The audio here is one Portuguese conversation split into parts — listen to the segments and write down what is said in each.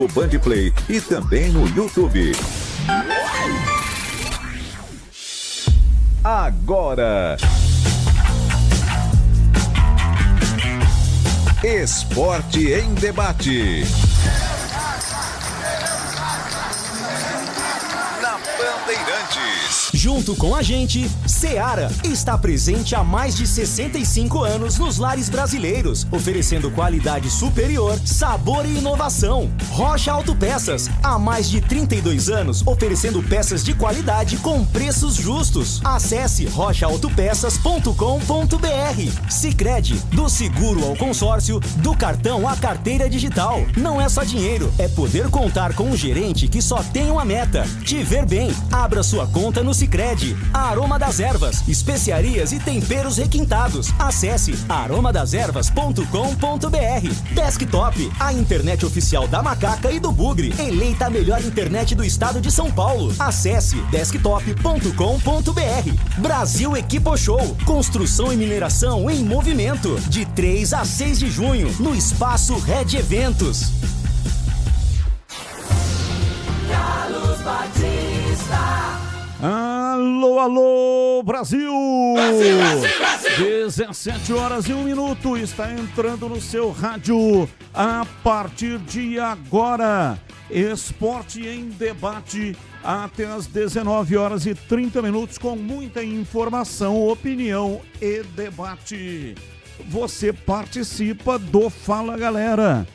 O Band Play e também no YouTube. Agora, Esporte em Debate. Na Bandeirantes. Junto com a gente, Seara está presente há mais de 65 anos nos lares brasileiros, oferecendo qualidade superior, sabor e inovação. Rocha Autopeças, há mais de 32 anos, oferecendo peças de qualidade com preços justos. Acesse rochaautopeças.com.br. Sicredi, do seguro ao consórcio, do cartão à carteira digital. Não é só dinheiro, é poder contar com um gerente que só tem uma meta: te ver bem. Abra sua conta no Sicredi. Aroma das Ervas, especiarias e temperos requintados. Acesse aromadeservas.com.br. Desktop, a internet oficial da Macaca e do Bugre, eleita a melhor internet do estado de São Paulo. Acesse desktop.com.br. Brasil Equipo Show, construção e mineração em movimento, de 3 a 6 de junho, no Espaço Red Eventos. Carlos Batista. Alô, alô, Brasil! Brasil, Brasil, Brasil! 17 horas e 1 minuto, está entrando no seu rádio a partir de agora. Esporte em Debate até as 19 horas e 30 minutos com muita informação, opinião e debate. Você participa do Fala Galera.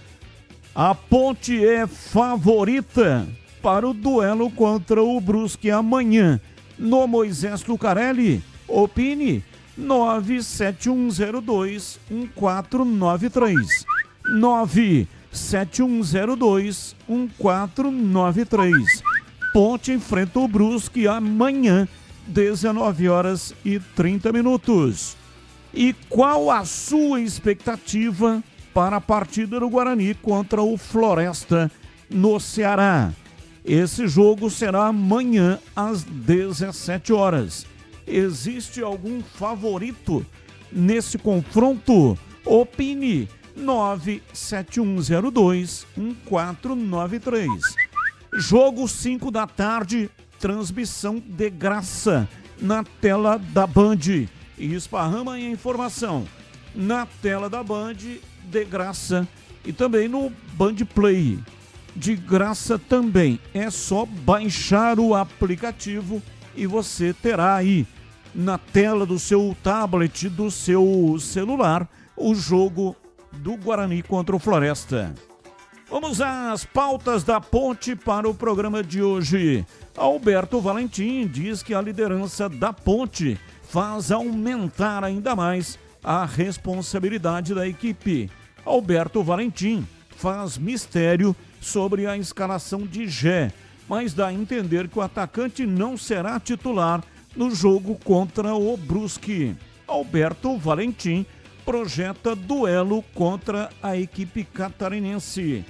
A Ponte é favorita para o duelo contra o Brusque amanhã no Moisés Lucarelli. Opine 971021493 971021493. Ponte enfrenta o Brusque amanhã 19 horas e 30 minutos. E qual a sua expectativa para a partida do Guarani contra o Floresta no Ceará? Esse jogo será amanhã às 17 horas. Existe algum favorito nesse confronto? Opine 971021493. Jogo 5 da tarde, transmissão de graça na tela da Band. E esparrama a informação na tela da Band de graça e também no Band Play. De graça também, é só baixar o aplicativo e você terá aí na tela do seu tablet, do seu celular, o jogo do Guarani contra o Floresta. Vamos às pautas da Ponte para o programa de hoje. Alberto Valentim diz que a liderança da Ponte faz aumentar ainda mais a responsabilidade da equipe. Alberto Valentim faz mistério sobre a escalação de Gé, mas dá a entender que o atacante não será titular no jogo contra o Brusque. Alberto Valentim projeta duelo contra a equipe catarinense.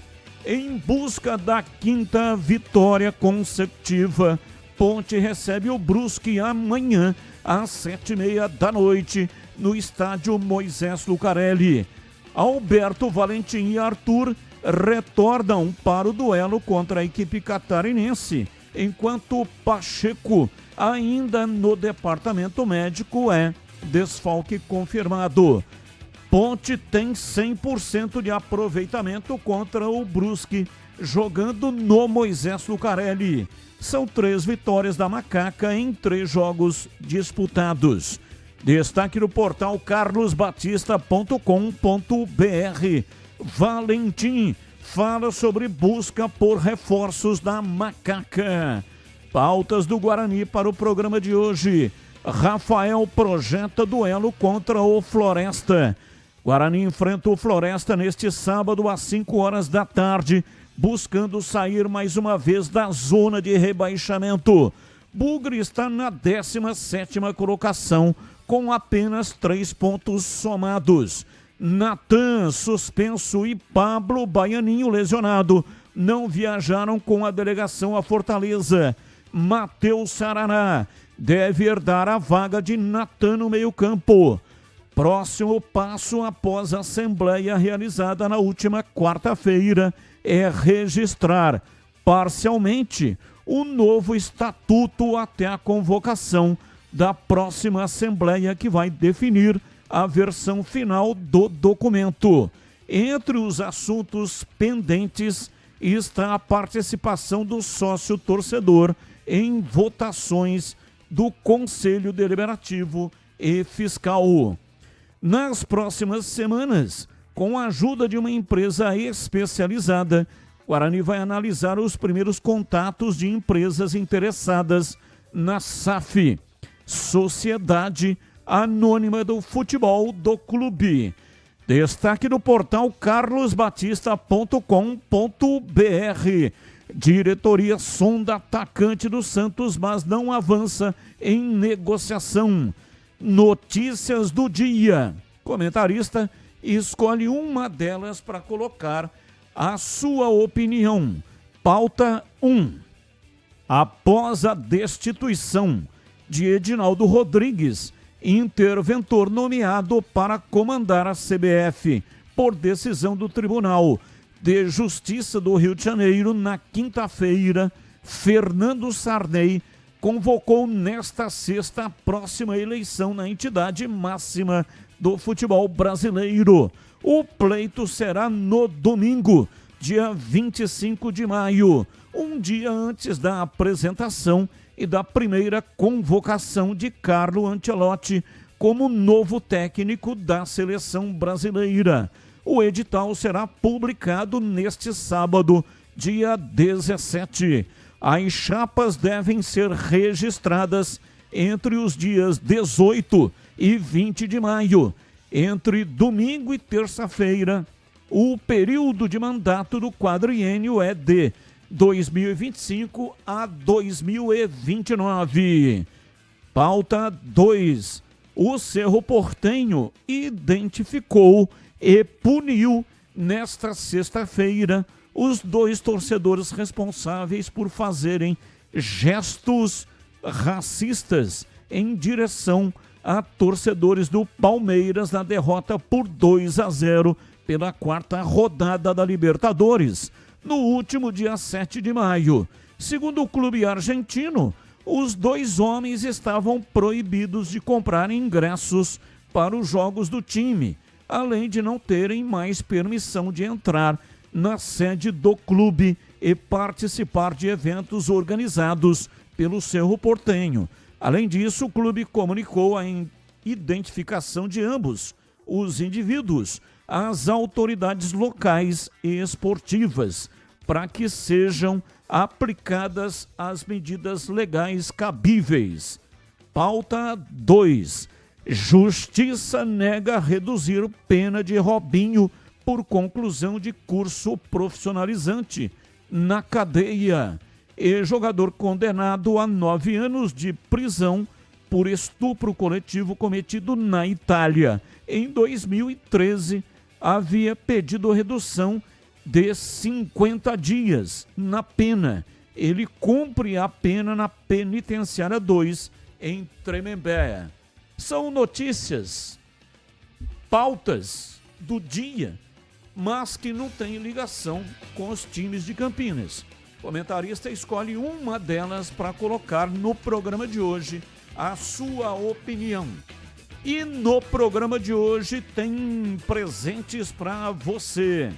Em busca da quinta vitória consecutiva, Ponte recebe o Brusque amanhã às 7h30 da noite no estádio Moisés Lucarelli. Alberto Valentim e Arthur retornam para o duelo contra a equipe catarinense, enquanto Pacheco, ainda no departamento médico, é desfalque confirmado. Ponte tem 100% de aproveitamento contra o Brusque, jogando no Moisés Lucarelli. São 3 vitórias da Macaca em 3 jogos disputados. Destaque no portal carlosbatista.com.br. Valentim fala sobre busca por reforços da Macaca. Pautas do Guarani para o programa de hoje. Rafael projeta duelo contra o Floresta. Guarani enfrenta o Floresta neste sábado às 5 horas da tarde, buscando sair mais uma vez da zona de rebaixamento. Bugre está na 17ª colocação, com apenas 3 pontos somados. Natan, suspenso, e Pablo Baianinho, lesionado, não viajaram com a delegação a Fortaleza. Matheus Sarará deve herdar a vaga de Natan no meio-campo. Próximo passo após a assembleia realizada na última quarta-feira é registrar parcialmente o novo estatuto até a convocação da próxima Assembleia, que vai definir a versão final do documento. Entre os assuntos pendentes está a participação do sócio torcedor em votações do Conselho Deliberativo e Fiscal. Nas próximas semanas, com a ajuda de uma empresa especializada, Guarani vai analisar os primeiros contatos de empresas interessadas na SAF, Sociedade Anônima do Futebol do Clube. Destaque do portal carlosbatista.com.br. Diretoria sonda atacante do Santos, mas não avança em negociação. Notícias do dia. Comentarista escolhe uma delas para colocar a sua opinião. Pauta 1. Após a destituição de Edinaldo Rodrigues, interventor nomeado para comandar a CBF por decisão do Tribunal de Justiça do Rio de Janeiro, na quinta-feira, Fernando Sarney convocou nesta sexta a próxima eleição na entidade máxima do futebol brasileiro. O pleito será no domingo, dia 25 de maio, um dia antes da apresentação e da primeira convocação de Carlo Ancelotti como novo técnico da seleção brasileira. O edital será publicado neste sábado, dia 17. As chapas devem ser registradas entre os dias 18 e 20 de maio. Entre domingo e terça-feira, o período de mandato do quadriênio é de 2025 a 2029. Pauta 2. O Cerro Porteño identificou e puniu nesta sexta-feira os 2 torcedores responsáveis por fazerem gestos racistas em direção a torcedores do Palmeiras na derrota por 2-0 pela 4ª rodada da Libertadores, no último dia 7 de maio. Segundo o clube argentino, os 2 homens estavam proibidos de comprar ingressos para os jogos do time, além de não terem mais permissão de entrar na sede do clube e participar de eventos organizados pelo Cerro Porteño. Além disso, o clube comunicou a identificação de ambos os indivíduos às autoridades locais e esportivas para que sejam aplicadas as medidas legais cabíveis. Pauta 2. Justiça nega reduzir pena de Robinho por conclusão de curso profissionalizante na cadeia. E jogador condenado a 9 anos de prisão por estupro coletivo cometido na Itália. Em 2013, havia pedido redução de 50 dias na pena. Ele cumpre a pena na Penitenciária 2, em Tremembé. São notícias, pautas do dia, mas que não tem ligação com os times de Campinas. O comentarista escolhe uma delas para colocar no programa de hoje a sua opinião. E no programa de hoje tem presentes para você.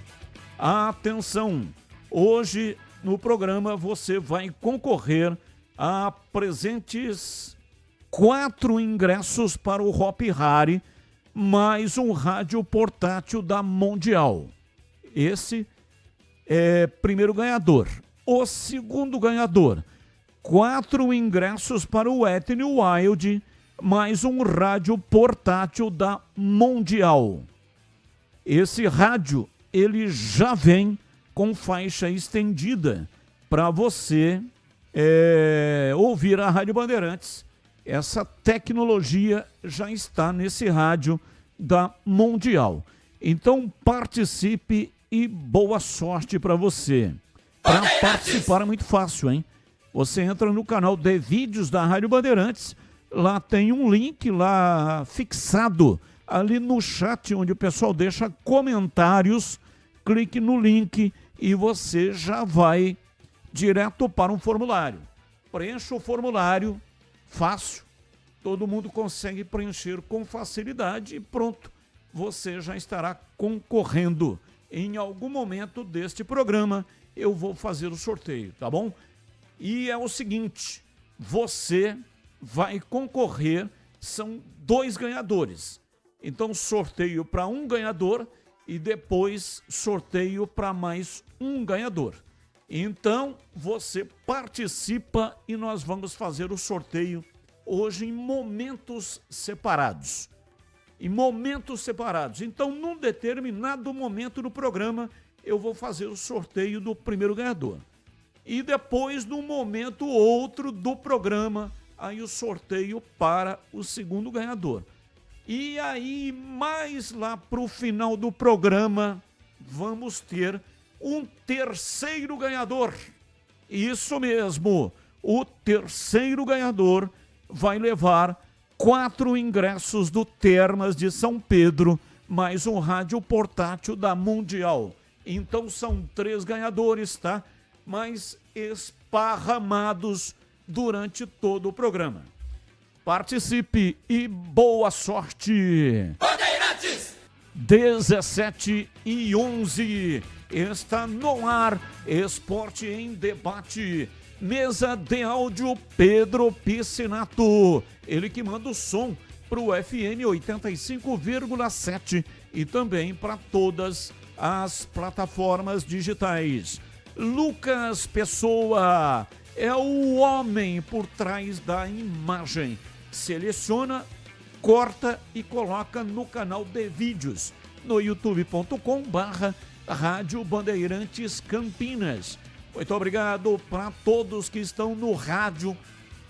Atenção! Hoje no programa você vai concorrer a presentes 4 ingressos para o Hopi Hari, mais um rádio portátil da Mundial. Esse é primeiro ganhador. O segundo ganhador, 4 ingressos para o Etne Wild, mais um rádio portátil da Mundial. Esse rádio, ele já vem com faixa estendida para você ouvir a Rádio Bandeirantes. Essa tecnologia já está nesse rádio da Mundial. Então participe e boa sorte para você. Para participar é muito fácil, hein? Você entra no canal de vídeos da Rádio Bandeirantes, lá tem um link lá fixado, ali no chat onde o pessoal deixa comentários, clique no link e você já vai direto para um formulário. Preencha o formulário, fácil, todo mundo consegue preencher com facilidade e pronto, você já estará concorrendo. Em algum momento deste programa eu vou fazer o sorteio, tá bom? E é o seguinte, você vai concorrer, são 2 ganhadores. Então sorteio para um ganhador e depois sorteio para mais um ganhador. Então você participa e nós vamos fazer o sorteio hoje em momentos separados. Em momentos separados. Então, num determinado momento do programa, eu vou fazer o sorteio do primeiro ganhador. E depois, num momento outro do programa, aí o sorteio para o segundo ganhador. E aí, mais lá para o final do programa, vamos ter um terceiro ganhador. Isso mesmo, o terceiro ganhador vai levar 4 ingressos do Termas de São Pedro, mais um rádio portátil da Mundial. Então são 3 ganhadores, tá? Mas esparramados durante todo o programa. Participe e boa sorte! Bandeirantes! 17h11, está no ar, Esporte em Debate. Mesa de áudio Pedro Piscinato, ele que manda o som para o FM 85,7 e também para todas as plataformas digitais. Lucas Pessoa é o homem por trás da imagem. Seleciona, corta e coloca no canal de vídeos no youtube.com/Rádio Bandeirantes Campinas. Muito obrigado para todos que estão no rádio,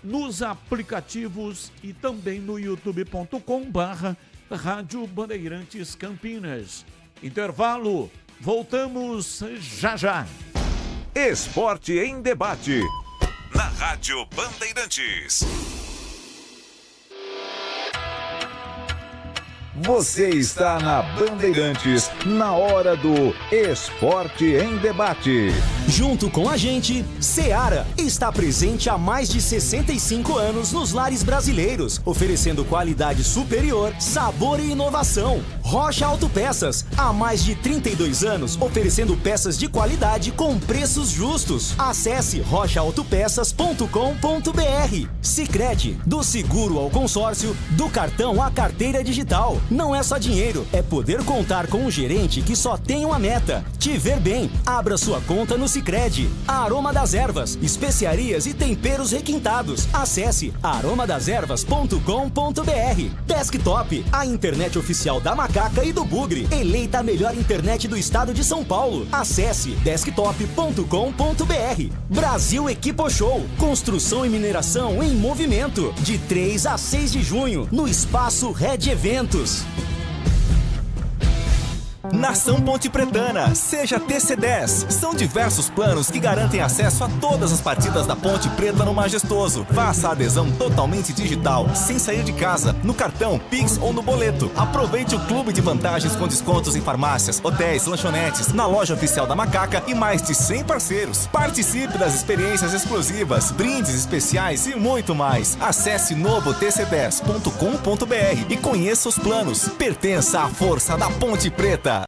nos aplicativos e também no youtube.com/Rádio Bandeirantes Campinas. Intervalo, voltamos já já. Esporte em Debate, na Rádio Bandeirantes. Você está na Bandeirantes, na hora do Esporte em Debate. Junto com a gente, Seara está presente há mais de 65 anos nos lares brasileiros, oferecendo qualidade superior, sabor e inovação. Rocha Autopeças, há mais de 32 anos, oferecendo peças de qualidade com preços justos. Acesse rochaautopeças.com.br. Sicredi, do seguro ao consórcio, do cartão à carteira digital. Não é só dinheiro, é poder contar com um gerente que só tem uma meta: te ver bem. Abra sua conta no Sicredi. Aroma das Ervas, especiarias e temperos requintados. Acesse aromadeservas.com.br. Desktop, a internet oficial da Macaca e do Bugre, eleita a melhor internet do estado de São Paulo. Acesse desktop.com.br. Brasil Equipo Show, construção e mineração em movimento, de 3 a 6 de junho, no Espaço Red Eventos. Nação Ponte Pretana, seja TC10. São diversos planos que garantem acesso a todas as partidas da Ponte Preta no Majestoso. Faça a adesão totalmente digital, sem sair de casa, no cartão, Pix ou no boleto. Aproveite o clube de vantagens com descontos em farmácias, hotéis, lanchonetes, na loja oficial da Macaca e mais de 100 parceiros. Participe das experiências exclusivas, brindes especiais e muito mais. Acesse novotc10.com.br e conheça os planos. Pertença à força da Ponte Preta.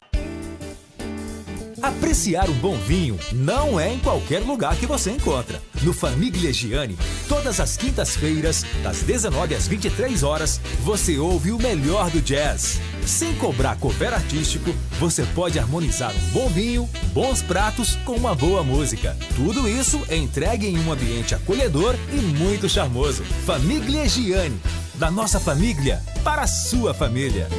Apreciar um bom vinho não é em qualquer lugar que você encontra. No Famiglia Gianni, todas as quintas-feiras, das 19 às 23 horas, você ouve o melhor do jazz. Sem cobrar cover artístico, você pode harmonizar um bom vinho, bons pratos com uma boa música. Tudo isso é entregue em um ambiente acolhedor e muito charmoso. Famiglia Gianni, da nossa família para a sua família.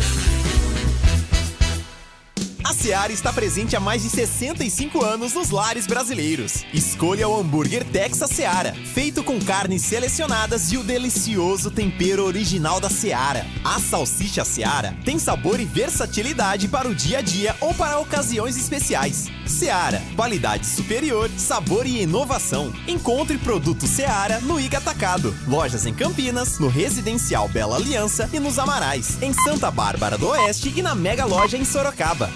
A Seara está presente há mais de 65 anos nos lares brasileiros. Escolha o hambúrguer Texas Seara, feito com carnes selecionadas e o delicioso tempero original da Seara. A salsicha Seara tem sabor e versatilidade para o dia a dia ou para ocasiões especiais. Seara, qualidade superior, sabor e inovação. Encontre produto Seara no Iga Atacado. Lojas em Campinas, no Residencial Bela Aliança e nos Amarais. Em Santa Bárbara do Oeste e na Mega Loja em Sorocaba.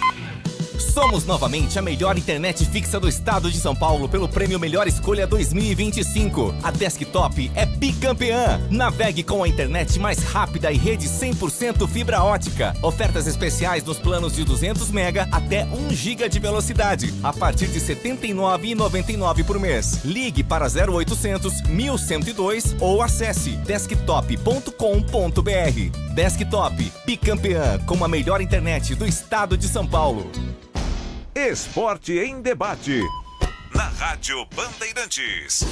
Somos novamente a melhor internet fixa do estado de São Paulo pelo prêmio Melhor Escolha 2025. A Desktop é bicampeã. Navegue com a internet mais rápida e rede 100% fibra ótica. Ofertas especiais nos planos de 200 MB até 1 GB de velocidade, a partir de R$ 79,99 por mês. Ligue para 0800 1102 ou acesse desktop.com.br. Desktop, bicampeã com a melhor internet do estado de São Paulo. Esporte em debate. Na Rádio Bandeirantes.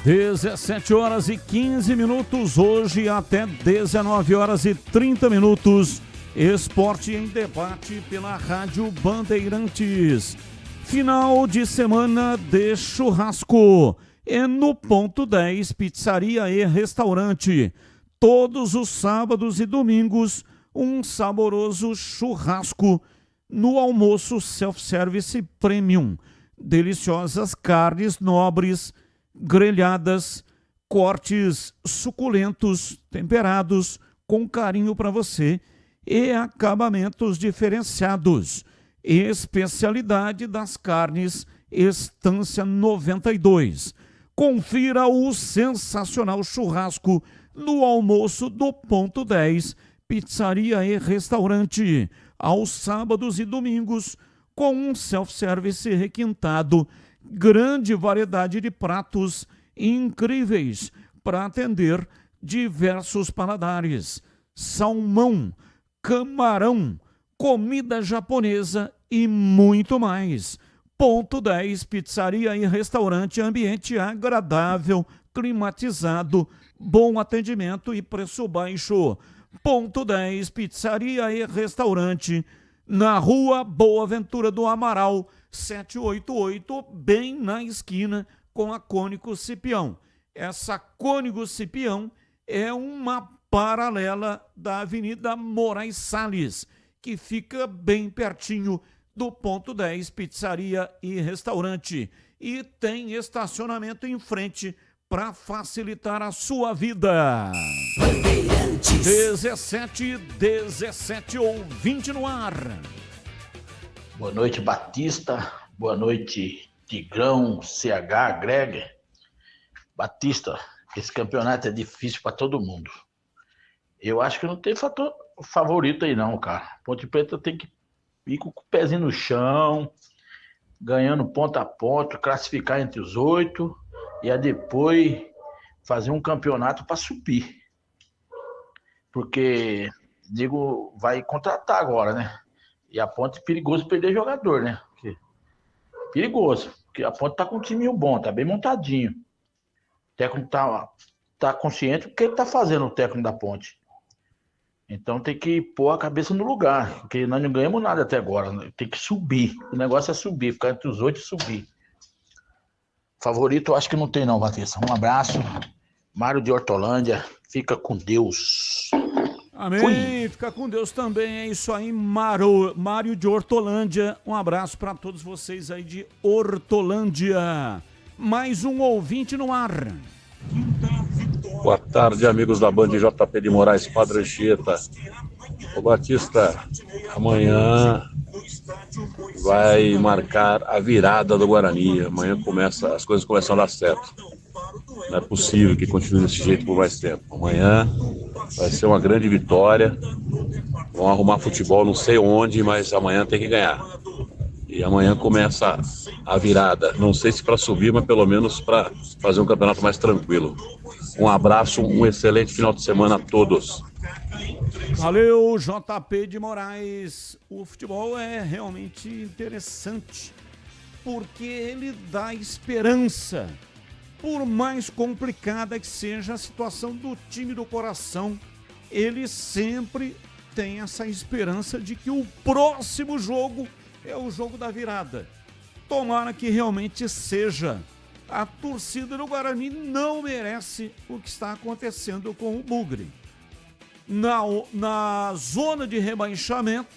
17 horas e 15 minutos, hoje até 19 horas e 30 minutos. Esporte em debate pela Rádio Bandeirantes. Final de semana de churrasco. É no Ponto 10, pizzaria e restaurante. Todos os sábados e domingos, um saboroso churrasco no almoço self-service premium. Deliciosas carnes nobres, grelhadas, cortes suculentos, temperados com carinho para você e acabamentos diferenciados. Especialidade das carnes Estância 92. Confira o sensacional churrasco no almoço do Ponto 10, pizzaria e restaurante, aos sábados e domingos, com um self-service requintado, grande variedade de pratos incríveis para atender diversos paladares, salmão, camarão, comida japonesa e muito mais. Ponto 10, pizzaria e restaurante, ambiente agradável, climatizado, bom atendimento e preço baixo. Ponto 10, pizzaria e restaurante, na Rua Boa Ventura do Amaral, 788, bem na esquina com a Cônigo Cipião. Essa Cônigo Cipião é uma paralela da Avenida Moraes Salles, que fica bem pertinho do Ponto 10, pizzaria e restaurante. E tem estacionamento em frente para facilitar a sua vida. 17 ouvinte no ar. Boa noite, Batista. Boa noite, Tigrão, CH, Greg. Batista, esse campeonato é difícil para todo mundo. Eu acho que não tem fator favorito aí não, cara. Ponte Preta tem que ir com o pezinho no chão, ganhando ponto a ponto, classificar entre os 8 e aí depois fazer um campeonato para subir. Porque, digo, vai contratar agora, né? E a Ponte é perigoso perder jogador, né? Perigoso, porque a Ponte tá com um time bom, tá bem montadinho. O técnico tá consciente do que ele tá fazendo, o técnico da Ponte. Então tem que pôr a cabeça no lugar, porque nós não ganhamos nada até agora. Tem que subir. O negócio é subir, ficar entre os 8 e subir. Favorito eu acho que não tem não, Batista. Um abraço. Mário de Hortolândia, fica com Deus. Amém, Fui. Fica com Deus também, é isso aí, Mário de Hortolândia. Um abraço para todos vocês aí de Hortolândia. Mais um ouvinte no ar. Boa tarde, amigos da Band JP de Moraes, Padre Anchieta. Ô Batista, amanhã vai marcar a virada do Guarani. Amanhã as coisas começam a dar certo. Não é possível que continue desse jeito por mais tempo. Amanhã vai ser uma grande vitória. Vão arrumar futebol não sei onde, mas amanhã tem que ganhar. E amanhã começa a virada. Não sei se para subir, mas pelo menos para fazer um campeonato mais tranquilo. Um abraço, um excelente final de semana a todos. Valeu, JP de Moraes. O futebol é realmente interessante, porque ele dá esperança. Por mais complicada que seja a situação do time do coração, ele sempre tem essa esperança de que o próximo jogo é o jogo da virada. Tomara que realmente seja. A torcida do Guarani não merece o que está acontecendo com o Bugre. Na zona de rebaixamento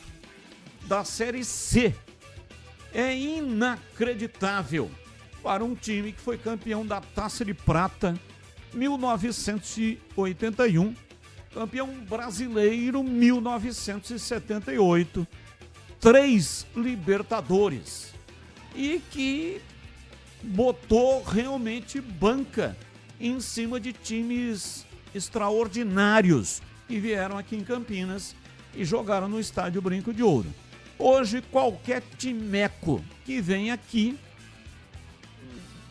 da Série C. É inacreditável para um time que foi campeão da Taça de Prata 1981 campeão brasileiro 1978, 3 Libertadores, e que botou realmente banca em cima de times extraordinários que vieram aqui em Campinas e jogaram no Estádio Brinco de Ouro. Hoje, qualquer timeco que vem aqui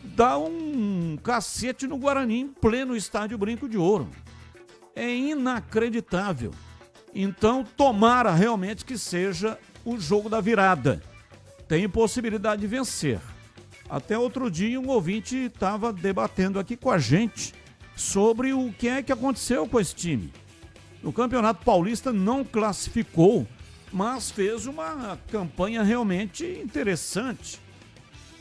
dá um cacete no Guarani em pleno Estádio Brinco de Ouro. É inacreditável. Então, tomara realmente que seja o jogo da virada. Tem possibilidade de vencer. Até outro dia, um ouvinte estava debatendo aqui com a gente sobre o que é que aconteceu com esse time. No Campeonato Paulista não classificou, mas fez uma campanha realmente interessante.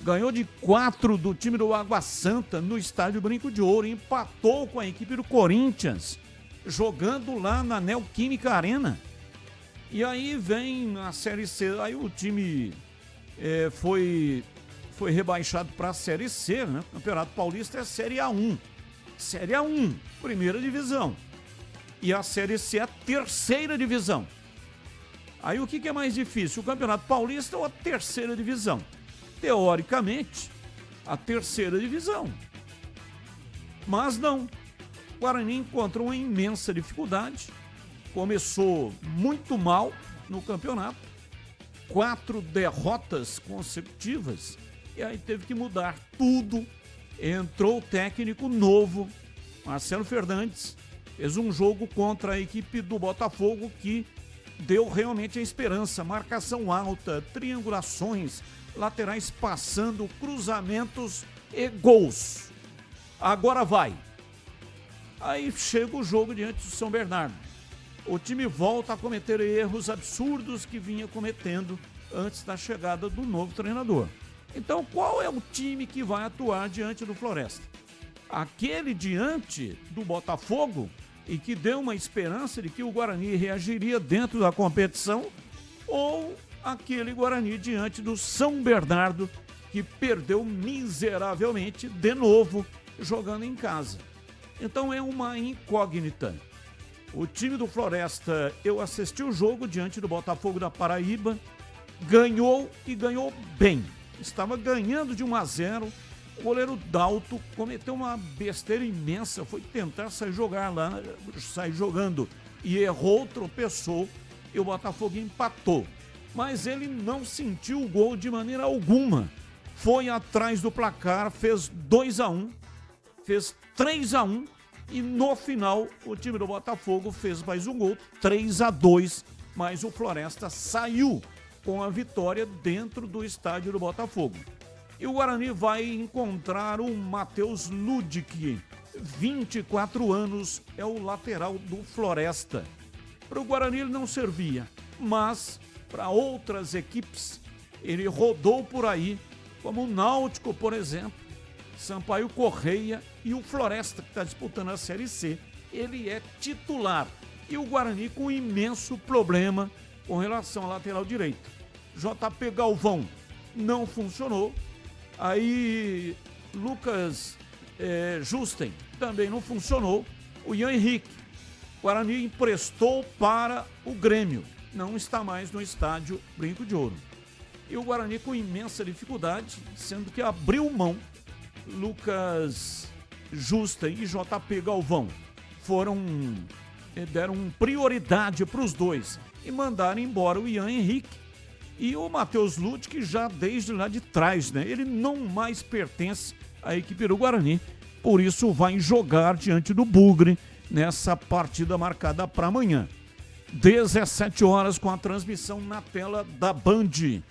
Ganhou de 4 do time do Água Santa no Estádio Brinco de Ouro, empatou com a equipe do Corinthians, jogando lá na Neoquímica Arena. E aí vem a Série C, aí o time foi rebaixado para a Série C, né? O Campeonato Paulista é Série A1. Série A1, primeira divisão. E a Série C é a terceira divisão. Aí o que é mais difícil, o Campeonato Paulista ou a terceira divisão? Teoricamente, a terceira divisão. Mas não. O Guarani encontrou uma imensa dificuldade. Começou muito mal no campeonato. 4 derrotas consecutivas. E aí teve que mudar tudo. Entrou o técnico novo, Marcelo Fernandes. Fez um jogo contra a equipe do Botafogo que deu realmente a esperança. Marcação alta, triangulações, laterais passando, cruzamentos e gols. Agora vai. Aí chega o jogo diante do São Bernardo. O time volta a cometer erros absurdos que vinha cometendo antes da chegada do novo treinador. Então, qual é o time que vai atuar diante do Floresta? Aquele diante do Botafogo e que deu uma esperança de que o Guarani reagiria dentro da competição, ou aquele Guarani diante do São Bernardo que perdeu miseravelmente de novo jogando em casa. Então é uma incógnita. O time do Floresta, eu assisti o jogo diante do Botafogo da Paraíba, ganhou e ganhou bem. Estava ganhando de 1-0, o goleiro Dalto cometeu uma besteira imensa, foi tentar sair jogando e errou, tropeçou e o Botafogo empatou. Mas ele não sentiu o gol de maneira alguma. Foi atrás do placar, fez 2-1, fez 3-1 e no final o time do Botafogo fez mais um gol, 3-2, mas o Floresta saiu com a vitória dentro do estádio do Botafogo. E o Guarani vai encontrar o Matheus Ludic, 24 anos, é o lateral do Floresta. Para o Guarani ele não servia, mas para outras equipes ele rodou por aí, como o Náutico, por exemplo, Sampaio Correia e o Floresta, que está disputando a Série C, ele é titular. E o Guarani com um imenso problema com relação ao lateral direito. JP Galvão não funcionou. Aí Lucas Justen também não funcionou. O Ian Henrique, o Guarani emprestou para o Grêmio. Não está mais no estádio Brinco de Ouro. E o Guarani com imensa dificuldade, sendo que abriu mão. Lucas Justen e JP Galvão deram prioridade para os dois e mandaram embora o Ian Henrique e o Matheus Ludic, já desde lá de trás, né? Ele não mais pertence à equipe do Guarani, por isso vai jogar diante do Bugre nessa partida marcada para amanhã. 17 horas com a transmissão na tela da Band.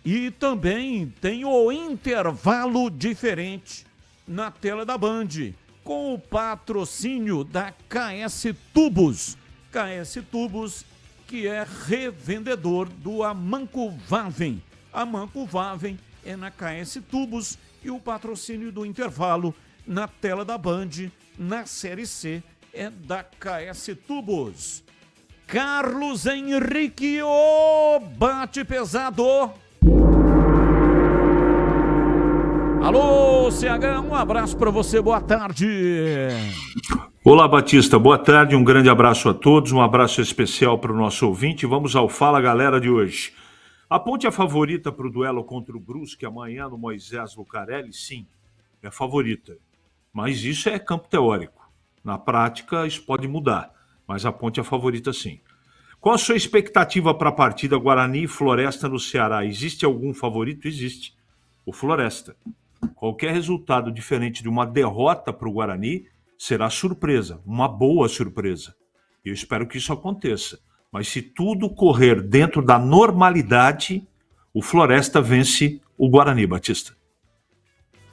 E também tem o intervalo diferente na tela da Band, com o patrocínio da KS Tubos. KS Tubos, que é revendedor do Amanco Vaven. Amanco Vaven é na KS Tubos e o patrocínio do intervalo na tela da Band, na Série C, é da KS Tubos. Carlos Henrique, bate pesado. Alô, Alô, CH, um abraço para você, boa tarde. Olá, Batista, boa tarde, um grande abraço a todos, um abraço especial para o nosso ouvinte. Vamos ao Fala Galera de hoje. A Ponte é favorita para o duelo contra o Brusque amanhã no Moisés Lucarelli? Sim, é favorita. Mas isso é campo teórico. Na prática, isso pode mudar, mas a Ponte é favorita sim. Qual a sua expectativa para a partida Guarani e Floresta no Ceará? Existe algum favorito? Existe. O Floresta. Qualquer resultado diferente de uma derrota para o Guarani será surpresa, uma boa surpresa. Eu espero que isso aconteça. Mas se tudo correr dentro da normalidade, o Floresta vence o Guarani, Batista.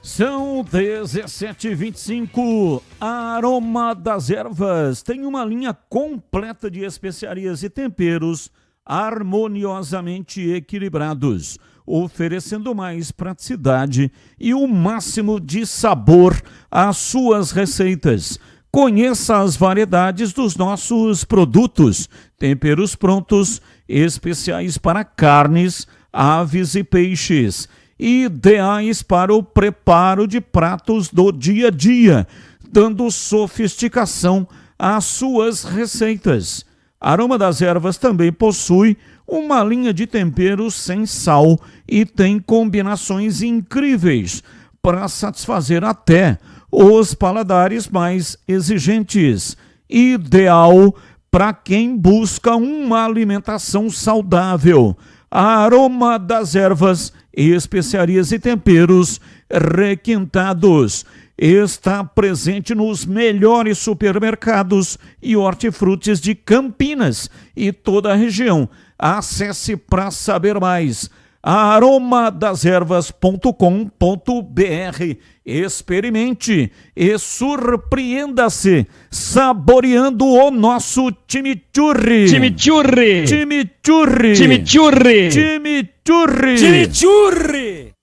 São 17h25. Aroma das Ervas tem uma linha completa de especiarias e temperos harmoniosamente equilibrados, oferecendo mais praticidade e o máximo de sabor às suas receitas. Conheça as variedades dos nossos produtos, temperos prontos, especiais para carnes, aves e peixes, ideais para o preparo de pratos do dia a dia, dando sofisticação às suas receitas. Aroma das Ervas também possui uma linha de temperos sem sal e tem combinações incríveis para satisfazer até os paladares mais exigentes. Ideal para quem busca uma alimentação saudável. Aroma das Ervas, especiarias e temperos requintados. Está presente nos melhores supermercados e hortifrutis de Campinas e toda a região. Acesse para saber mais. aromadasерvas.com.br. Experimente e surpreenda-se saboreando o nosso chimichurri. Chimichurri. Chimichurri. Chimichurri. Chimichurri. Chimichurri.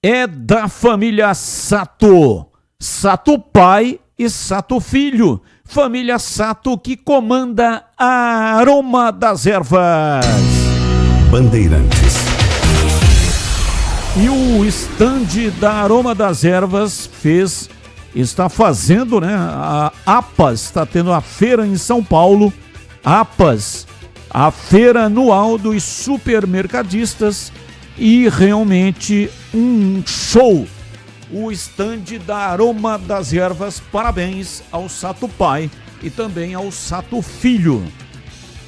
É da família Sato. Sato pai e Sato filho. Família Sato que comanda a Aroma das Ervas. Bandeirantes. E o stand da Aroma das Ervas está fazendo, né? A APAS está tendo a feira em São Paulo. APAS, a feira anual dos supermercadistas, e realmente um show. O stand da Aroma das Ervas, parabéns ao Sato pai e também ao Sato filho.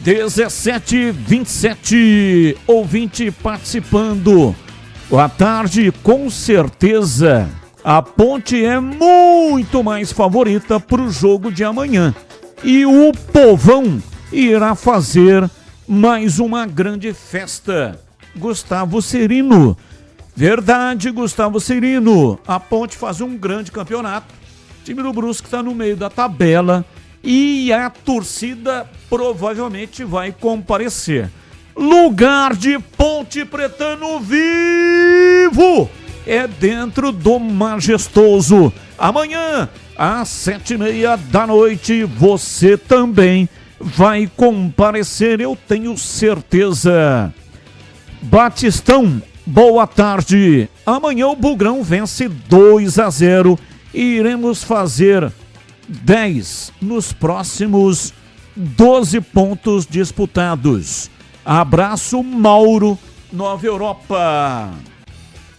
17h27, ouvinte participando. Boa tarde, com certeza a Ponte é muito mais favorita para o jogo de amanhã. E o povão irá fazer mais uma grande festa. Gustavo Cirino. Verdade, Gustavo Cirino. A Ponte faz um grande campeonato. O time do Brusque está no meio da tabela e a torcida provavelmente vai comparecer. Lugar de Ponte Pretano vivo é dentro do Majestoso. Amanhã, às 7h30 da noite, você também vai comparecer, eu tenho certeza. Batistão, boa tarde. Amanhã o Bugrão vence 2-0 e iremos fazer 10 nos próximos 12 pontos disputados. Abraço, Mauro, Nova Europa.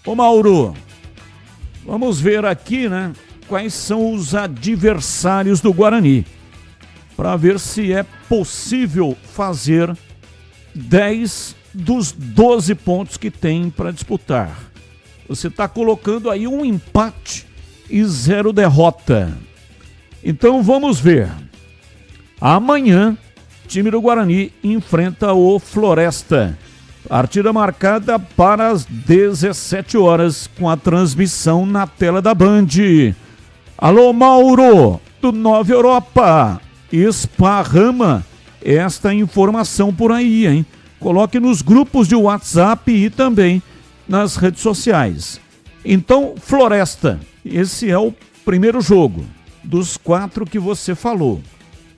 Ô Mauro, vamos ver aqui, né, quais são os adversários do Guarani, para ver se é possível fazer 10 dos 12 pontos que tem para disputar. Você está colocando aí um empate e 0 derrota. Então vamos ver. Amanhã, o time do Guarani enfrenta o Floresta. Partida marcada para as 17 horas com a transmissão na tela da Band. Alô, Mauro, do Nova Europa. Esparrama esta informação por aí, hein? Coloque nos grupos de WhatsApp e também nas redes sociais. Então, Floresta, esse é o primeiro jogo dos 4 que você falou.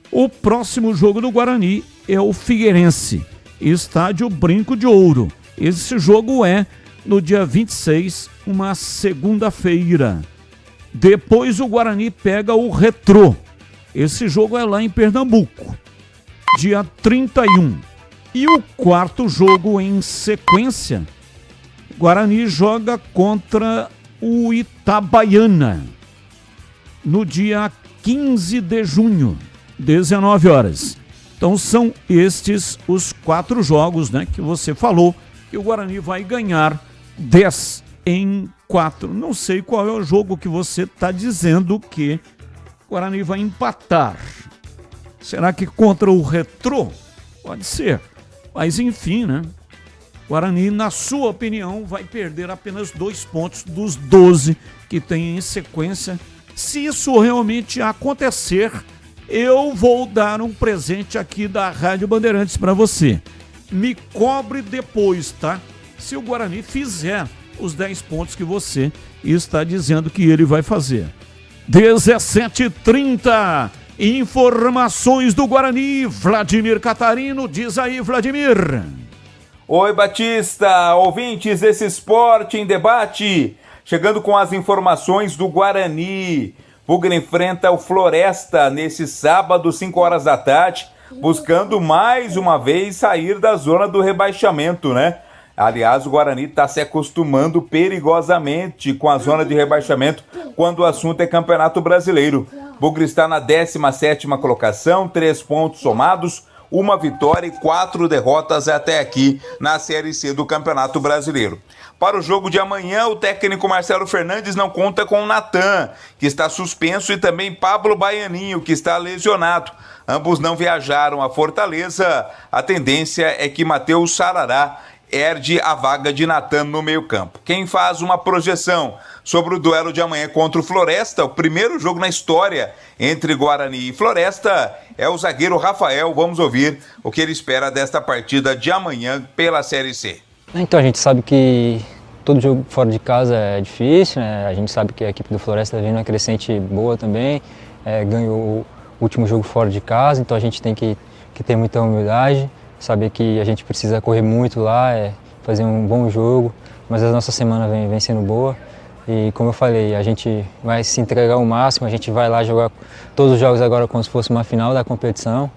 O próximo jogo do Guarani é o Figueirense, Estádio Brinco de Ouro. Esse jogo é no dia 26, uma segunda-feira. Depois o Guarani pega o Retrô. Esse jogo é lá em Pernambuco, dia 31. E o quarto jogo em sequência, Guarani joga contra o Itabaiana, no dia 15 de junho, 19 horas. Então são estes os 4 jogos, né, que você falou que o Guarani vai ganhar 10 em 4. Não sei qual é o jogo que você está dizendo que o Guarani vai empatar. Será que contra o Retrô? Pode ser. Mas enfim, né? O Guarani, na sua opinião, vai perder apenas 2 pontos dos 12 que tem em sequência. Se isso realmente acontecer, eu vou dar um presente aqui da Rádio Bandeirantes para você. Me cobre depois, tá? Se o Guarani fizer os 10 pontos que você está dizendo que ele vai fazer. 17h30, informações do Guarani, Vladimir Catarino, diz aí, Vladimir. Oi, Batista, ouvintes desse Esporte em Debate, chegando com as informações do Guarani. Bugre enfrenta o Floresta nesse sábado, 5 horas da tarde, buscando mais uma vez sair da zona do rebaixamento, né? Aliás, o Guarani está se acostumando perigosamente com a zona de rebaixamento quando o assunto é Campeonato Brasileiro. Bugre está na 17ª colocação, 3 pontos somados, 1 vitória e 4 derrotas até aqui na Série C do Campeonato Brasileiro. Para o jogo de amanhã, o técnico Marcelo Fernandes não conta com o Natan, que está suspenso, e também Pablo Baianinho, que está lesionado. Ambos não viajaram a Fortaleza. A tendência é que Matheus Sarará herde a vaga de Natan no meio-campo. Quem faz uma projeção sobre o duelo de amanhã contra o Floresta, o primeiro jogo na história entre Guarani e Floresta, é o zagueiro Rafael. Vamos ouvir o que ele espera desta partida de amanhã pela Série C. Então a gente sabe que todo jogo fora de casa é difícil, né? A gente sabe que a equipe do Floresta vem numa crescente boa também, ganhou o último jogo fora de casa, então a gente tem que ter muita humildade, saber que a gente precisa correr muito lá, fazer um bom jogo, mas a nossa semana vem sendo boa e, como eu falei, a gente vai se entregar ao máximo, a gente vai lá jogar todos os jogos agora como se fosse uma final da competição,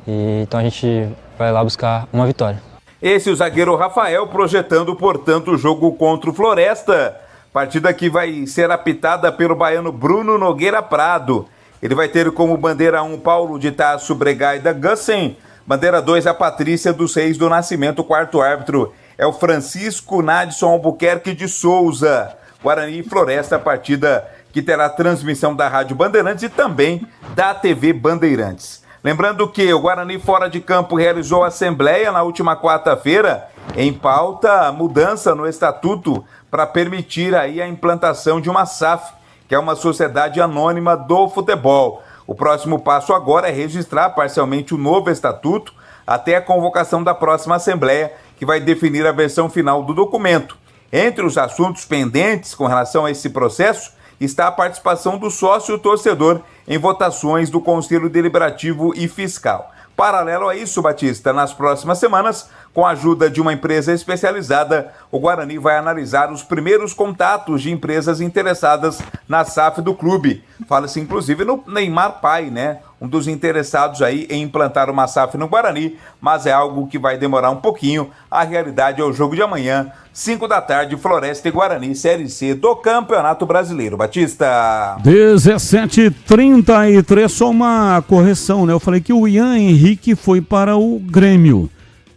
e então a gente vai lá buscar uma vitória. Esse é o zagueiro Rafael projetando, portanto, o jogo contra o Floresta, partida que vai ser apitada pelo baiano Bruno Nogueira Prado. Ele vai ter como bandeira 1 Paulo de Tasso Bregaida Gussen, bandeira 2 a Patrícia dos Reis do Nascimento, o quarto árbitro é o Francisco Nadson Albuquerque de Souza. Guarani e Floresta, partida que terá transmissão da Rádio Bandeirantes e também da TV Bandeirantes. Lembrando que o Guarani fora de campo realizou a assembleia na última quarta-feira, em pauta mudança no estatuto para permitir aí a implantação de uma SAF, que é uma sociedade anônima do futebol. O próximo passo agora é registrar parcialmente o novo estatuto até a convocação da próxima assembleia, que vai definir a versão final do documento. Entre os assuntos pendentes com relação a esse processo está a participação do sócio-torcedor em votações do Conselho Deliberativo e Fiscal. Paralelo a isso, Batista, nas próximas semanas, com a ajuda de uma empresa especializada, o Guarani vai analisar os primeiros contatos de empresas interessadas na SAF do clube. Fala-se inclusive no Neymar Pai, né? Um dos interessados aí em implantar uma SAF no Guarani, mas é algo que vai demorar um pouquinho. A realidade é o jogo de amanhã, 5 da tarde, Floresta e Guarani, Série C do Campeonato Brasileiro. Batista. 17h33, só uma correção, né? Eu falei que o Ian Henrique foi para o Grêmio.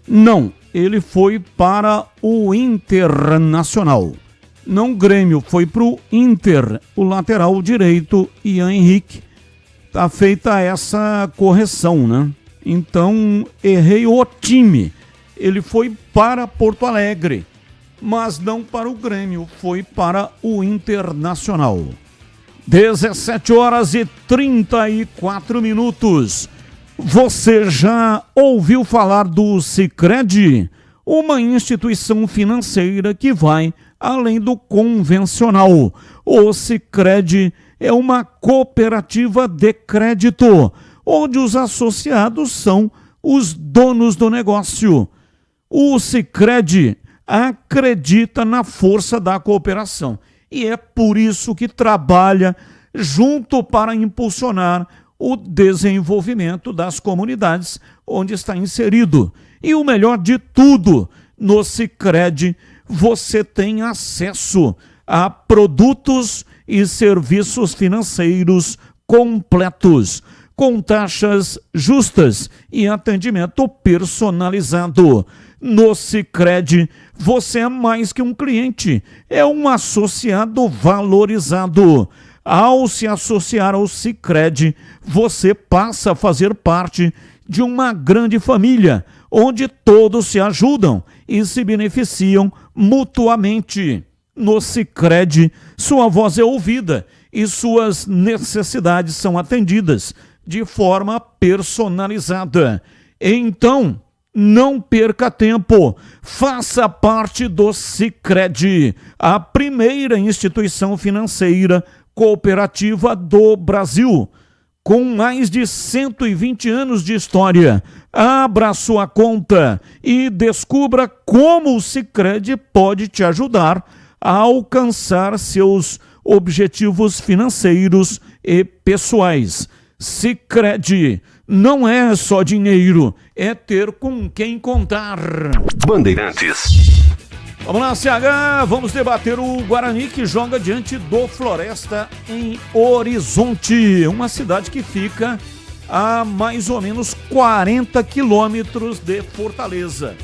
Não, ele foi para o Internacional. Não Grêmio, foi para o Inter, o lateral direito Ian Henrique. Tá feita essa correção, né? Então, errei o time. Ele foi para Porto Alegre, mas não para o Grêmio, foi para o Internacional. 17h34. Você já ouviu falar do Sicredi? Uma instituição financeira que vai além do convencional. O Sicredi é uma cooperativa de crédito, onde os associados são os donos do negócio. O Sicredi acredita na força da cooperação. e é por isso que trabalha junto para impulsionar o desenvolvimento das comunidades onde está inserido. E o melhor de tudo, no Sicredi você tem acesso a produtos e serviços financeiros completos, com taxas justas e atendimento personalizado. No Sicredi, você é mais que um cliente, é um associado valorizado. Ao se associar ao Sicredi, você passa a fazer parte de uma grande família, onde todos se ajudam e se beneficiam mutuamente. No Sicredi, sua voz é ouvida e suas necessidades são atendidas de forma personalizada. Então, não perca tempo, faça parte do Sicredi, a primeira instituição financeira cooperativa do Brasil, com mais de 120 anos de história. Abra sua conta e descubra como o Sicredi pode te ajudar a alcançar seus objetivos financeiros e pessoais. Sicredi não é só dinheiro, é ter com quem contar. Bandeirantes. Vamos lá, CH, vamos debater o Guarani que joga diante do Floresta em Horizonte, uma cidade que fica a mais ou menos 40 quilômetros de Fortaleza.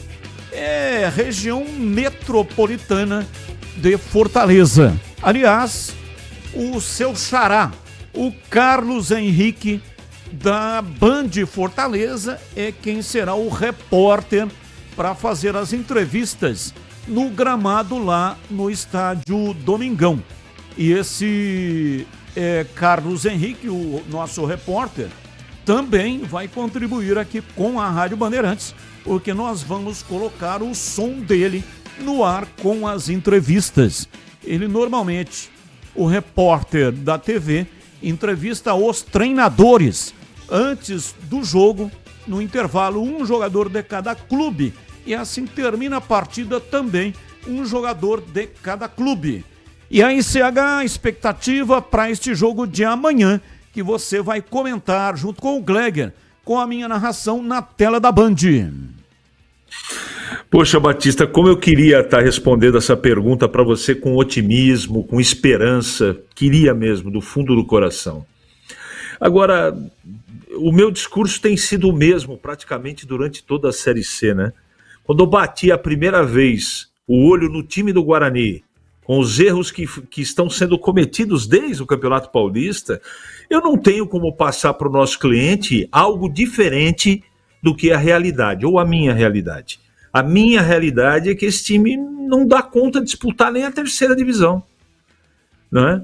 É região metropolitana de Fortaleza. Aliás, o seu xará, o Carlos Henrique, da Band Fortaleza, é quem será o repórter para fazer as entrevistas no gramado lá no estádio Domingão. E esse Carlos Henrique, o nosso repórter, também vai contribuir aqui com a Rádio Bandeirantes, porque nós vamos colocar o som dele no ar com as entrevistas. Ele normalmente, o repórter da TV, entrevista os treinadores antes do jogo, no intervalo, um jogador de cada clube. E assim termina a partida também, um jogador de cada clube. E a CH, expectativa para este jogo de amanhã, que você vai comentar junto com o Gleger, com a minha narração na tela da Band. Poxa, Batista, como eu queria estar respondendo essa pergunta para você com otimismo, com esperança, queria mesmo, do fundo do coração. Agora, o meu discurso tem sido o mesmo praticamente durante toda a Série C, né? Quando eu bati a primeira vez o olho no time do Guarani, com os erros que estão sendo cometidos desde o Campeonato Paulista, eu não tenho como passar para o nosso cliente algo diferente do que a realidade, ou a minha realidade. A minha realidade é que esse time não dá conta de disputar nem a terceira divisão. Não é?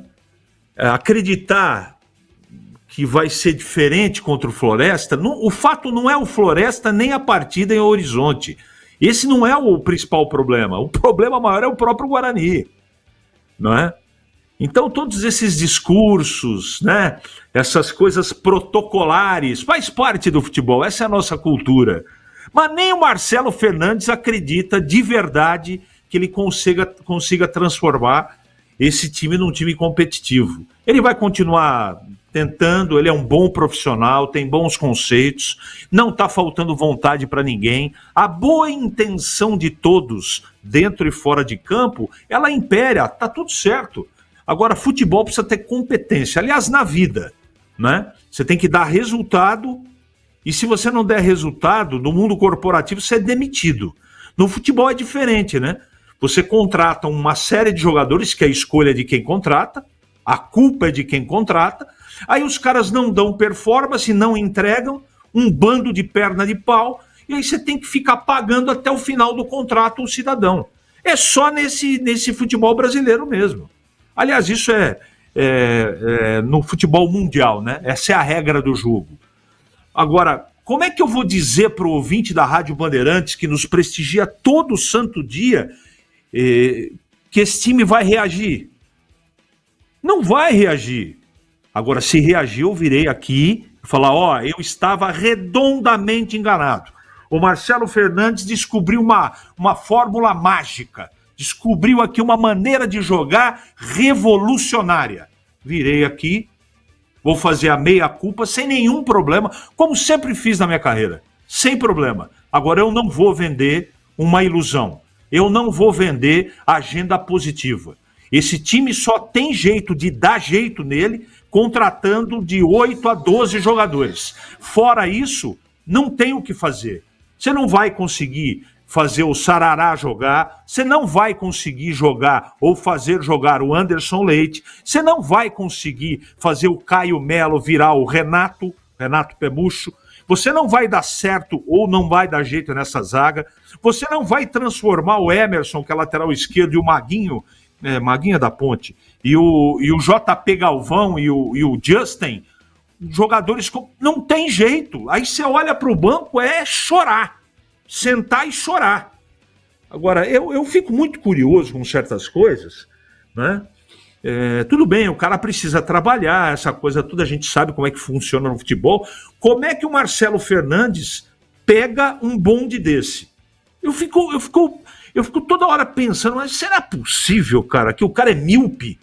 Acreditar que vai ser diferente contra o Floresta, o fato não é o Floresta nem a partida em Horizonte. Esse não é o principal problema. O problema maior é o próprio Guarani, não é? Então todos esses discursos, né, essas coisas protocolares, faz parte do futebol, essa é a nossa cultura. Mas nem o Marcelo Fernandes acredita de verdade que ele consiga transformar esse time num time competitivo. Ele vai continuar tentando, ele é um bom profissional, tem bons conceitos, não está faltando vontade para ninguém. A boa intenção de todos, dentro e fora de campo, ela impera, tá tudo certo. Agora, futebol precisa ter competência, aliás, na vida, né? Você tem que dar resultado, e se você não der resultado, no mundo corporativo você é demitido. No futebol é diferente, né? Você contrata uma série de jogadores, que é a escolha de quem contrata, a culpa é de quem contrata, aí os caras não dão performance, não entregam, um bando de perna de pau, e aí você tem que ficar pagando até o final do contrato o cidadão. É só nesse futebol brasileiro mesmo. Aliás, isso é no futebol mundial, né? Essa é a regra do jogo. Agora, como é que eu vou dizer para o ouvinte da Rádio Bandeirantes, que nos prestigia todo santo dia, que esse time vai reagir? Não vai reagir. Agora, se reagir, eu virei aqui e falar, eu estava redondamente enganado. O Marcelo Fernandes descobriu uma fórmula mágica descobriu aqui uma maneira de jogar revolucionária. Virei aqui, vou fazer a meia-culpa sem nenhum problema, como sempre fiz na minha carreira, sem problema. Agora, eu não vou vender uma ilusão, eu não vou vender agenda positiva. Esse time só tem jeito de dar jeito nele contratando de 8 a 12 jogadores. Fora isso, não tem o que fazer. Você não vai conseguir fazer o Sarará jogar, você não vai conseguir jogar ou fazer jogar o Anderson Leite, você não vai conseguir fazer o Caio Melo virar o Renato Pemucho, você não vai dar certo ou não vai dar jeito nessa zaga, você não vai transformar o Emerson, que é lateral esquerdo, e o Maguinho da Ponte, e o JP Galvão e o Justin, jogadores com... Não tem jeito. Aí você olha para o banco, é chorar. Sentar e chorar. Agora, eu fico muito curioso com certas coisas, né? Tudo bem, o cara precisa trabalhar, essa coisa toda, a gente sabe como é que funciona no futebol. Como é que o Marcelo Fernandes pega um bonde desse? Eu fico toda hora pensando, mas será possível, cara, que o cara é míope?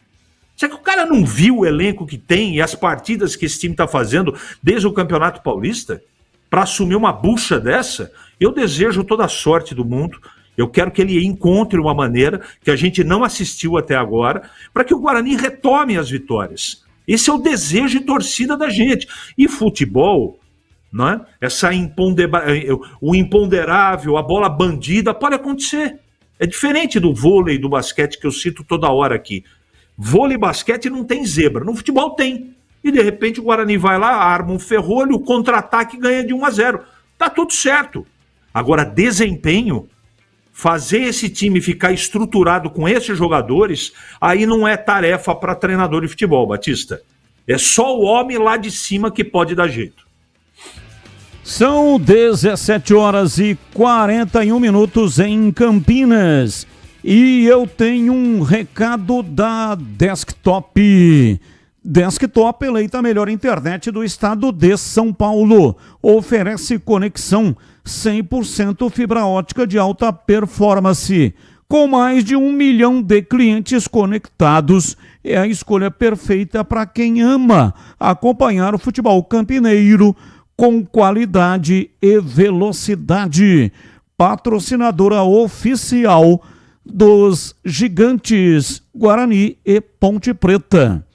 Será que o cara não viu o elenco que tem e as partidas que esse time está fazendo desde o Campeonato Paulista para assumir uma bucha dessa? Eu desejo toda a sorte do mundo. Eu quero que ele encontre uma maneira que a gente não assistiu até agora para que o Guarani retome as vitórias. Esse é o desejo e torcida da gente. E futebol, não é? O imponderável, a bola bandida, pode acontecer. É diferente do vôlei e do basquete que eu cito toda hora aqui. Vôlei e basquete não tem zebra, no futebol tem. E de repente o Guarani vai lá, arma um ferrolho, o contra-ataque ganha de 1-0. Tá tudo certo. Agora, desempenho, fazer esse time ficar estruturado com esses jogadores, aí não é tarefa para treinador de futebol, Batista. É só o homem lá de cima que pode dar jeito. São 17h41 em Campinas. E eu tenho um recado da Desktop. Desktop, eleita a melhor internet do estado de São Paulo. Oferece conexão 100% fibra ótica de alta performance. Com mais de 1 milhão de clientes conectados, é a escolha perfeita para quem ama acompanhar o futebol campineiro com qualidade e velocidade. Patrocinadora oficial dos Gigantes, Guarani e Ponte Preta.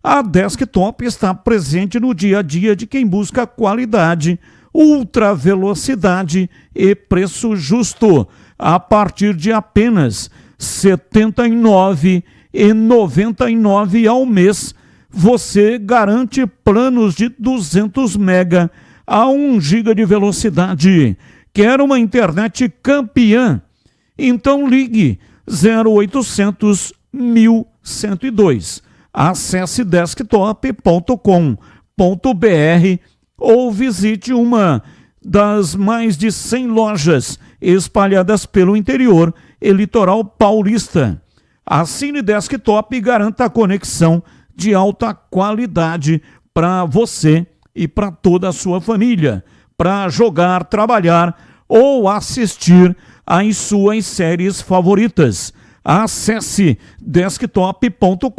A Desktop está presente no dia a dia de quem busca qualidade, ultra velocidade e preço justo. A partir de apenas R$ 79,99 ao mês, você garante planos de 200 mega a 1 giga de velocidade. Quer uma internet campeã? Então ligue 0800 1102. Acesse desktop.com.br ou visite uma das mais de 100 lojas espalhadas pelo interior e litoral paulista. Assine Desktop e garanta a conexão de alta qualidade para você e para toda a sua família, para jogar, trabalhar ou assistir às suas séries favoritas. Acesse desktop.com.br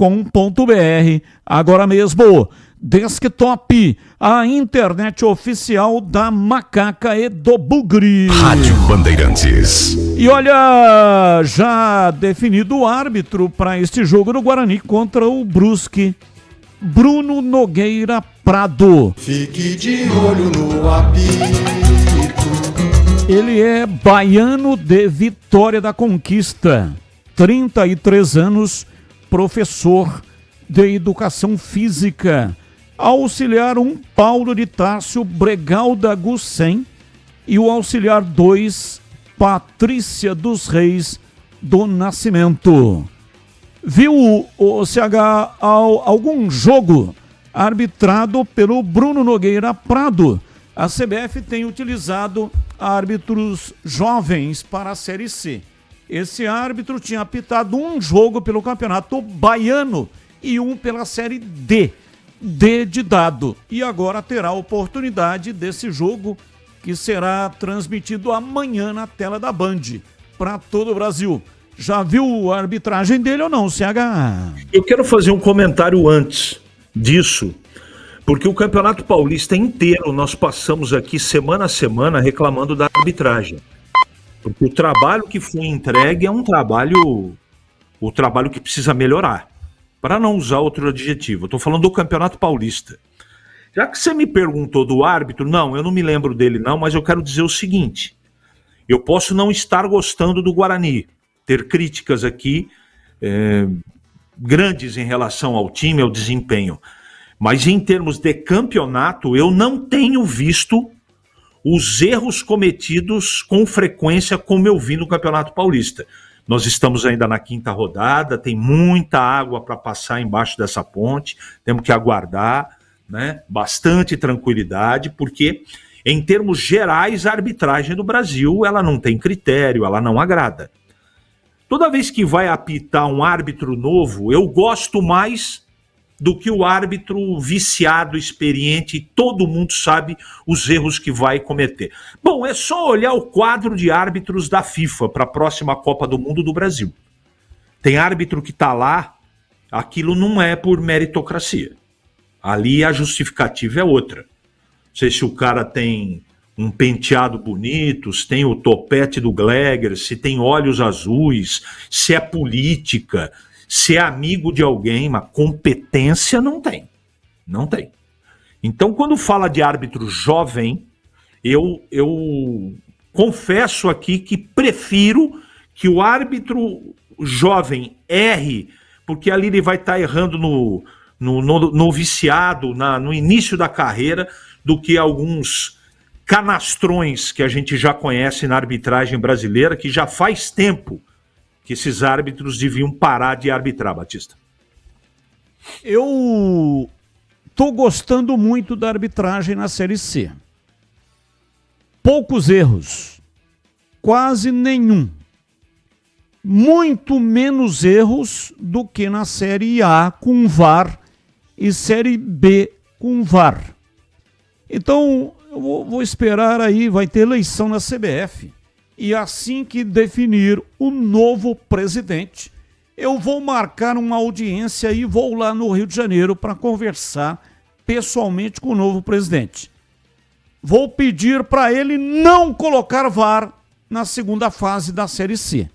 agora mesmo. Desktop, a internet oficial da Macaca e do Bugre. Rádio Bandeirantes. E olha, já definido o árbitro para este jogo do Guarani contra o Brusque, Bruno Nogueira Prado. Fique de olho no apito. Ele é baiano de Vitória da Conquista, 33 anos, professor de Educação Física, auxiliar 1 Paulo de Tássio Bregal da Gussem e o auxiliar 2 Patrícia dos Reis do Nascimento. Viu o CH algum jogo arbitrado pelo Bruno Nogueira Prado? A CBF tem utilizado árbitros jovens para a Série C. Esse árbitro tinha apitado um jogo pelo Campeonato Baiano e um pela Série D de dado. E agora terá a oportunidade desse jogo que será transmitido amanhã na tela da Band para todo o Brasil. Já viu a arbitragem dele ou não, CH? Eu quero fazer um comentário antes disso, porque o Campeonato Paulista inteiro nós passamos aqui semana a semana reclamando da arbitragem. Porque o trabalho que foi entregue é o trabalho que precisa melhorar. Para não usar outro adjetivo, eu estou falando do Campeonato Paulista. Já que você me perguntou do árbitro, não, eu não me lembro dele não, mas eu quero dizer o seguinte, eu posso não estar gostando do Guarani, ter críticas aqui grandes em relação ao time, ao desempenho, mas em termos de campeonato, eu não tenho visto os erros cometidos com frequência como eu vi no Campeonato Paulista. Nós estamos ainda na 5ª rodada, tem muita água para passar embaixo dessa ponte, temos que aguardar, né? Bastante tranquilidade, porque em termos gerais a arbitragem do Brasil ela não tem critério, ela não agrada. Toda vez que vai apitar um árbitro novo, eu gosto mais do que o árbitro viciado, experiente, e todo mundo sabe os erros que vai cometer. Bom, é só olhar o quadro de árbitros da FIFA para a próxima Copa do Mundo do Brasil. Tem árbitro que está lá, aquilo não é por meritocracia. Ali a justificativa é outra. Não sei se o cara tem um penteado bonito, se tem o topete do Glegger, se tem olhos azuis, se é política, se é amigo de alguém, mas competência não tem. Não tem. Então, quando fala de árbitro jovem, eu confesso aqui que prefiro que o árbitro jovem erre, porque ali ele vai estar errando no viciado, no início da carreira, do que alguns canastrões que a gente já conhece na arbitragem brasileira, que já faz tempo que esses árbitros deviam parar de arbitrar, Batista. Eu tô gostando muito da arbitragem na Série C. Poucos erros, quase nenhum. Muito menos erros do que na Série A com VAR e Série B com VAR. Então, eu vou esperar aí, vai ter eleição na CBF. E assim que definir o novo presidente, eu vou marcar uma audiência e vou lá no Rio de Janeiro para conversar pessoalmente com o novo presidente. Vou pedir para ele não colocar VAR na segunda fase da Série C.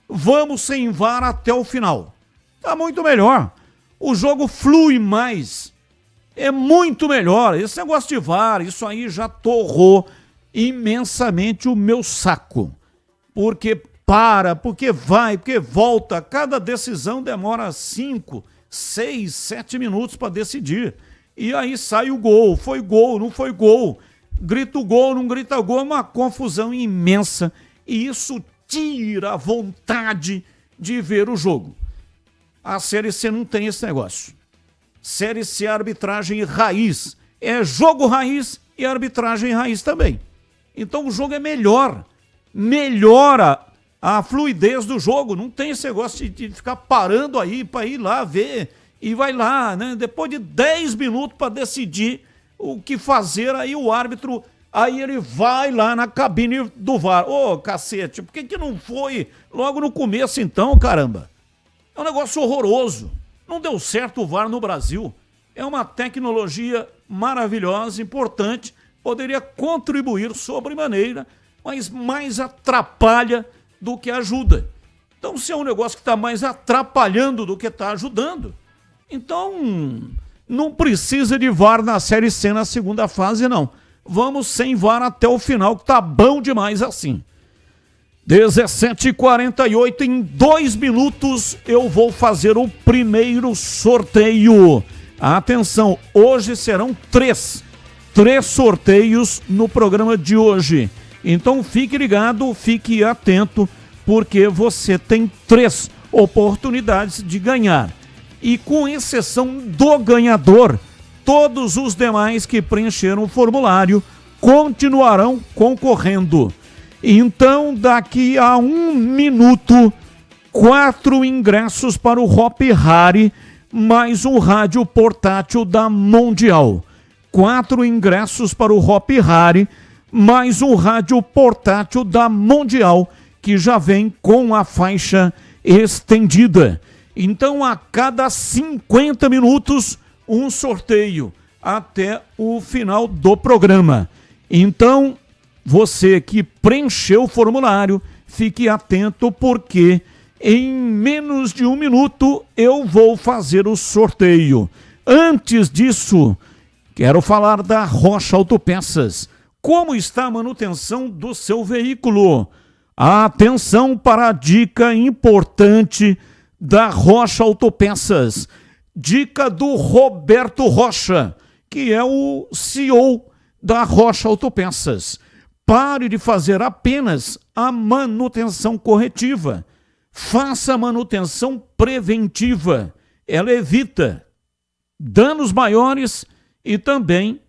Vamos sem VAR até o final. Tá muito melhor. O jogo flui mais. É muito melhor. Esse negócio de VAR, isso aí já torrou imensamente o meu saco. Porque porque vai, porque volta. Cada decisão demora 5, 6, 7 minutos para decidir. E aí sai o gol. Foi gol, não foi gol. Grita o gol, não grita gol. É uma confusão imensa. E isso tira a vontade de ver o jogo. A Série C não tem esse negócio. Série C é arbitragem raiz. É jogo raiz e arbitragem raiz também. Então o jogo é melhor. Melhora a fluidez do jogo. Não tem esse negócio de ficar parando aí para ir lá ver. E vai lá, né? Depois de 10 minutos para decidir o que fazer, aí o árbitro, aí ele vai lá na cabine do VAR. Ô, cacete, por que não foi logo no começo então, caramba? É um negócio horroroso. Não deu certo o VAR no Brasil. É uma tecnologia maravilhosa, importante, poderia contribuir sobremaneira, mas mais atrapalha do que ajuda. Então, se é um negócio que está mais atrapalhando do que está ajudando, então não precisa de VAR na Série C na segunda fase, não. Vamos sem VAR até o final, que tá bom demais assim. 17h48, em 2 minutos eu vou fazer o primeiro sorteio. Atenção, hoje serão 3 sorteios no programa de hoje. Então fique ligado, fique atento, porque você tem 3 oportunidades de ganhar. E com exceção do ganhador, todos os demais que preencheram o formulário continuarão concorrendo. Então, daqui a 1 minuto, 4 ingressos para o Hop Hari, mais um rádio portátil da Mundial. 4 ingressos para o Hop Hari, mais um rádio portátil da Mundial, que já vem com a faixa estendida. Então, a cada 50 minutos, um sorteio até o final do programa. Então, você que preencheu o formulário, fique atento porque em menos de 1 minuto eu vou fazer o sorteio. Antes disso, quero falar da Rocha Autopeças. Como está a manutenção do seu veículo? Atenção para a dica importante da Rocha Autopeças. Dica do Roberto Rocha, que é o CEO da Rocha Autopeças. Pare de fazer apenas a manutenção corretiva. Faça a manutenção preventiva. Ela evita danos maiores e também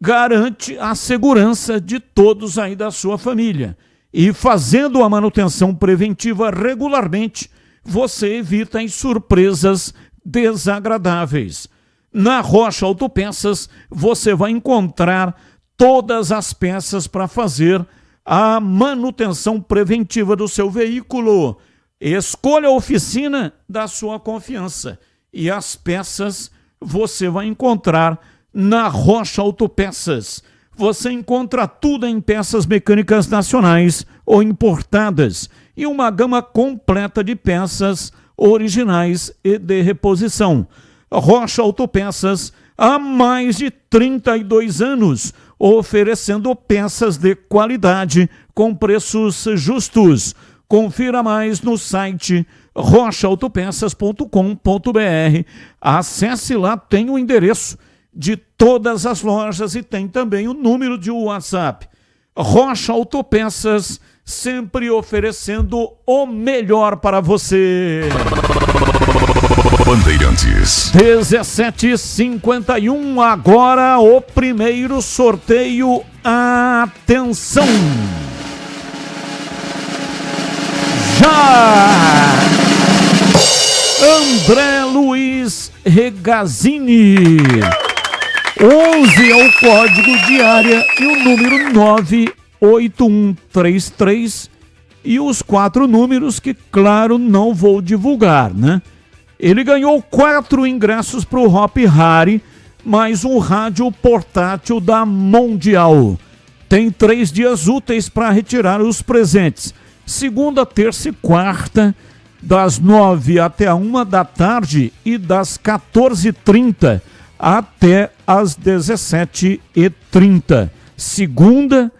garante a segurança de todos aí da sua família. E fazendo a manutenção preventiva regularmente, você evita as surpresas desagradáveis. Na Rocha Autopeças, você vai encontrar todas as peças para fazer a manutenção preventiva do seu veículo. Escolha a oficina da sua confiança e as peças você vai encontrar na Rocha Autopeças. Você encontra tudo em peças mecânicas nacionais ou importadas e uma gama completa de peças originais e de reposição. Rocha Autopeças, há mais de 32 anos, oferecendo peças de qualidade com preços justos. Confira mais no site rochaautopeças.com.br. Acesse lá, tem o endereço de todas as lojas e tem também o número de WhatsApp. Rocha Autopeças, sempre oferecendo o melhor para você. Bandeirantes. 17h51, agora o primeiro sorteio. Atenção! Já! André Luiz Regazzini. 11 é o código de área e o número 98133 e os 4 números que, claro, não vou divulgar, né? Ele ganhou 4 ingressos para o Hop Hari, mais um rádio portátil da Mundial. Tem 3 dias úteis para retirar os presentes. Segunda, terça e quarta, das 9 até a 1 da tarde e das 14h30 até as 17h30. Segunda,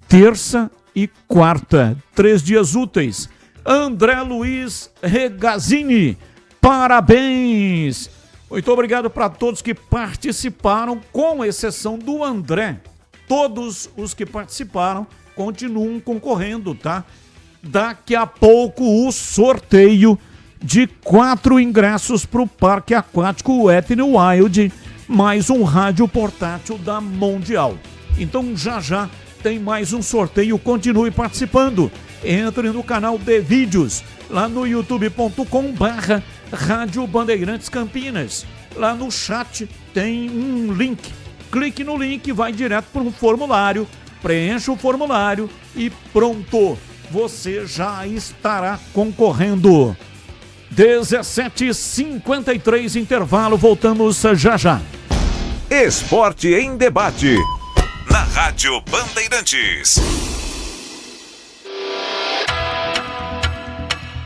terça e quarta. 3 dias úteis. André Luiz Regazzini, parabéns! Muito obrigado para todos que participaram, com exceção do André. Todos os que participaram continuam concorrendo, tá? Daqui a pouco o sorteio de 4 ingressos para o Parque Aquático Wet n Wild, mais um rádio portátil da Mundial. Então já tem mais um sorteio, continue participando. Entre no canal de vídeos, lá no youtube.com/Rádio Bandeirantes Campinas. Lá no chat tem um link. Clique no link, vai direto para um formulário, preencha o formulário e pronto, você já estará concorrendo. 17h53, intervalo, voltamos já. Esporte em debate. Na Rádio Bandeirantes.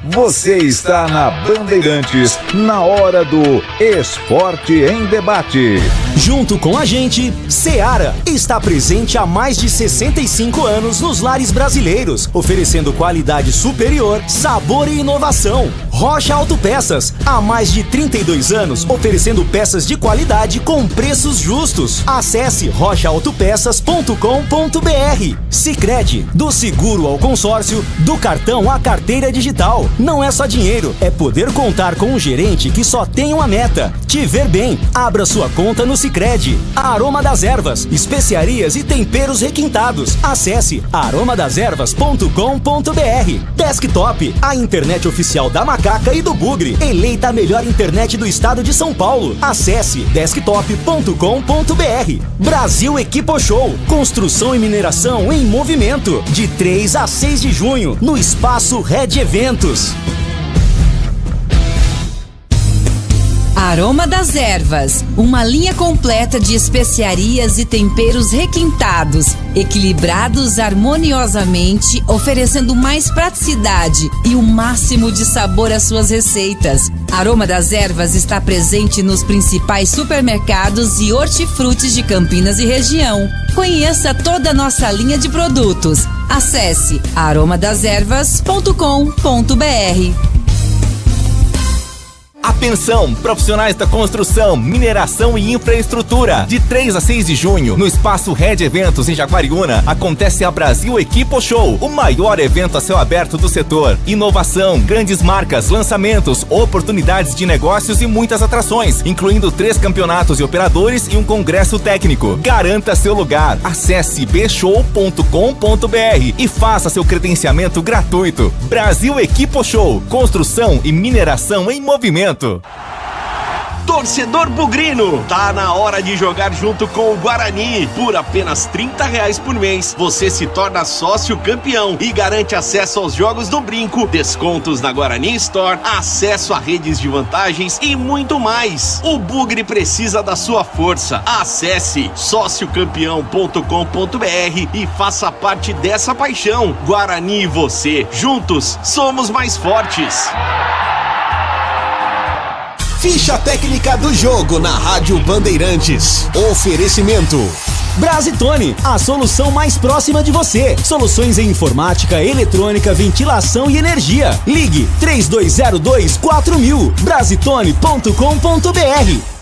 Você está na Bandeirantes, na hora do Esporte em Debate. Junto com a gente, Seara está presente há mais de 65 anos nos lares brasileiros, oferecendo qualidade superior, sabor e inovação. Rocha Autopeças, há mais de 32 anos, oferecendo peças de qualidade com preços justos. Acesse rochaautopeças.com.br. Sicredi, do seguro ao consórcio, do cartão à carteira digital. Não é só dinheiro, é poder contar com um gerente que só tem uma meta: te ver bem. Abra sua conta no Sicredi. Aroma das Ervas, especiarias e temperos requintados. Acesse aromadeservas.com.br. Desktop, a internet oficial da Macaca e do Bugre. Eleita a melhor internet do estado de São Paulo. Acesse desktop.com.br. Brasil Equipo Show, construção e mineração em movimento. De 3 a 6 de junho, no Espaço Red Eventos. Aroma das Ervas, uma linha completa de especiarias e temperos requintados, equilibrados harmoniosamente, oferecendo mais praticidade e o máximo de sabor às suas receitas. Aroma das Ervas está presente nos principais supermercados e hortifrutis de Campinas e região. Conheça toda a nossa linha de produtos. Acesse aromadaservas.com.br. Atenção, profissionais da construção, mineração e infraestrutura. De 3 a 6 de junho, no espaço Red Eventos em Jaguariúna, acontece a Brasil Equipo Show, o maior evento a céu aberto do setor. Inovação, grandes marcas, lançamentos, oportunidades de negócios e muitas atrações, incluindo 3 campeonatos de operadores e um congresso técnico. Garanta seu lugar. Acesse bshow.com.br e faça seu credenciamento gratuito. Brasil Equipo Show, construção e mineração em movimento. Torcedor bugrino, tá na hora de jogar junto com o Guarani. Por apenas R$30 por mês, você se torna sócio campeão e garante acesso aos jogos do Brinco, descontos na Guarani Store, acesso a redes de vantagens e muito mais. O Bugre precisa da sua força. Acesse sociocampeão.com.br e faça parte dessa paixão. Guarani e você, juntos, somos mais fortes. Ficha técnica do jogo na Rádio Bandeirantes. Oferecimento Brasitone, a solução mais próxima de você. Soluções em informática, eletrônica, ventilação e energia. Ligue 3202-4000. Brasitone.com.br.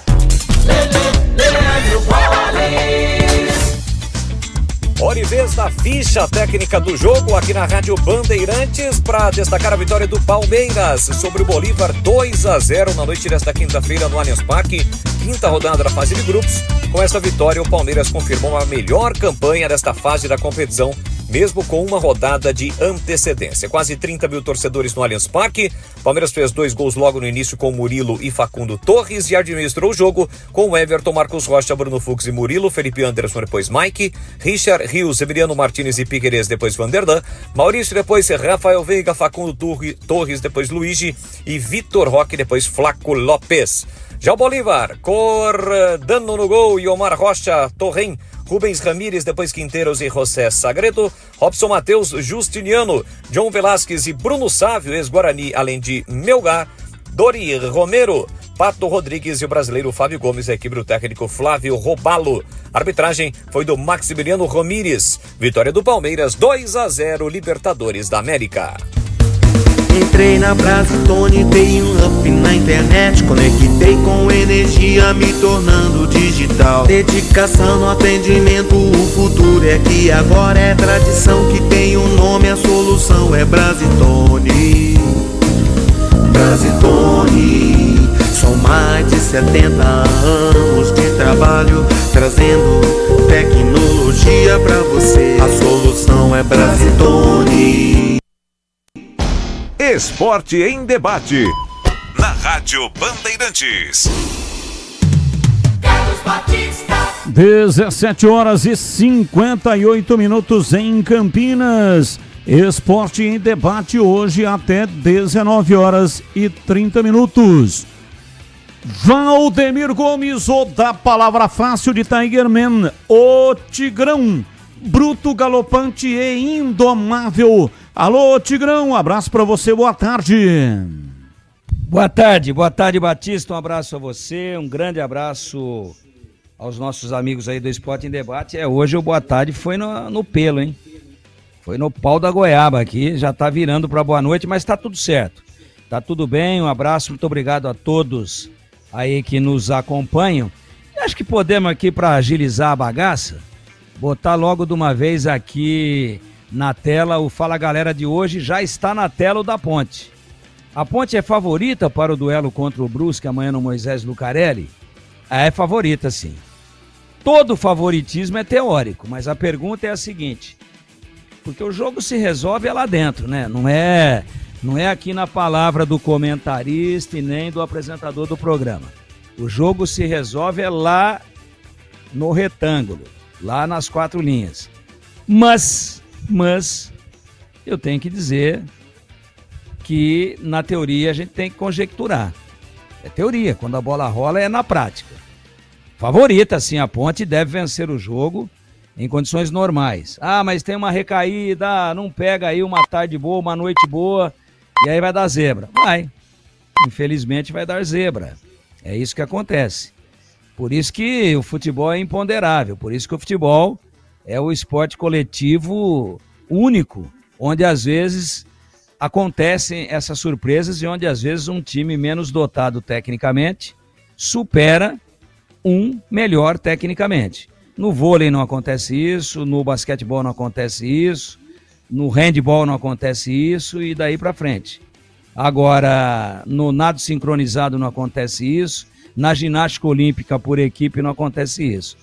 Hora e vez da ficha técnica do jogo aqui na Rádio Bandeirantes para destacar a vitória do Palmeiras sobre o Bolívar 2-0 na noite desta quinta-feira no Allianz Parque, quinta rodada da fase de grupos. Com essa vitória, o Palmeiras confirmou a melhor campanha desta fase da competição, mesmo com uma rodada de antecedência. Quase 30 mil torcedores no Allianz Parque. Palmeiras fez 2 gols logo no início com Murilo e Facundo Torres e administrou o jogo com Everton, Marcos Rocha, Bruno Fux e Murilo, Felipe Anderson depois Mike, Richard Rios, Emiliano Martínez e Piquerez depois Vanderlan, Maurício depois Rafael Veiga, Facundo Torres depois Luigi e Vitor Roque depois Flaco Lopes. Já o Bolívar, Cordano no gol e Omar Rocha, Torren, Rubens Ramírez, depois Quinteiros e José Sagredo, Robson Matheus, Justiniano, John Velasquez e Bruno Sávio, ex-Guarani, além de Melgar, Dori Romero, Pato Rodrigues e o brasileiro Fábio Gomes, a equipe do técnico Flávio Robalo. A arbitragem foi do Maximiliano Ramírez. Vitória do Palmeiras 2-0, Libertadores da América. Entrei na Brasitone, dei um up na internet, conectei com energia, me tornando digital. Dedicação no atendimento, o futuro é aqui agora, é tradição que tem um nome, a solução é Brasitone. Brasitone, são mais de 70 anos de trabalho, trazendo tecnologia pra você. A solução é Brasitone. Esporte em debate. Na Rádio Bandeirantes. 17 horas e 58 minutos em Campinas. Esporte em debate hoje até 19 horas e 30 minutos. Valdemir Gomes, o da palavra fácil de Tigerman, o Tigrão, bruto, galopante e indomável. Alô, Tigrão, um abraço pra você, boa tarde. Boa tarde, Batista, um abraço a você, um grande abraço aos nossos amigos aí do Esporte em Debate. Hoje o boa tarde foi no pelo, hein? Foi no pau da goiaba aqui, já tá virando pra boa noite, mas tá tudo certo. Tá tudo bem, um abraço, muito obrigado a todos aí que nos acompanham. Acho que podemos aqui pra agilizar a bagaça, botar logo de uma vez aqui na tela o Fala Galera de hoje. Já está na tela o da Ponte. A Ponte é favorita para o duelo contra o Brusque amanhã no Moisés Lucarelli? É favorita, sim. Todo favoritismo é teórico, mas a pergunta é a seguinte, porque o jogo se resolve lá dentro, né? Não é aqui na palavra do comentarista e nem do apresentador do programa. O jogo se resolve lá no retângulo, lá nas 4 linhas. Mas eu tenho que dizer que na teoria a gente tem que conjecturar. É teoria, quando a bola rola é na prática. Favorita, sim, a Ponte deve vencer o jogo em condições normais. Ah, mas tem uma recaída, não pega aí uma tarde boa, uma noite boa, e aí vai dar zebra. Vai. Infelizmente vai dar zebra. É isso que acontece. Por isso que o futebol é imponderável, por isso que o futebol é o esporte coletivo único, onde às vezes acontecem essas surpresas e onde às vezes um time menos dotado tecnicamente supera um melhor tecnicamente. No vôlei não acontece isso, no basquetebol não acontece isso, no handball não acontece isso e daí para frente. Agora, no nado sincronizado não acontece isso, na ginástica olímpica por equipe não acontece isso.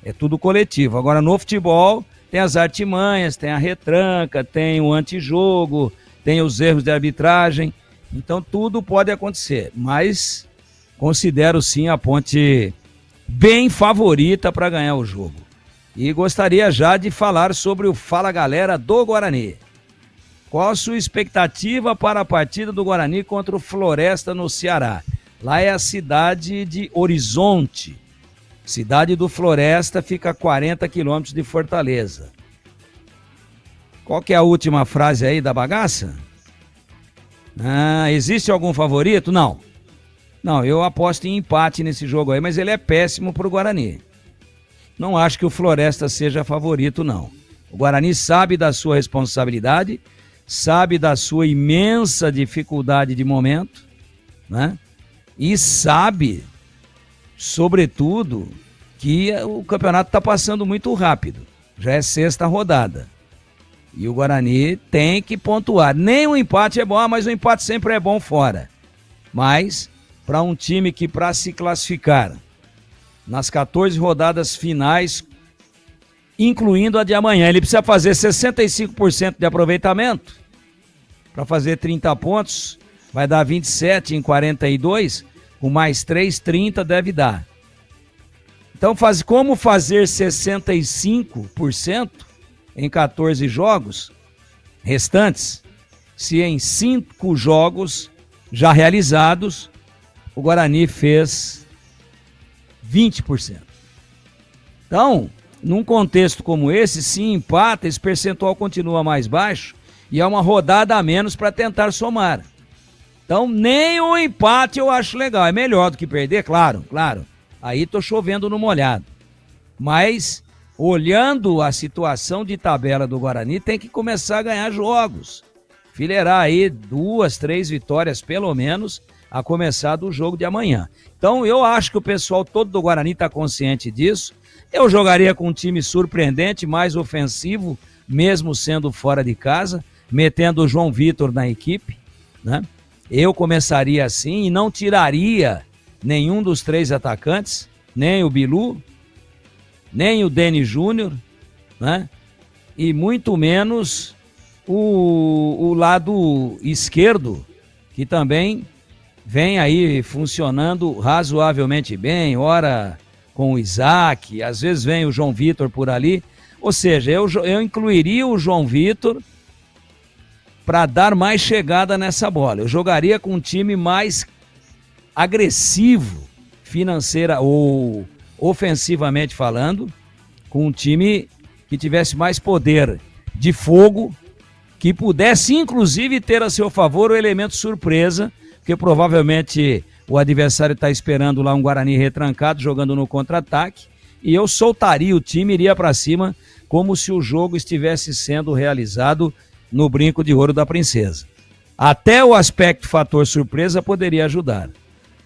É tudo coletivo. Agora, no futebol, tem as artimanhas, tem a retranca, tem o antijogo, tem os erros de arbitragem. Então, tudo pode acontecer. Mas, considero sim a Ponte bem favorita para ganhar o jogo. E gostaria já de falar sobre o Fala Galera do Guarani. Qual a sua expectativa para a partida do Guarani contra o Floresta no Ceará? Lá é a cidade de Horizonte. Cidade do Floresta fica a 40 quilômetros de Fortaleza. Qual que é a última frase aí da bagaça? Existe algum favorito? Não. Não, eu aposto em empate nesse jogo aí, mas ele é péssimo para o Guarani. Não acho que o Floresta seja favorito, não. O Guarani sabe da sua responsabilidade, sabe da sua imensa dificuldade de momento, né? E sabe, sobretudo, que o campeonato está passando muito rápido. Já é 6ª rodada. E o Guarani tem que pontuar. Nem o empate é bom, mas o empate sempre é bom fora. Mas, para um time que, para se classificar nas 14 rodadas finais, incluindo a de amanhã, ele precisa fazer 65% de aproveitamento para fazer 30 pontos. Vai dar 27 em 42, com mais 3, 30 deve dar. Então, como fazer 65% em 14 jogos restantes, se em 5 jogos já realizados, o Guarani fez 20%. Então, num contexto como esse, se empata, esse percentual continua mais baixo e é uma rodada a menos para tentar somar. Então, nem o empate eu acho legal. É melhor do que perder, claro. Aí tô chovendo no molhado. Mas, olhando a situação de tabela do Guarani, tem que começar a ganhar jogos. Fileirar aí 2, 3 vitórias, pelo menos, a começar do jogo de amanhã. Então, eu acho que o pessoal todo do Guarani está consciente disso. Eu jogaria com um time surpreendente, mais ofensivo, mesmo sendo fora de casa, metendo o João Vitor na equipe, né? Eu começaria assim e não tiraria nenhum dos 3 atacantes, nem o Bilu, nem o Denis Júnior, né? E muito menos o lado esquerdo, que também vem aí funcionando razoavelmente bem, ora com o Isaac, às vezes vem o João Vitor por ali. Ou seja, eu incluiria o João Vitor para dar mais chegada nessa bola. Eu jogaria com um time mais agressivo, financeira ou ofensivamente falando, com um time que tivesse mais poder de fogo, que pudesse inclusive ter a seu favor o elemento surpresa, porque provavelmente o adversário está esperando lá um Guarani retrancado, jogando no contra-ataque, e eu soltaria o time, iria para cima, como se o jogo estivesse sendo realizado no Brinco de Ouro da Princesa. Até o aspecto fator surpresa poderia ajudar,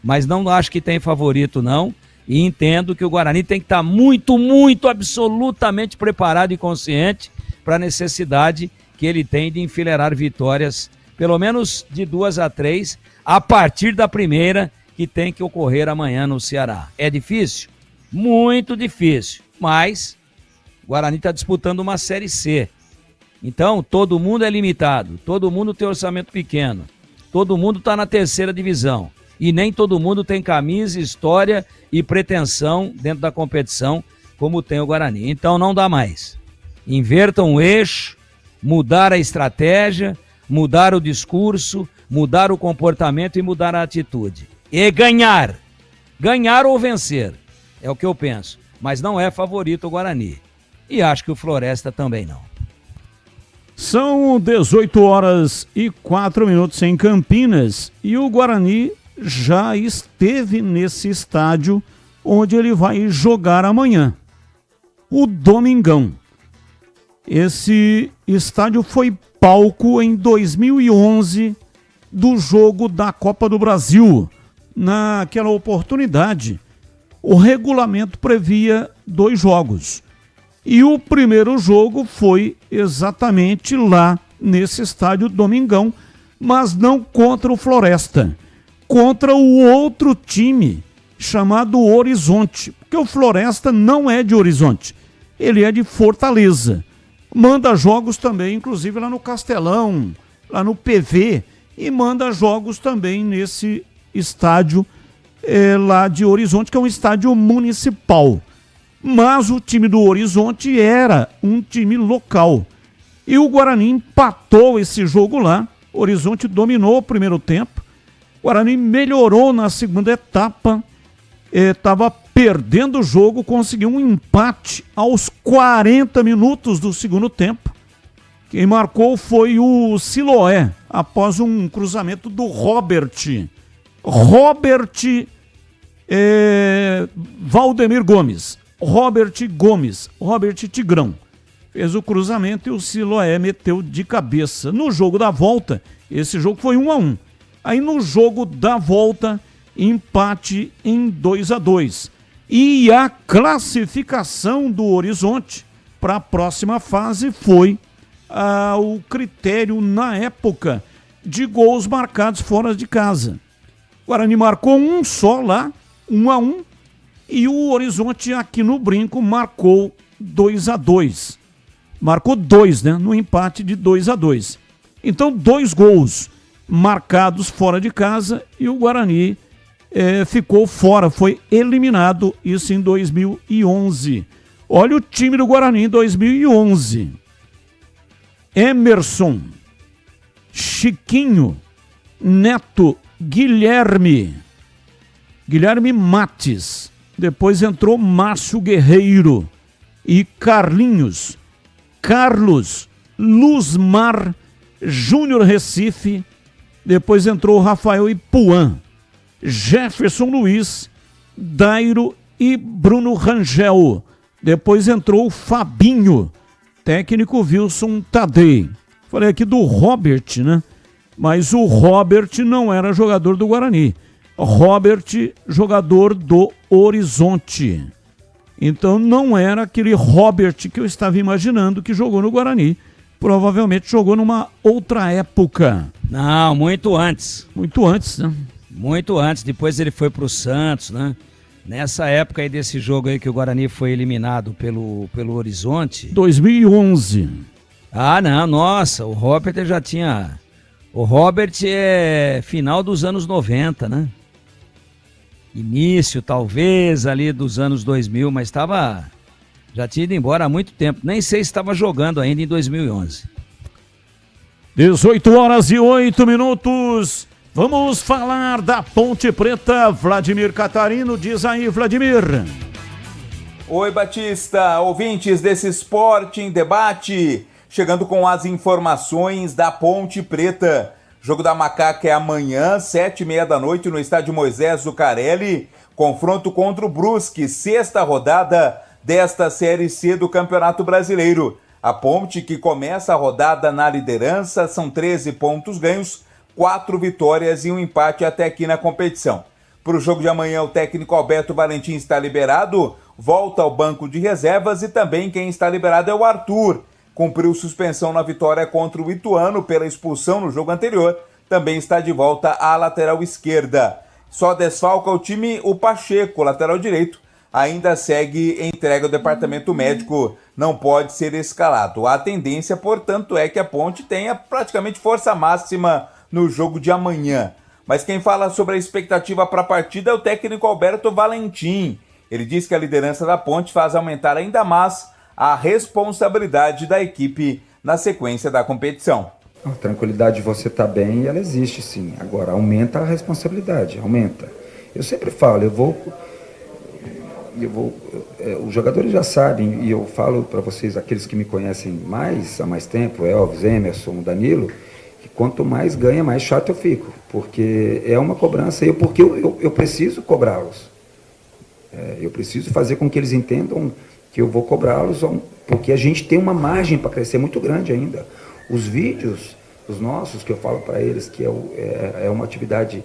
mas não acho que tem favorito não, e entendo que o Guarani tem que estar muito, absolutamente preparado e consciente para a necessidade que ele tem de enfileirar vitórias, pelo menos de 2 a 3, a partir da primeira que tem que ocorrer amanhã no Ceará. É difícil? Muito difícil, mas o Guarani está disputando uma Série C. Então, todo mundo é limitado, todo mundo tem orçamento pequeno, todo mundo está na 3ª divisão e nem todo mundo tem camisa, história e pretensão dentro da competição como tem o Guarani. Então não dá mais. Invertam o eixo, mudar a estratégia, mudar o discurso, mudar o comportamento e mudar a atitude. e ganhar. Ganhar ou vencer, é o que eu penso. Mas não é favorito o Guarani. E acho que o Floresta também não. São 18h04 em Campinas e o Guarani já esteve nesse estádio onde ele vai jogar amanhã, o Domingão. Esse estádio foi palco em 2011 do jogo da Copa do Brasil. Naquela oportunidade, o regulamento previa 2 jogos. E o primeiro jogo foi exatamente lá, nesse estádio Domingão, mas não contra o Floresta, contra o outro time chamado Horizonte, porque o Floresta não é de Horizonte, ele é de Fortaleza. Manda jogos também, inclusive lá no Castelão, lá no PV, e manda jogos também nesse estádio lá de Horizonte, que é um estádio municipal. Mas o time do Horizonte era um time local. E o Guarani empatou esse jogo lá. O Horizonte dominou o primeiro tempo. O Guarani melhorou na segunda etapa. Estava perdendo o jogo, conseguiu um empate aos 40 minutos do segundo tempo. Quem marcou foi o Siloé, após um cruzamento do Robert Valdemir Gomes. Robert Tigrão, fez o cruzamento e o Siloé meteu de cabeça. No jogo da volta, esse jogo foi 1-1. Aí no jogo da volta, empate em 2-2. E a classificação do Horizonte para a próxima fase foi o critério na época de gols marcados fora de casa. O Guarani marcou um só lá, 1-1. E o Horizonte aqui no Brinco marcou 2-2. Marcou 2, né? No empate de 2-2. Então, 2 gols marcados fora de casa e o Guarani ficou fora, foi eliminado, isso em 2011. Olha o time do Guarani em 2011. Emerson, Chiquinho, Neto, Guilherme Mates. Depois entrou Márcio Guerreiro e Carlinhos, Carlos, Luzmar, Júnior Recife. Depois entrou Rafael Ipuã, Jefferson Luiz, Dairo e Bruno Rangel. Depois entrou o Fabinho, técnico Wilson Tadei. Falei aqui do Robert, né? Mas o Robert não era jogador do Guarani. Robert, jogador do Horizonte. Então não era aquele Robert que eu estava imaginando que jogou no Guarani. Provavelmente jogou numa outra época. Não, muito antes. Muito antes, né? Muito antes. Depois ele foi pro Santos, né? Nessa época aí desse jogo aí que o Guarani foi eliminado pelo Horizonte. 2011. Ah, não, nossa, o Robert já tinha... O Robert é final dos anos 90, né? Início, talvez, ali dos anos 2000, mas já tinha ido embora há muito tempo. Nem sei se estava jogando ainda em 2011. 18h08. Vamos falar da Ponte Preta. Vladimir Catarino, diz aí, Vladimir. Oi, Batista, ouvintes desse Esporte em Debate. Chegando com as informações da Ponte Preta. Jogo da Macaca é amanhã, 19h30 no estádio Moisés Zucarelli. Confronto contra o Brusque, 6ª rodada desta Série C do Campeonato Brasileiro. A Ponte, que começa a rodada na liderança, são 13 pontos ganhos, 4 vitórias e um empate até aqui na competição. Para o jogo de amanhã, o técnico Alberto Valentim está liberado, volta ao banco de reservas e também quem está liberado é o Arthur. Cumpriu suspensão na vitória contra o Ituano pela expulsão no jogo anterior, também está de volta à lateral esquerda. Só desfalca o time o Pacheco, lateral direito, ainda segue entregue ao departamento médico, não pode ser escalado. A tendência, portanto, é que a Ponte tenha praticamente força máxima no jogo de amanhã. Mas quem fala sobre a expectativa para a partida é o técnico Alberto Valentim. Ele diz que a liderança da Ponte faz aumentar ainda mais a responsabilidade da equipe na sequência da competição. A tranquilidade de você estar bem, ela existe sim. Agora, aumenta a responsabilidade, aumenta. Eu sempre falo, os jogadores já sabem, e eu falo para vocês, aqueles que me conhecem há mais tempo, Elvis, Emerson, Danilo, que quanto mais ganha, mais chato eu fico, porque é uma cobrança, porque eu preciso cobrá-los. Eu preciso fazer com que eles entendam que eu vou cobrá-los, porque a gente tem uma margem para crescer muito grande ainda. Os vídeos, os nossos, que eu falo para eles que é uma atividade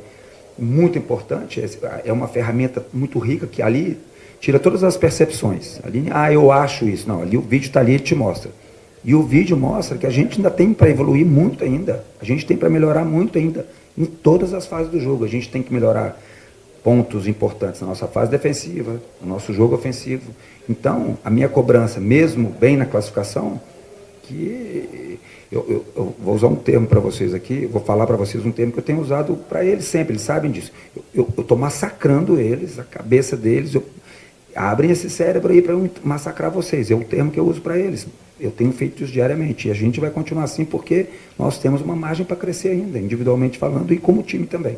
muito importante, é uma ferramenta muito rica, que ali tira todas as percepções. Ali, eu acho isso. Não, ali o vídeo está ali, ele te mostra. E o vídeo mostra que a gente ainda tem para evoluir muito ainda. A gente tem para melhorar muito ainda em todas as fases do jogo. A gente tem que melhorar pontos importantes na nossa fase defensiva, no nosso jogo ofensivo. Então, a minha cobrança, mesmo bem na classificação, que eu vou usar um termo para vocês aqui, vou falar para vocês um termo que eu tenho usado para eles sempre, eles sabem disso. Eu estou massacrando eles, a cabeça deles, abrem esse cérebro aí para eu massacrar vocês. É o termo que eu uso para eles. Eu tenho feito isso diariamente. E a gente vai continuar assim porque nós temos uma margem para crescer ainda, individualmente falando e como time também.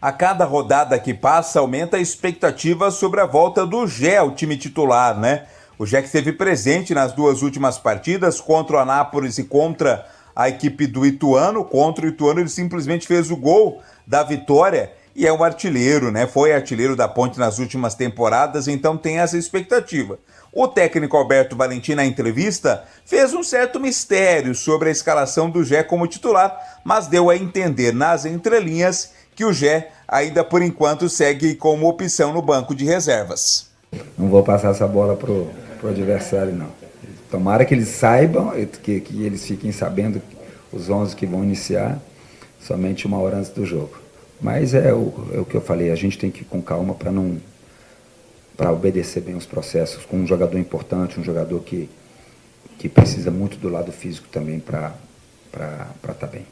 A cada rodada que passa, aumenta a expectativa sobre a volta do Gé ao time titular, né? O Gé que esteve presente nas 2 últimas partidas, contra o Anápolis e contra a equipe do Ituano. Contra o Ituano ele simplesmente fez o gol da vitória e é um artilheiro, né? Foi artilheiro da Ponte nas últimas temporadas, então tem essa expectativa. O técnico Alberto Valentim, na entrevista, fez um certo mistério sobre a escalação do Gé como titular, mas deu a entender nas entrelinhas que o Gé ainda por enquanto segue como opção no banco de reservas. Não vou passar essa bola pro adversário, não. Tomara que eles saibam, que eles fiquem sabendo os 11 que vão iniciar somente 1 hora antes do jogo. Mas é o que eu falei, a gente tem que ir com calma para obedecer bem os processos, com um jogador importante, um jogador que precisa muito do lado físico também para estar bem.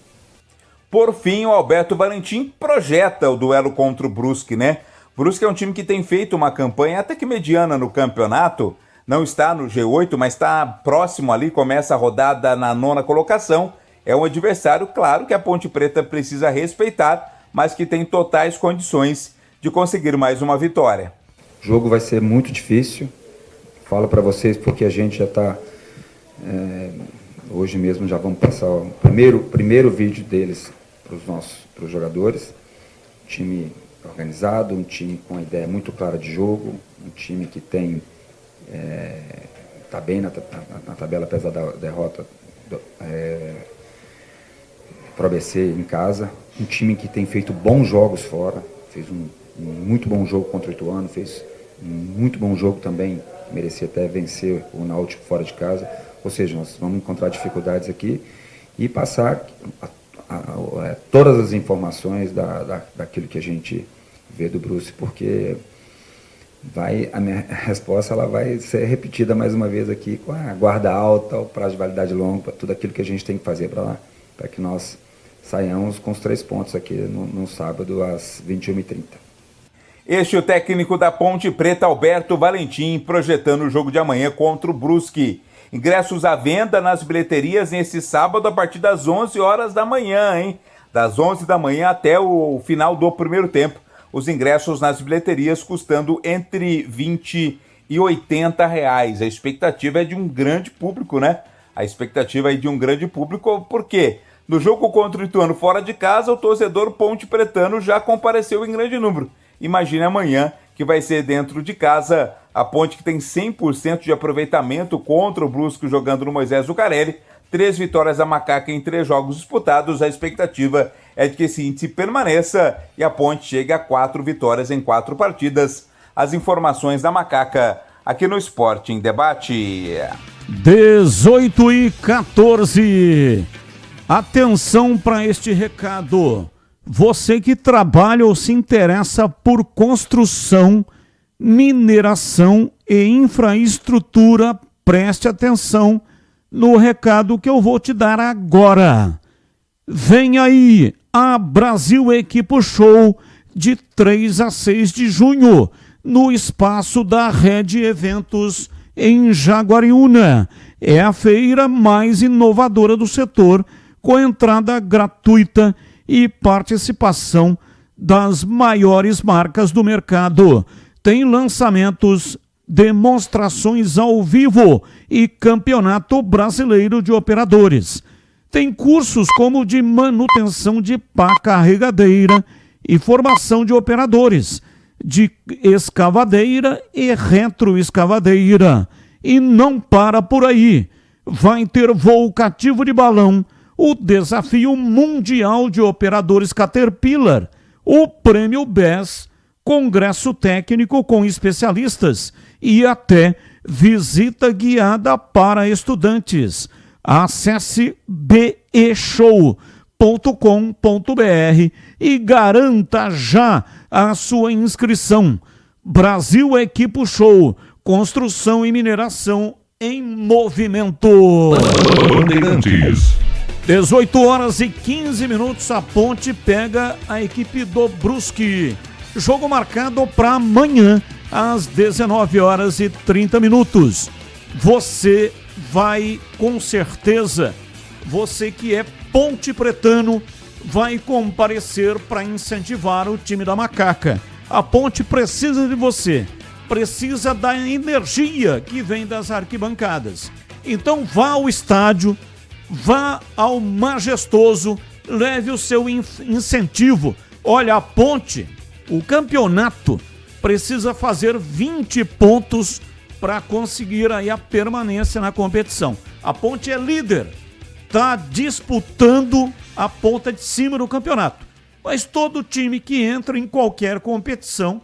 Por fim, o Alberto Valentim projeta o duelo contra o Brusque, né? O Brusque é um time que tem feito uma campanha até que mediana no campeonato, não está no G8, mas está próximo ali, começa a rodada na 9ª colocação. É um adversário, claro, que a Ponte Preta precisa respeitar, mas que tem totais condições de conseguir mais uma vitória. O jogo vai ser muito difícil, falo para vocês porque a gente já está... hoje mesmo já vamos passar o primeiro vídeo deles para os jogadores. Um time organizado, um time com uma ideia muito clara de jogo, um time que tem está bem na tabela, apesar da derrota para o ABC em casa. Um time que tem feito bons jogos fora, fez um muito bom jogo contra o Ituano, fez um muito bom jogo também, merecia até vencer o Náutico fora de casa. Ou seja, nós vamos encontrar dificuldades aqui e passar todas as informações daquilo que a gente vê do Brusque, porque a minha resposta ela vai ser repetida mais uma vez aqui com a guarda alta, o prazo de validade longo, para tudo aquilo que a gente tem que fazer para que nós saiamos com os 3 pontos aqui no sábado às 21h30. Este é o técnico da Ponte Preta, Alberto Valentim, projetando o jogo de amanhã contra o Brusque. Ingressos à venda nas bilheterias nesse sábado a partir das 11 horas da manhã, hein? Das 11 da manhã até o final do primeiro tempo. Os ingressos nas bilheterias custando entre R$20 e R$80. A expectativa é de um grande público, né? A expectativa é de um grande público, porque no jogo contra o Ituano fora de casa, o torcedor ponte pretano já compareceu em grande número. Imagine amanhã, que vai ser dentro de casa, a Ponte que tem 100% de aproveitamento contra o Brusque jogando no Moisés Zucarelli, 3 vitórias da Macaca em 3 jogos disputados. A expectativa é de que esse índice permaneça e a Ponte chegue a 4 vitórias em 4 partidas. As informações da Macaca aqui no Esporte em Debate. 18h14. Atenção para este recado. Você que trabalha ou se interessa por construção, mineração e infraestrutura, preste atenção no recado que eu vou te dar agora. Vem aí a Brasil Equipo Show de 3 a 6 de junho, no espaço da Rede Eventos em Jaguariúna. É a feira mais inovadora do setor, com entrada gratuita e participação das maiores marcas do mercado. Tem lançamentos, demonstrações ao vivo e Campeonato Brasileiro de Operadores. Tem cursos como de manutenção de pá carregadeira e formação de operadores, de escavadeira e retroescavadeira. E não para por aí. Vai ter voo cativo de balão, o Desafio Mundial de Operadores Caterpillar, o Prêmio BES, congresso técnico com especialistas e até visita guiada para estudantes. Acesse beshow.com.br e garanta já a sua inscrição. Brasil Equipo Show, construção e mineração em movimento. Bandeirantes. 18 horas e 15 minutos, a Ponte pega a equipe do Brusque. Jogo marcado para amanhã, às 19 horas e 30 minutos. Você vai, com certeza, você que é ponte pretano, vai comparecer para incentivar o time da Macaca. A Ponte precisa de você, precisa da energia que vem das arquibancadas. Então vá ao estádio, vá ao Majestoso, leve o seu incentivo. Olha, a Ponte, o campeonato, precisa fazer 20 pontos para conseguir aí a permanência na competição. A Ponte é líder, está disputando a ponta de cima do campeonato. Mas todo time que entra em qualquer competição,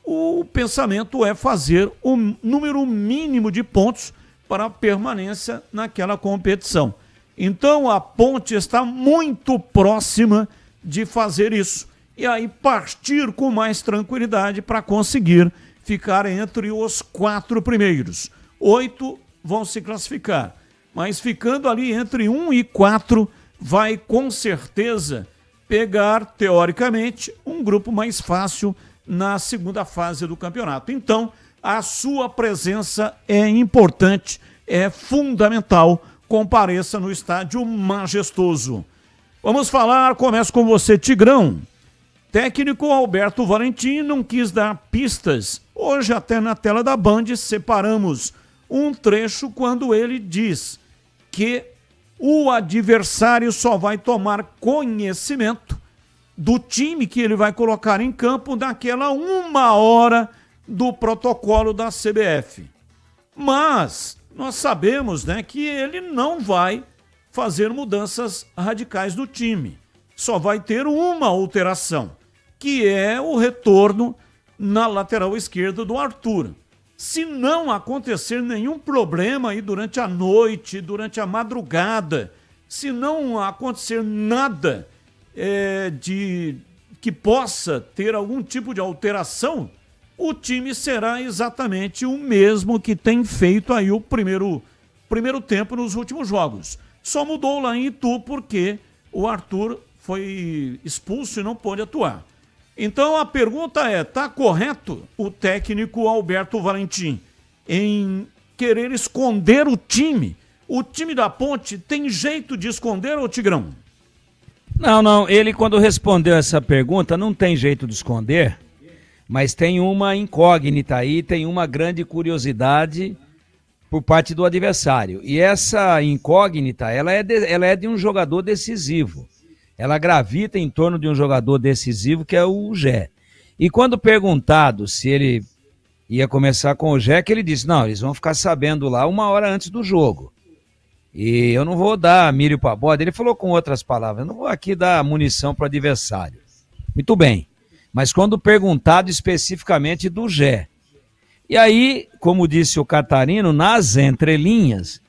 o pensamento é fazer o número mínimo de pontos para a permanência naquela competição. Então a Ponte está muito próxima de fazer isso. E aí partir com mais tranquilidade para conseguir ficar entre os 4 primeiros. 8 vão se classificar, mas ficando ali entre 1 e 4, vai com certeza pegar, teoricamente, um grupo mais fácil na segunda fase do campeonato. Então, a sua presença é importante, é fundamental. Compareça no estádio Majestoso. Vamos falar, começo com você, Tigrão. Técnico Alberto Valentim não quis dar pistas. Hoje, até na tela da Band, separamos um trecho quando ele diz que o adversário só vai tomar conhecimento do time que ele vai colocar em campo naquela 1 hora do protocolo da CBF. Mas nós sabemos, né, que ele não vai fazer mudanças radicais no time. Só vai ter uma alteração, que é o retorno na lateral esquerda do Arthur. Se não acontecer nenhum problema aí durante a noite, durante a madrugada, se não acontecer nada que possa ter algum tipo de alteração, o time será exatamente o mesmo que tem feito aí o primeiro tempo nos últimos jogos. Só mudou lá em Itu porque o Arthur foi expulso e não pôde atuar. Então a pergunta é, tá correto o técnico Alberto Valentim em querer esconder o time? O time da Ponte tem jeito de esconder, ô Tigrão? Não, ele quando respondeu essa pergunta não tem jeito de esconder, mas tem uma incógnita aí, tem uma grande curiosidade por parte do adversário. E essa incógnita, ela é de um jogador decisivo. Ela gravita em torno de um jogador decisivo que é o Gé. E quando perguntado se ele ia começar com o Gé, que ele disse, não, eles vão ficar sabendo lá 1 hora antes do jogo. E eu não vou dar milho para bode. Ele falou com outras palavras, eu não vou aqui dar munição para o adversário. Muito bem. Mas quando perguntado especificamente do Gé. E aí, como disse o Catarino, nas entrelinhas,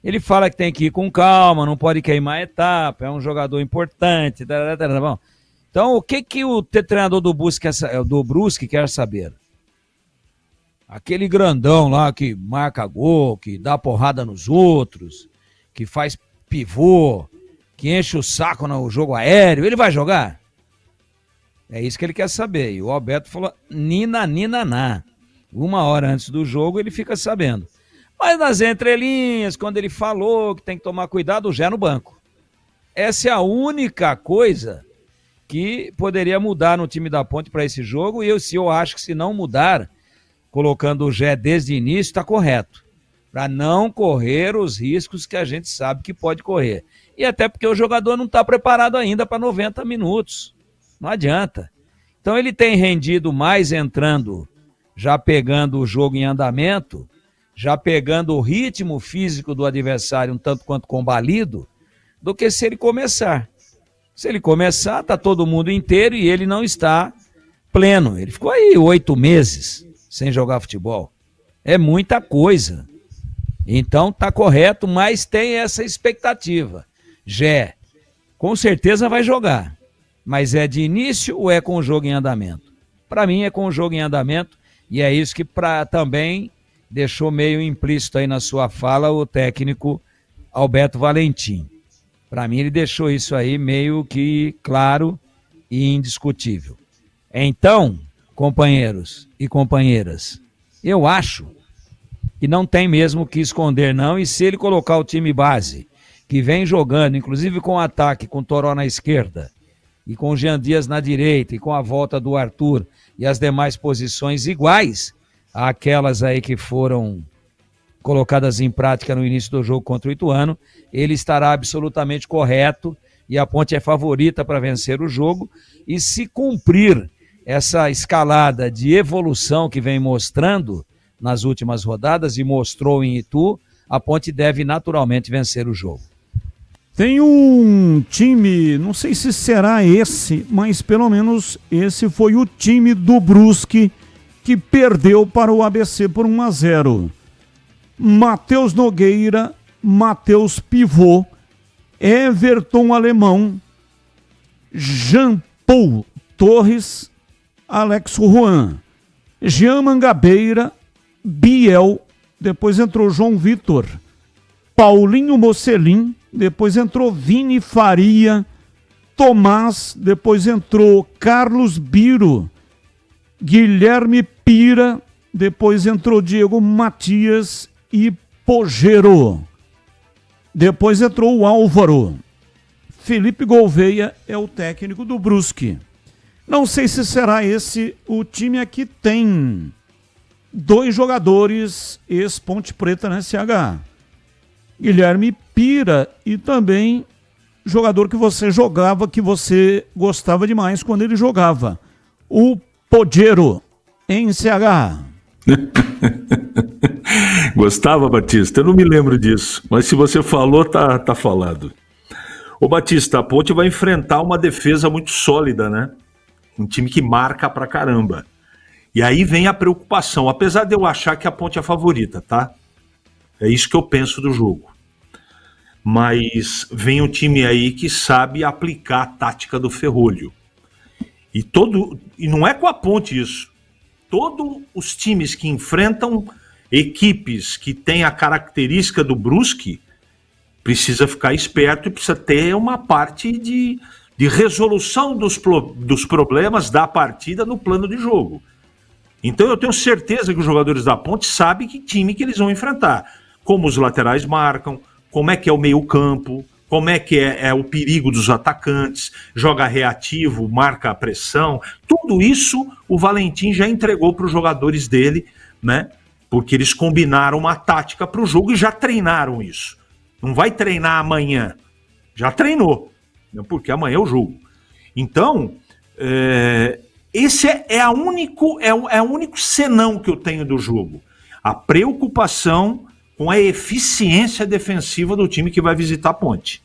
ele fala que tem que ir com calma, não pode queimar a etapa, é um jogador importante. Bom, então, o que o treinador do Brusque quer saber? Aquele grandão lá que marca gol, que dá porrada nos outros, que faz pivô, que enche o saco no jogo aéreo, ele vai jogar? É isso que ele quer saber. E o Alberto falou, nina. 1 hora antes do jogo ele fica sabendo. Mas nas entrelinhas, quando ele falou que tem que tomar cuidado, o Gé no banco. Essa é a única coisa que poderia mudar no time da Ponte para esse jogo, e eu acho que se não mudar, colocando o Gé desde o início, está correto. Para não correr os riscos que a gente sabe que pode correr. E até porque o jogador não está preparado ainda para 90 minutos. Não adianta. Então ele tem rendido mais entrando, já pegando o jogo em andamento, já pegando o ritmo físico do adversário um tanto quanto combalido, do que se ele começar. Se ele começar, está todo mundo inteiro e ele não está pleno. Ele ficou aí 8 meses sem jogar futebol. É muita coisa. Então tá correto, mas tem essa expectativa. Gé, com certeza vai jogar. Mas é de início ou é com o jogo em andamento? Para mim é com o jogo em andamento, e é isso que também deixou meio implícito aí na sua fala o técnico Alberto Valentim. Para mim ele deixou isso aí meio que claro e indiscutível. Então, companheiros e companheiras, eu acho que não tem mesmo o que esconder não, e se ele colocar o time base, que vem jogando, inclusive com ataque, com Toró na esquerda, e com o Jean Dias na direita, e com a volta do Arthur, e as demais posições iguais àquelas aí que foram colocadas em prática no início do jogo contra o Ituano, ele estará absolutamente correto, e a Ponte é favorita para vencer o jogo, e se cumprir essa escalada de evolução que vem mostrando nas últimas rodadas, e mostrou em Itu, a Ponte deve naturalmente vencer o jogo. Tem um time, não sei se será esse, mas pelo menos esse foi o time do Brusque que perdeu para o ABC por 1-0. Matheus Nogueira, Matheus Pivô, Everton Alemão, Jean Paul Torres, Alex Juan, Jean Mangabeira, Biel, depois entrou João Vitor, Paulinho Mocelin, depois entrou Vini Faria, Tomás, depois entrou Carlos Biro, Guilherme Pira, depois entrou Diego Matias e Pogero. Depois entrou o Álvaro. Felipe Gouveia é o técnico do Brusque. Não sei se será esse o time aqui. Tem 2 jogadores ex-Ponte Preta na SH. Guilherme Pira e também jogador que você jogava, que você gostava demais quando ele jogava. O Pogero, em CH. Gostava, Batista? Eu não me lembro disso, mas se você falou, tá falado. Ô Batista, a Ponte vai enfrentar uma defesa muito sólida, né? Um time que marca pra caramba. E aí vem a preocupação, apesar de eu achar que a Ponte é a favorita, tá? É isso que eu penso do jogo. Mas vem um time aí que sabe aplicar a tática do Ferrolho. E não é com a Ponte isso. Todos os times que enfrentam equipes que têm a característica do Brusque precisa ficar esperto e precisa ter uma parte de resolução dos problemas da partida no plano de jogo. Então eu tenho certeza que os jogadores da Ponte sabem que time que eles vão enfrentar. Como os laterais marcam, como é que é o meio-campo, como é que é o perigo dos atacantes, joga reativo, marca a pressão. Tudo isso o Valentim já entregou para os jogadores dele, né? Porque eles combinaram uma tática para o jogo e já treinaram isso. Não vai treinar amanhã, já treinou, porque amanhã é o jogo. Então, esse é o único senão que eu tenho do jogo. A preocupação com a eficiência defensiva do time que vai visitar a Ponte.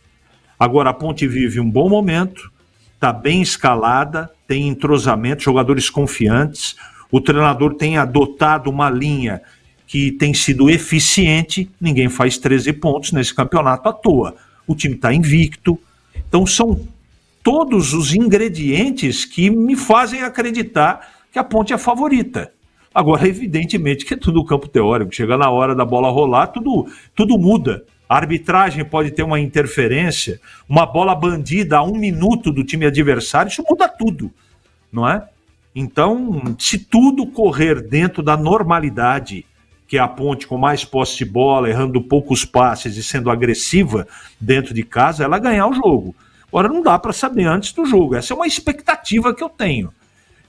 Agora, a Ponte vive um bom momento, está bem escalada, tem entrosamento, jogadores confiantes, o treinador tem adotado uma linha que tem sido eficiente, ninguém faz 13 pontos nesse campeonato à toa. O time está invicto, então são todos os ingredientes que me fazem acreditar que a Ponte é a favorita. Agora, evidentemente que é tudo campo teórico, chega na hora da bola rolar, tudo muda. A arbitragem pode ter uma interferência, uma bola bandida a 1 minuto do time adversário, isso muda tudo, não é? Então, se tudo correr dentro da normalidade, que é a Ponte com mais posse de bola, errando poucos passes e sendo agressiva dentro de casa, ela ganhar o jogo. Agora não dá para saber antes do jogo. Essa é uma expectativa que eu tenho.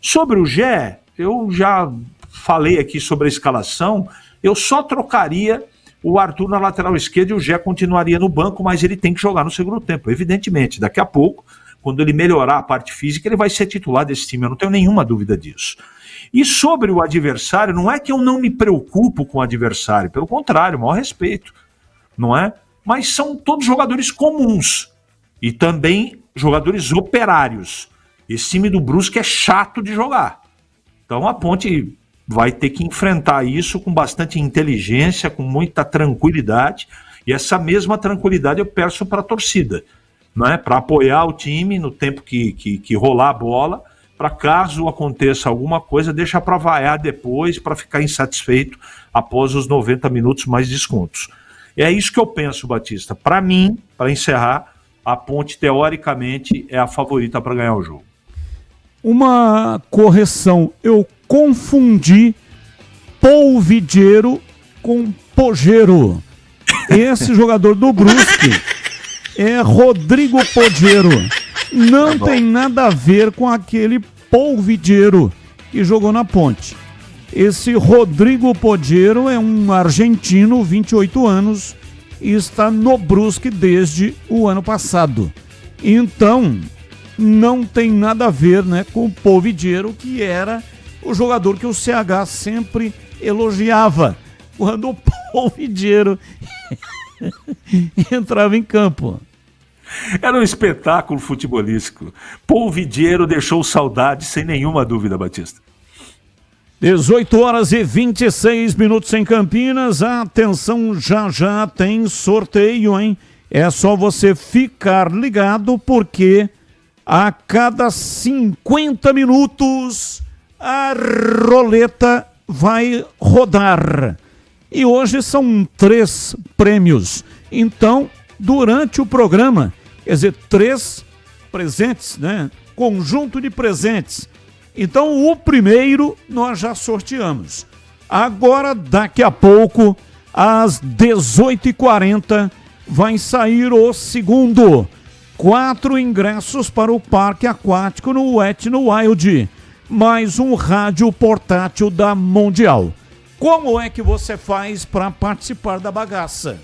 Sobre o Gé, eu já falei aqui sobre a escalação, eu só trocaria o Arthur na lateral esquerda e o Gé continuaria no banco, mas ele tem que jogar no segundo tempo, evidentemente. Daqui a pouco, quando ele melhorar a parte física, ele vai ser titular desse time, eu não tenho nenhuma dúvida disso. E sobre o adversário, não é que eu não me preocupo com o adversário, pelo contrário, maior respeito, não é? Mas são todos jogadores comuns e também jogadores operários. Esse time do Brusque é chato de jogar. Então a Ponte vai ter que enfrentar isso com bastante inteligência, com muita tranquilidade, e essa mesma tranquilidade eu peço para a torcida, não é? Para apoiar o time no tempo que rolar a bola, para caso aconteça alguma coisa, deixa para vaiar depois, para ficar insatisfeito após os 90 minutos mais descontos. É isso que eu penso, Batista. Para mim, para encerrar, a Ponte, teoricamente, é a favorita para ganhar o jogo. Uma correção, eu confundi Polvidiero com Pogero. Esse jogador do Brusque é Rodrigo Pogero. Não tem nada a ver com aquele Polvidiero que jogou na Ponte. Esse Rodrigo Pogero é um argentino, 28 anos, e está no Brusque desde o ano passado. Então, não tem nada a ver, né, com o Polvidiero, que era o jogador que o CH sempre elogiava quando o Polvidiero entrava em campo. Era um espetáculo futebolístico. Polvidiero deixou saudade, sem nenhuma dúvida, Batista. 18h26 em Campinas. Atenção, já tem sorteio, hein? É só você ficar ligado, porque a cada 50 minutos a roleta vai rodar. E hoje são 3 prêmios. Então, durante o programa, quer dizer, 3 presentes, né? Conjunto de presentes. Então, o primeiro nós já sorteamos. Agora, daqui a pouco, às 18h40, vai sair o segundo. 4 ingressos para o Parque Aquático no Wet n Wild, mais um rádio portátil da Mundial. Como é que você faz para participar da bagaça?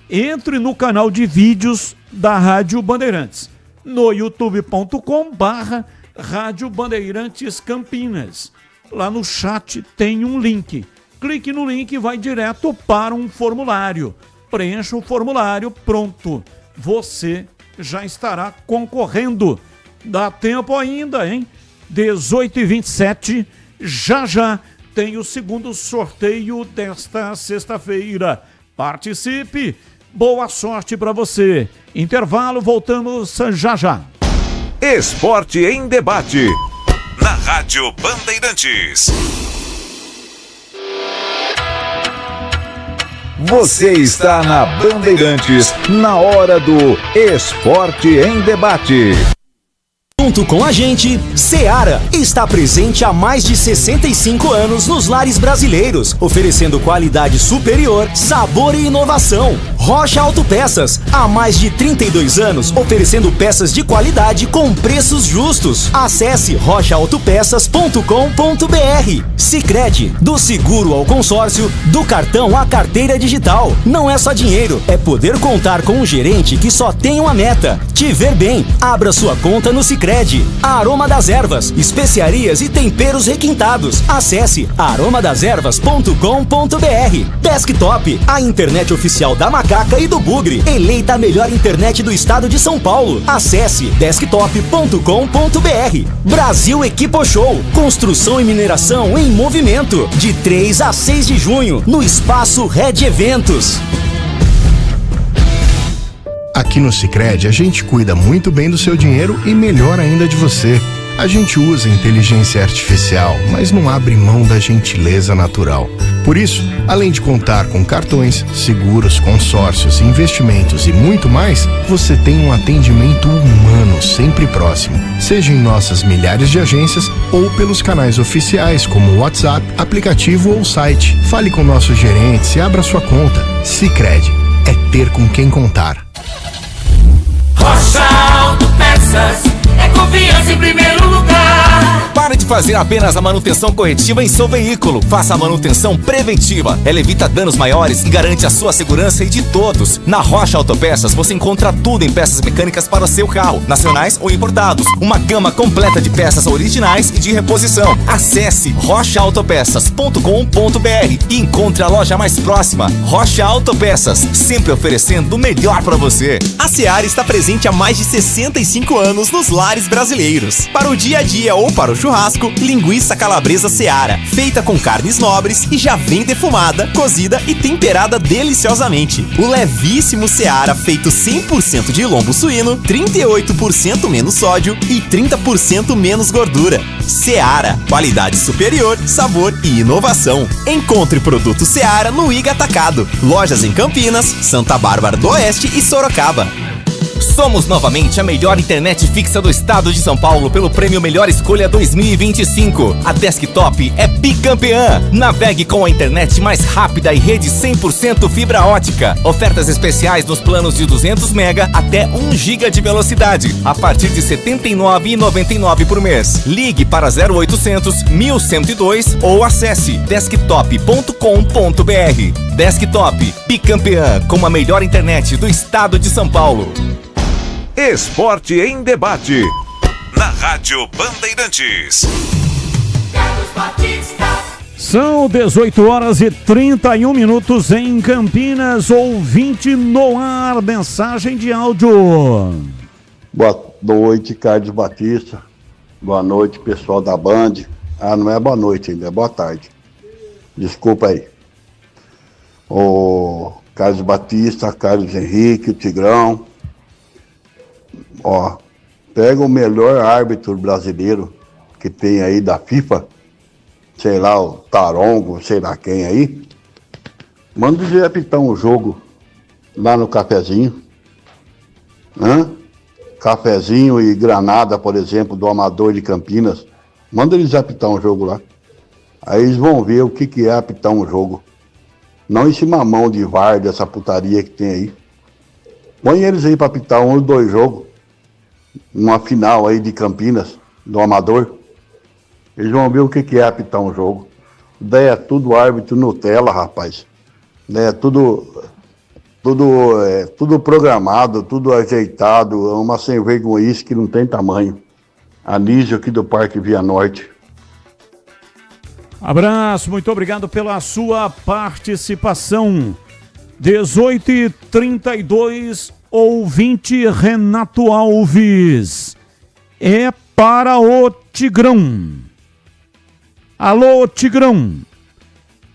Entre no canal de vídeos da Rádio Bandeirantes, no youtube.com/Rádio Bandeirantes Campinas. Lá no chat tem um link. Clique no link e vai direto para um formulário. Preencha o formulário, pronto. Você já estará concorrendo. Dá tempo ainda, hein? 18h27, já tem o segundo sorteio desta sexta-feira. Participe, boa sorte para você. Intervalo, voltamos já. Esporte em debate, na Rádio Bandeirantes. Você está na Bandeirantes, na hora do Esporte em Debate. Junto com a gente, Seara está presente há mais de 65 anos nos lares brasileiros, oferecendo qualidade superior, sabor e inovação. Rocha Autopeças, há mais de 32 anos, oferecendo peças de qualidade com preços justos. Acesse rochaautopeças.com.br. Sicredi, do seguro ao consórcio, do cartão à carteira digital. Não é só dinheiro, é poder contar com um gerente que só tem uma meta: te ver bem. Abra sua conta no Sicredi. Aroma das Ervas, especiarias e temperos requintados. Acesse aromadeservas.com.br. Desktop, a internet oficial da Macaca e do Bugre, eleita a melhor internet do estado de São Paulo. Acesse desktop.com.br. Brasil Equipo Show, construção e mineração em movimento, de 3 a 6 de junho, no Espaço Red Eventos. Aqui no Sicredi, a gente cuida muito bem do seu dinheiro e melhor ainda de você. A gente usa inteligência artificial, mas não abre mão da gentileza natural. Por isso, além de contar com cartões, seguros, consórcios, investimentos e muito mais, você tem um atendimento humano sempre próximo, seja em nossas milhares de agências ou pelos canais oficiais como WhatsApp, aplicativo ou site. Fale com nossos gerentes e abra sua conta. Sicredi, é ter com quem contar. Rocha Autopeças, é confiança em primeiro lugar. Pare de fazer apenas a manutenção corretiva em seu veículo. Faça a manutenção preventiva. Ela evita danos maiores e garante a sua segurança e de todos. Na Rocha Autopeças você encontra tudo em peças mecânicas para o seu carro, nacionais ou importados. Uma gama completa de peças originais e de reposição. Acesse rochaautopeças.com.br e encontre a loja mais próxima. Rocha Autopeças, sempre oferecendo o melhor para você. A Seara está presente há mais de 65 anos nos lares brasileiros. Para o dia a dia ou para o churrasco, linguiça calabresa Seara, feita com carnes nobres e já vem defumada, cozida e temperada deliciosamente. O levíssimo Seara, feito 100% de lombo suíno, 38% menos sódio e 30% menos gordura. Seara, qualidade superior, sabor e inovação. Encontre produto Seara no Iga Atacado. Lojas em Campinas, Santa Bárbara do Oeste e Sorocaba. Somos novamente a melhor internet fixa do estado de São Paulo pelo prêmio Melhor Escolha 2025. A Desktop é bicampeã. Navegue com a internet mais rápida e rede 100% fibra ótica. Ofertas especiais nos planos de 200 mega até 1 giga de velocidade, a partir de R$ 79,99 por mês. Ligue para 0800 1102 ou acesse desktop.com.br. Desktop, bicampeã com a melhor internet do estado de São Paulo. Esporte em Debate. Na Rádio Bandeirantes. São 18 horas e 31 minutos em Campinas. Ouvinte no ar, mensagem de áudio. Boa noite, Carlos Batista. Boa noite, pessoal da Band. Ah, não é boa noite ainda, é boa tarde. Desculpa aí. O Carlos Batista, Carlos Henrique, o Tigrão. Ó, pega o melhor árbitro brasileiro que tem aí da FIFA, sei lá, o Tarongo, sei lá quem aí, manda ele apitar um jogo lá no Cafezinho. Cafezinho e Granada, por exemplo, do Amador de Campinas. Manda eles apitar um jogo lá. Aí eles vão ver o que é apitar um jogo. Não esse mamão de VAR, dessa putaria que tem aí. Põe eles aí pra apitar 1 ou 2 jogos. Uma final aí de Campinas, do Amador. Eles vão ver o que é apitar um jogo. Daí é tudo árbitro Nutella, rapaz. É tudo programado, tudo ajeitado. É uma sem vergonhice que não tem tamanho. Anísio aqui do Parque Via Norte. Abraço, muito obrigado pela sua participação. 18h32, ouvinte Renato Alves. É para o Tigrão. Alô, Tigrão.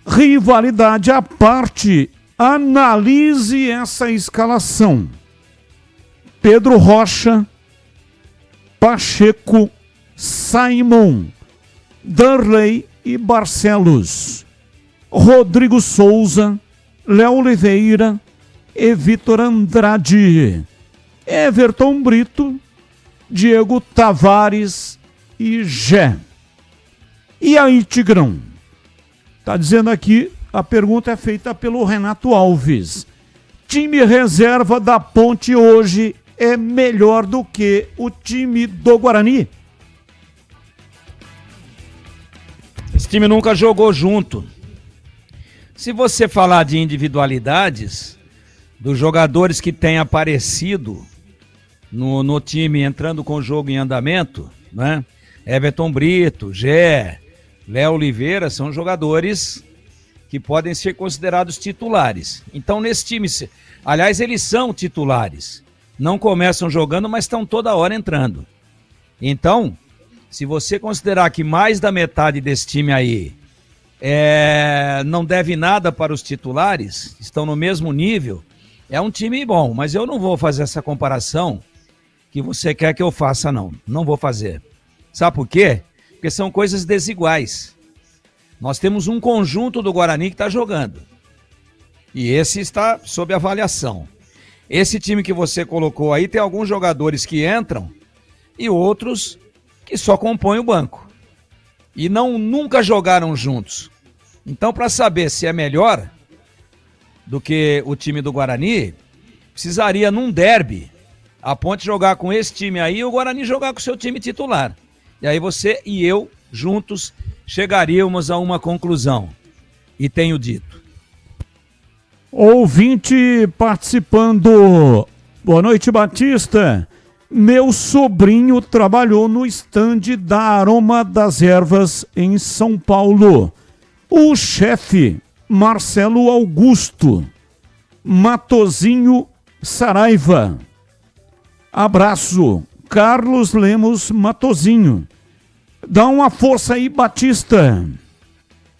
Rivalidade à parte, analise essa escalação. Pedro Rocha, Pacheco, Simon, Darley e Barcelos, Rodrigo Souza, Léo Oliveira e Vitor Andrade, Everton Brito, Diego Tavares e Gé. E aí, Tigrão? Tá dizendo aqui, a pergunta é feita pelo Renato Alves. Time reserva da Ponte hoje é melhor do que o time do Guarani? Esse time nunca jogou junto. Se você falar de individualidades, dos jogadores que têm aparecido no time entrando com o jogo em andamento, né? Everton Brito, Gé, Léo Oliveira são jogadores que podem ser considerados titulares. Então nesse time, aliás, eles são titulares. Não começam jogando, mas estão toda hora entrando. Então, se você considerar que mais da metade desse time aí não deve nada para os titulares, estão no mesmo nível, é um time bom, mas eu não vou fazer essa comparação que você quer que eu faça, não. Não vou fazer. Sabe por quê? Porque são coisas desiguais. Nós temos um conjunto do Guarani que está jogando. E esse está sob avaliação. Esse time que você colocou aí tem alguns jogadores que entram e outros que só compõem o banco. E nunca jogaram juntos. Então, para saber se é melhor do que o time do Guarani, precisaria num derby A Ponte jogar com esse time aí e o Guarani jogar com o seu time titular. E aí você e eu, juntos, chegaríamos a uma conclusão. E tenho dito. Ouvinte participando. Boa noite, Batista. Meu sobrinho trabalhou no estande da Aroma das Ervas em São Paulo. O chefe, Marcelo Augusto Matozinho Saraiva. Abraço, Carlos Lemos Matozinho. Dá uma força aí, Batista.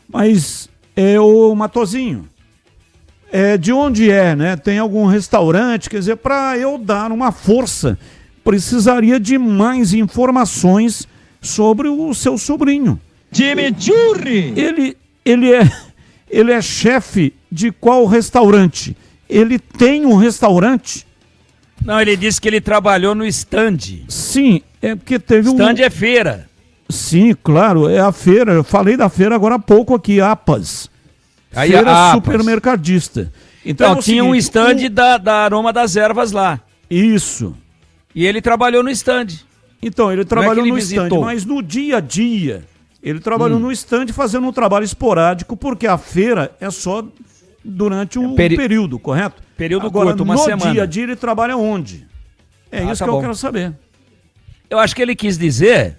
Mas o Matozinho, de onde é, né? Tem algum restaurante? Quer dizer, para eu dar uma força, precisaria de mais informações sobre o seu sobrinho. Time Churri! Ele é chefe de qual restaurante? Ele tem um restaurante? Não, ele disse que ele trabalhou no stand. Sim, é porque teve stand é feira. Sim, claro, é a feira. Eu falei da feira agora há pouco aqui, APAS. Aí, feira APAS. supermercadista. Então tinha um stand da Aroma das Ervas lá. Isso. E ele trabalhou no stand. Então, ele trabalhou no stand, visitou. mas no dia a dia, ele trabalhou no stand fazendo um trabalho esporádico, porque a feira é só durante um período, correto? Período Agora, curto, uma no semana. No dia a dia ele trabalha onde? É isso que eu quero saber. Eu acho que ele quis dizer,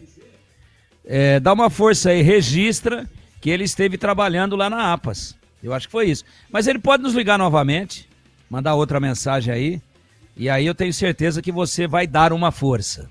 dá uma força aí, registra que ele esteve trabalhando lá na APAS. Eu acho que foi isso. Mas ele pode nos ligar novamente, mandar outra mensagem aí, e aí eu tenho certeza que você vai dar uma força.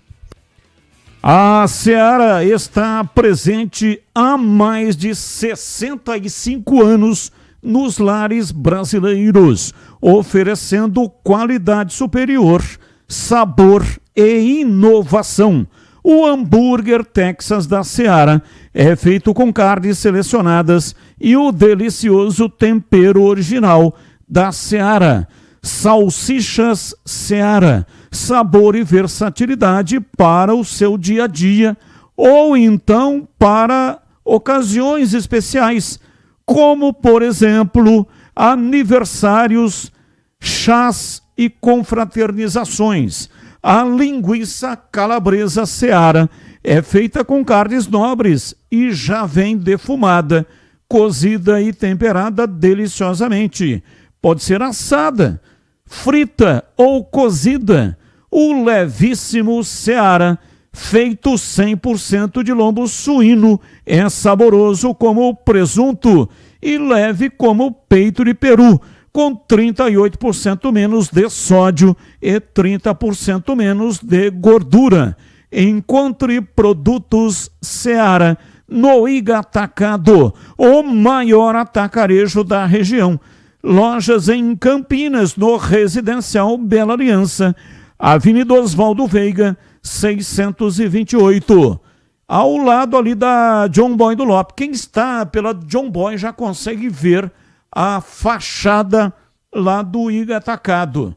A Seara está presente há mais de 65 anos nos lares brasileiros, oferecendo qualidade superior, sabor e inovação. O hambúrguer Texas da Seara é feito com carnes selecionadas e o delicioso tempero original da Seara. Salsichas Seara, sabor e versatilidade para o seu dia a dia ou então para ocasiões especiais, como, por exemplo, aniversários, chás e confraternizações. A linguiça calabresa Seara é feita com carnes nobres e já vem defumada, cozida e temperada deliciosamente. Pode ser assada, frita ou cozida. O levíssimo Seara, feito 100% de lombo suíno, é saboroso como presunto e leve como peito de peru, com 38% menos de sódio e 30% menos de gordura. Encontre produtos Seara no Iga Atacado, o maior atacarejo da região. Lojas em Campinas, no Residencial Bela Aliança, Avenida Oswaldo Veiga, 628. Ao lado ali da John Boy do Lopes. Quem está pela John Boy já consegue ver a fachada lá do Iga Atacado.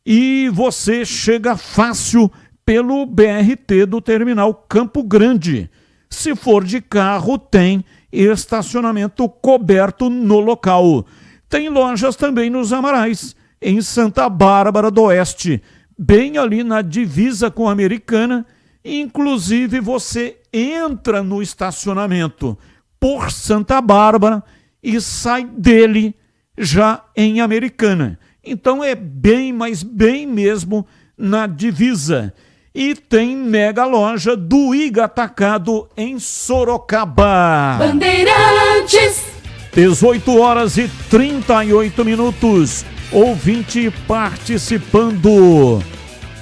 E você chega fácil pelo BRT do Terminal Campo Grande. Se for de carro, tem estacionamento coberto no local. Tem lojas também nos Amarais, em Santa Bárbara do Oeste, bem ali na divisa com a Americana. Inclusive, você entra no estacionamento por Santa Bárbara e sai dele já em Americana. Então é bem, mas bem mesmo na divisa. E tem mega loja do Iga Atacado em Sorocaba. Bandeirantes. 18 horas e 38 minutos. Ouvinte participando.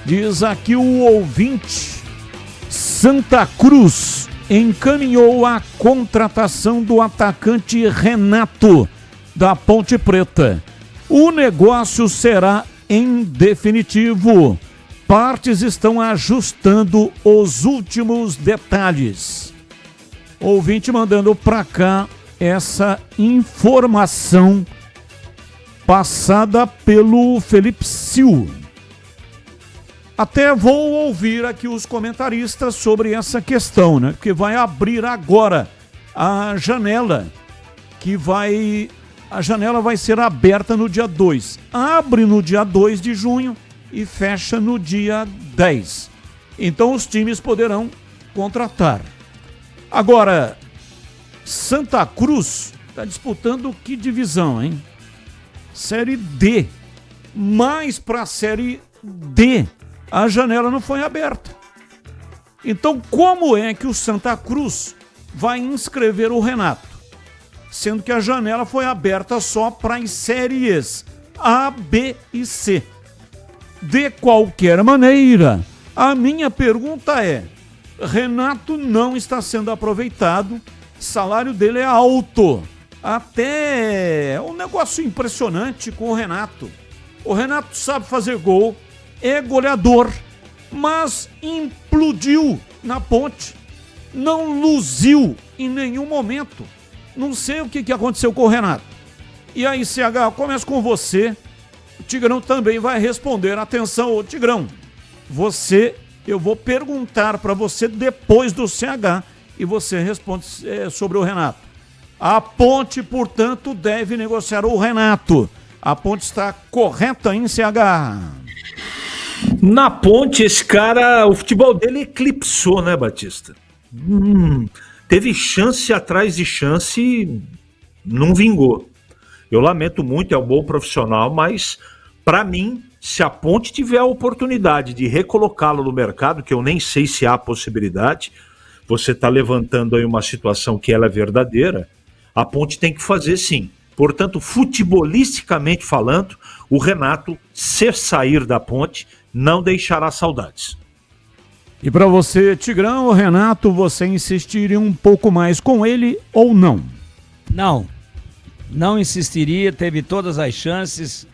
Diz aqui o ouvinte: Santa Cruz encaminhou a contratação do atacante Renato, da Ponte Preta. O negócio será em definitivo. Partes estão ajustando os últimos detalhes. Ouvinte mandando para cá essa informação passada pelo Felipe Sil. Até vou ouvir aqui os comentaristas sobre essa questão, né? Porque vai abrir agora a janela, a janela vai ser aberta no dia 2. Abre no dia 2 de junho e fecha no dia 10. Então os times poderão contratar. Agora, Santa Cruz está disputando que divisão, hein? Série D. Mas para a Série D, a janela não foi aberta. Então, como é que o Santa Cruz vai inscrever o Renato? Sendo que a janela foi aberta só para as séries A, B e C. De qualquer maneira, a minha pergunta é: Renato não está sendo aproveitado, salário dele é alto. Até um negócio impressionante com o Renato. O Renato sabe fazer gol, é goleador, mas implodiu na Ponte. Não luziu em nenhum momento. Não sei o que aconteceu com o Renato. E aí, CH, eu começo com você. O Tigrão também vai responder. Atenção, ô Tigrão. Eu vou perguntar para você depois do CH e você responde sobre o Renato. A Ponte, portanto, deve negociar o Renato. A Ponte está correta em CH? Na Ponte, esse cara, o futebol dele eclipsou, né, Batista? Teve chance atrás de chance e não vingou. Eu lamento muito, é um bom profissional, mas para mim, se a Ponte tiver a oportunidade de recolocá-lo no mercado, que eu nem sei se há possibilidade, você está levantando aí uma situação que ela é verdadeira, a Ponte tem que fazer sim. Portanto, futebolisticamente falando, o Renato, se sair da Ponte, não deixará saudades. E para você, Tigrão, o Renato, você insistiria um pouco mais com ele ou não? Não insistiria, teve todas as chances,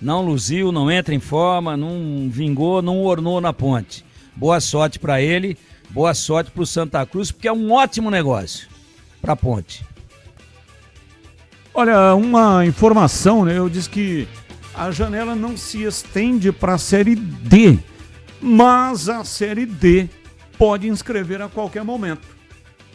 não luziu, não entra em forma, não vingou, não ornou na Ponte. Boa sorte para ele, boa sorte para o Santa Cruz, porque é um ótimo negócio para a Ponte. Olha, uma informação, né? Eu disse que a janela não se estende para a Série D, mas a Série D pode inscrever a qualquer momento.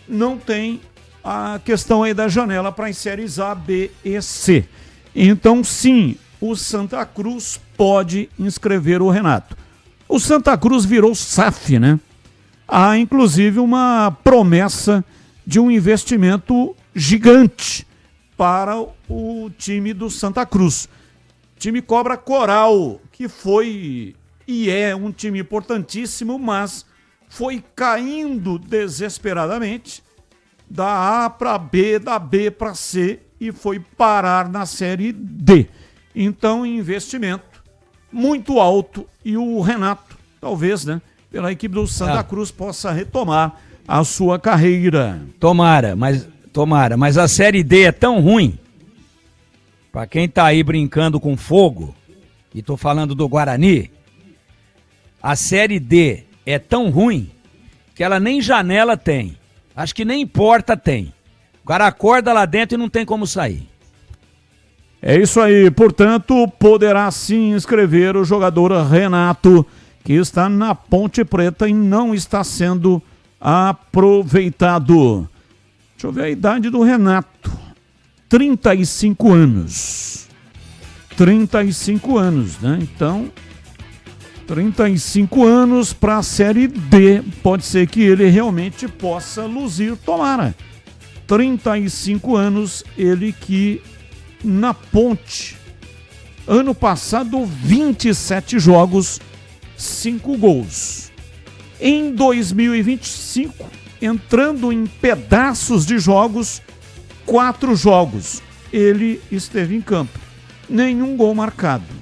Não tem a questão aí da janela para as séries A, B e C. Então, sim, o Santa Cruz pode inscrever o Renato. O Santa Cruz virou SAF, né? Há, inclusive, uma promessa de um investimento gigante para o time do Santa Cruz. Time Cobra Coral, que foi e é um time importantíssimo, mas foi caindo desesperadamente da A para B, da B para C e foi parar na Série D. Então, investimento muito alto e o Renato, talvez, né, pela equipe do Santa Cruz, possa retomar a sua carreira. Tomara, mas a Série D é tão ruim, para quem tá aí brincando com fogo, e tô falando do Guarani, a Série D é tão ruim que ela nem janela tem. Acho que nem porta tem. O cara acorda lá dentro e não tem como sair. É isso aí, portanto, poderá sim inscrever o jogador Renato, que está na Ponte Preta e não está sendo aproveitado. Deixa eu ver a idade do Renato. 35 anos. 35 anos, né? Então, 35 anos para a Série D. Pode ser que ele realmente possa luzir, tomara. 35 anos, ele que na Ponte. Ano passado, 27 jogos, 5 gols. Em 2025, entrando em pedaços de jogos, 4 jogos. Ele esteve em campo. Nenhum gol marcado.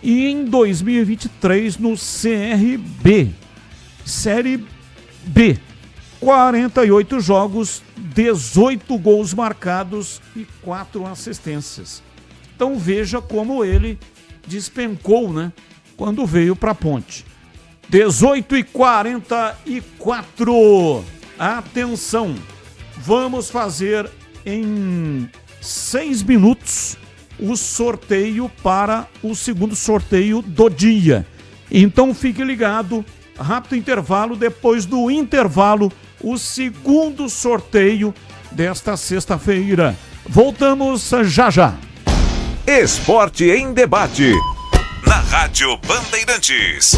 E em 2023, no CRB, Série B, 48 jogos, 18 gols marcados e 4 assistências. Então veja como ele despencou, né, quando veio para a Ponte. 18h44. Atenção, vamos fazer em 6 minutos o sorteio para o segundo sorteio do dia. Então fique ligado, rápido intervalo, depois do intervalo, o segundo sorteio desta sexta-feira. Voltamos já já. Esporte em debate. na Rádio Bandeirantes.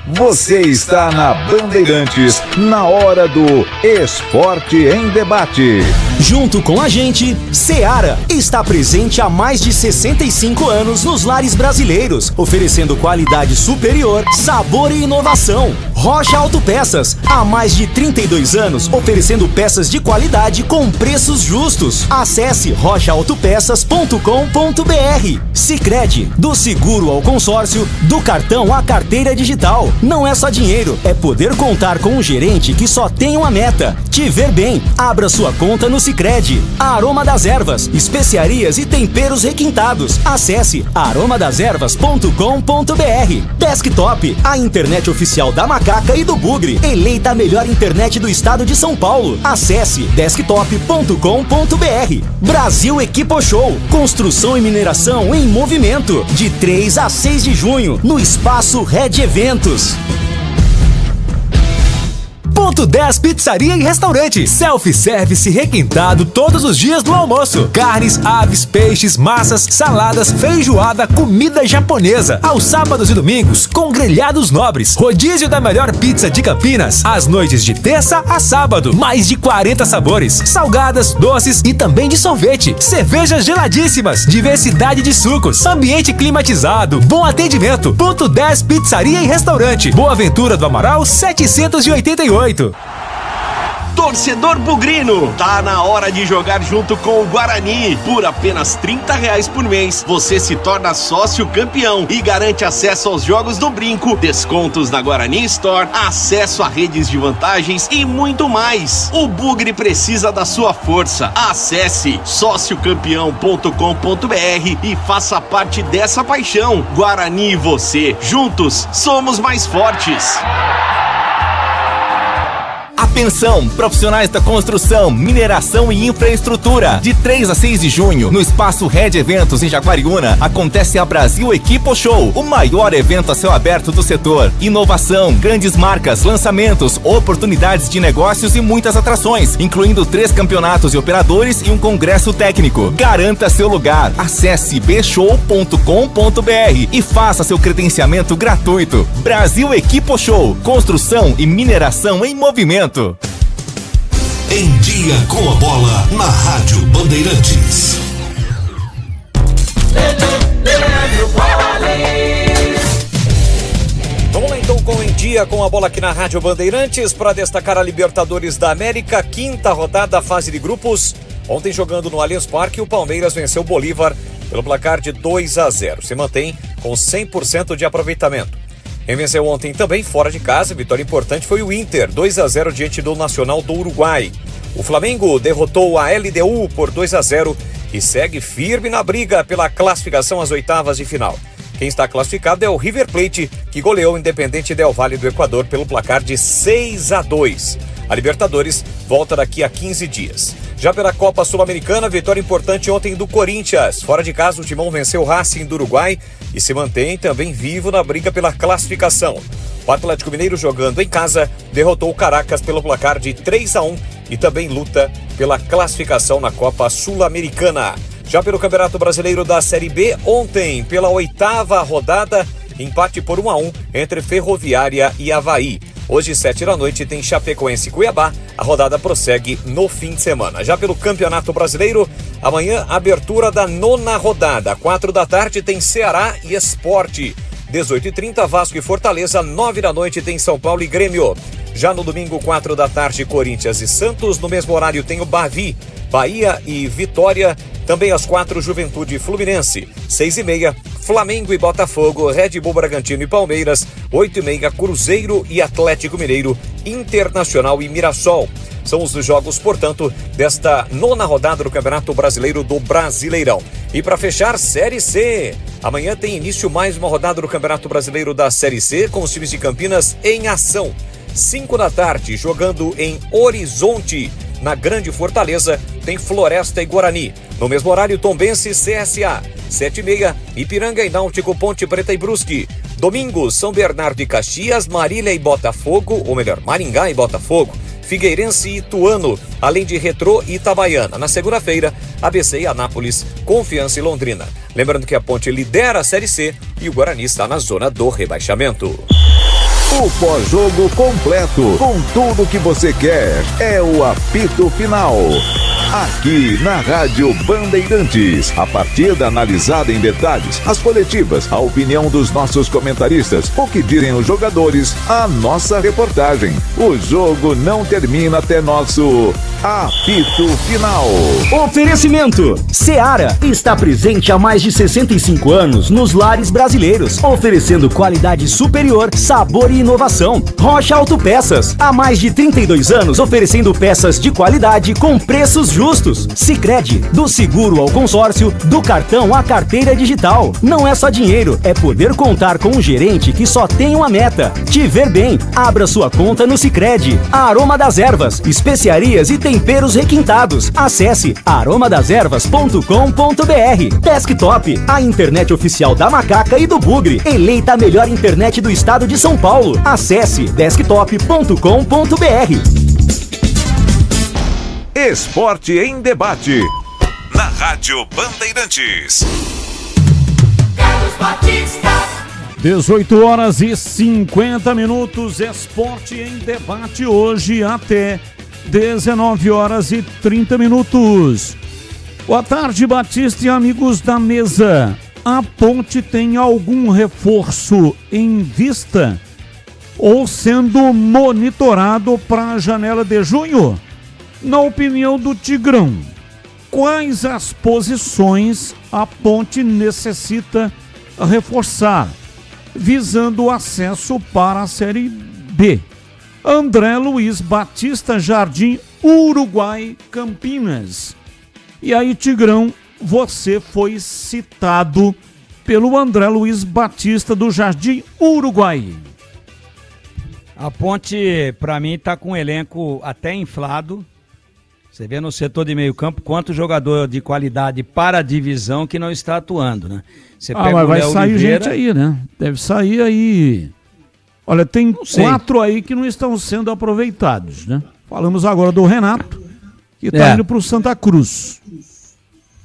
Você está na Bandeirantes, na hora do Esporte em Debate. Junto com a gente, Seara está presente há mais de 65 anos nos lares brasileiros, oferecendo qualidade superior, sabor e inovação. Rocha Autopeças, há mais de 32 anos, oferecendo peças de qualidade com preços justos. Acesse rochaautopeças.com.br. Sicredi, do seguro ao consórcio, do cartão à carteira digital. Não é só dinheiro, é poder contar com um gerente que só tem uma meta: te ver bem. Abra sua conta no Sicredi. Aroma das Ervas, especiarias e temperos requintados. Acesse aromadeservas.com.br. Desktop, a internet oficial da Macaca e do Bugre, eleita a melhor internet do estado de São Paulo. Acesse desktop.com.br. Brasil Equipo Show, construção e mineração em movimento, de 3 a 6 de junho, no Espaço Red Eventos. Ponto 10 Pizzaria e Restaurante. Self-service requintado todos os dias do almoço. Carnes, aves, peixes, massas, saladas, feijoada, comida japonesa. Aos sábados e domingos, com grelhados nobres. Rodízio da melhor pizza de Campinas. Às noites de terça a sábado. Mais de 40 sabores. Salgadas, doces e também de sorvete. Cervejas geladíssimas. Diversidade de sucos. Ambiente climatizado. Bom atendimento. Ponto 10 Pizzaria e Restaurante. Boa Ventura do Amaral 788. Torcedor bugrino, tá na hora de jogar junto com o Guarani. Por apenas R$30 por mês, você se torna sócio campeão e garante acesso aos jogos do Brinco, descontos na Guarani Store, acesso a redes de vantagens e muito mais. O Bugre precisa da sua força. Acesse sociocampeão.com.br e faça parte dessa paixão. Guarani e você, juntos, somos mais fortes. Atenção, profissionais da construção, mineração e infraestrutura. De 3 a 6 de junho, no Espaço Red Eventos em Jaguariúna, acontece a Brasil Equipo Show, o maior evento a céu aberto do setor. Inovação, grandes marcas, lançamentos, oportunidades de negócios e muitas atrações, incluindo 3 campeonatos de operadores e um congresso técnico. Garanta seu lugar. Acesse bshow.com.br e faça seu credenciamento gratuito. Brasil Equipo Show, construção e mineração em movimento. Em Dia com a Bola, na Rádio Bandeirantes. Vamos lá então com Em Dia com a Bola aqui na Rádio Bandeirantes para destacar a Libertadores da América, 5ª rodada, fase de grupos. Ontem, jogando no Allianz Parque, o Palmeiras venceu o Bolívar pelo placar de 2-0. Se mantém com 100% de aproveitamento. Quem venceu ontem também fora de casa, vitória importante, foi o Inter, 2-0 diante do Nacional do Uruguai. O Flamengo derrotou a LDU por 2-0 e segue firme na briga pela classificação às oitavas de final. Quem está classificado é o River Plate, que goleou o Independente Del Valle do Equador pelo placar de 6-2. A Libertadores volta daqui a 15 dias. Já pela Copa Sul-Americana, vitória importante ontem do Corinthians. Fora de casa, o Timão venceu o Racing do Uruguai e se mantém também vivo na briga pela classificação. O Atlético Mineiro, jogando em casa, derrotou o Caracas pelo placar de 3-1 e também luta pela classificação na Copa Sul-Americana. Já pelo Campeonato Brasileiro da Série B, ontem, pela 8ª rodada, empate por 1-1 entre Ferroviária e Avaí. Hoje, 7 da noite, tem Chapecoense e Cuiabá. A rodada prossegue no fim de semana. Já pelo Campeonato Brasileiro, amanhã, abertura da 9ª rodada. 4 da tarde tem Ceará e Sport. 18h30, Vasco e Fortaleza. 9 da noite tem São Paulo e Grêmio. Já no domingo, 4 da tarde, Corinthians e Santos. No mesmo horário tem o Bavi, Bahia e Vitória. Também às 4, Juventude e Fluminense. 6h30, Flamengo e Botafogo, Red Bull Bragantino e Palmeiras. 8h30, Cruzeiro e Atlético Mineiro, Internacional e Mirassol. São os jogos, portanto, desta 9ª rodada do Campeonato Brasileiro do Brasileirão. E para fechar, Série C. Amanhã tem início mais uma rodada do Campeonato Brasileiro da Série C, com os times de Campinas em ação. 5 da tarde, jogando em Horizonte. Na Grande Fortaleza, tem Floresta e Guarani. No mesmo horário, Tombense e CSA. 7h30, Ipiranga e Náutico, Ponte Preta e Brusque. Domingo, São Bernardo e Caxias, Marília e Botafogo, ou melhor, Maringá e Botafogo. Figueirense e Ituano, além de Retrô e Itabaiana. Na segunda-feira, ABC e Anápolis, Confiança e Londrina. Lembrando que a Ponte lidera a Série C e o Guarani está na zona do rebaixamento. O pós-jogo completo, com tudo que você quer, é o apito final. Aqui na Rádio Bandeirantes, a partida analisada em detalhes, as coletivas, a opinião dos nossos comentaristas, o que dizem os jogadores, a nossa reportagem. O jogo não termina até nosso apito final. Oferecimento: Seara está presente há mais de 65 anos nos lares brasileiros, oferecendo qualidade superior, sabor e inovação. Rocha Autopeças, há mais de 32 anos oferecendo peças de qualidade com preços justos. Sicredi, do seguro ao consórcio, do cartão à carteira digital. Não é só dinheiro, é poder contar com um gerente que só tem uma meta: te ver bem. Abra sua conta no Sicredi. Aroma das Ervas, especiarias e temperos requintados. Acesse aromadeservas.com.br. Desktop, a internet oficial da Macaca e do Bugre, eleita a melhor internet do estado de São Paulo. Acesse desktop.com.br. Esporte em Debate. Na Rádio Bandeirantes. Carlos Batista. 18 horas e 50 minutos. Esporte em Debate hoje até 19 horas e 30 minutos. Boa tarde, Batista e amigos da mesa. A Ponte tem algum reforço em vista ou sendo monitorado para a janela de junho? Na opinião do Tigrão, quais as posições a Ponte necessita reforçar, visando o acesso para a Série B? André Luiz Batista, Jardim, Uruguai, Campinas. E aí, Tigrão, você foi citado pelo André Luiz Batista do Jardim Uruguai. A Ponte, para mim, tá com um elenco até inflado. Você vê no setor de meio campo quanto jogador de qualidade para a divisão que não está atuando, né? Você pega mas o vai Léo sair Oliveira... gente aí, né? Deve sair aí. Olha, tem 4 aí que não estão sendo aproveitados, né? Falamos agora do Renato, que está indo para o Santa Cruz.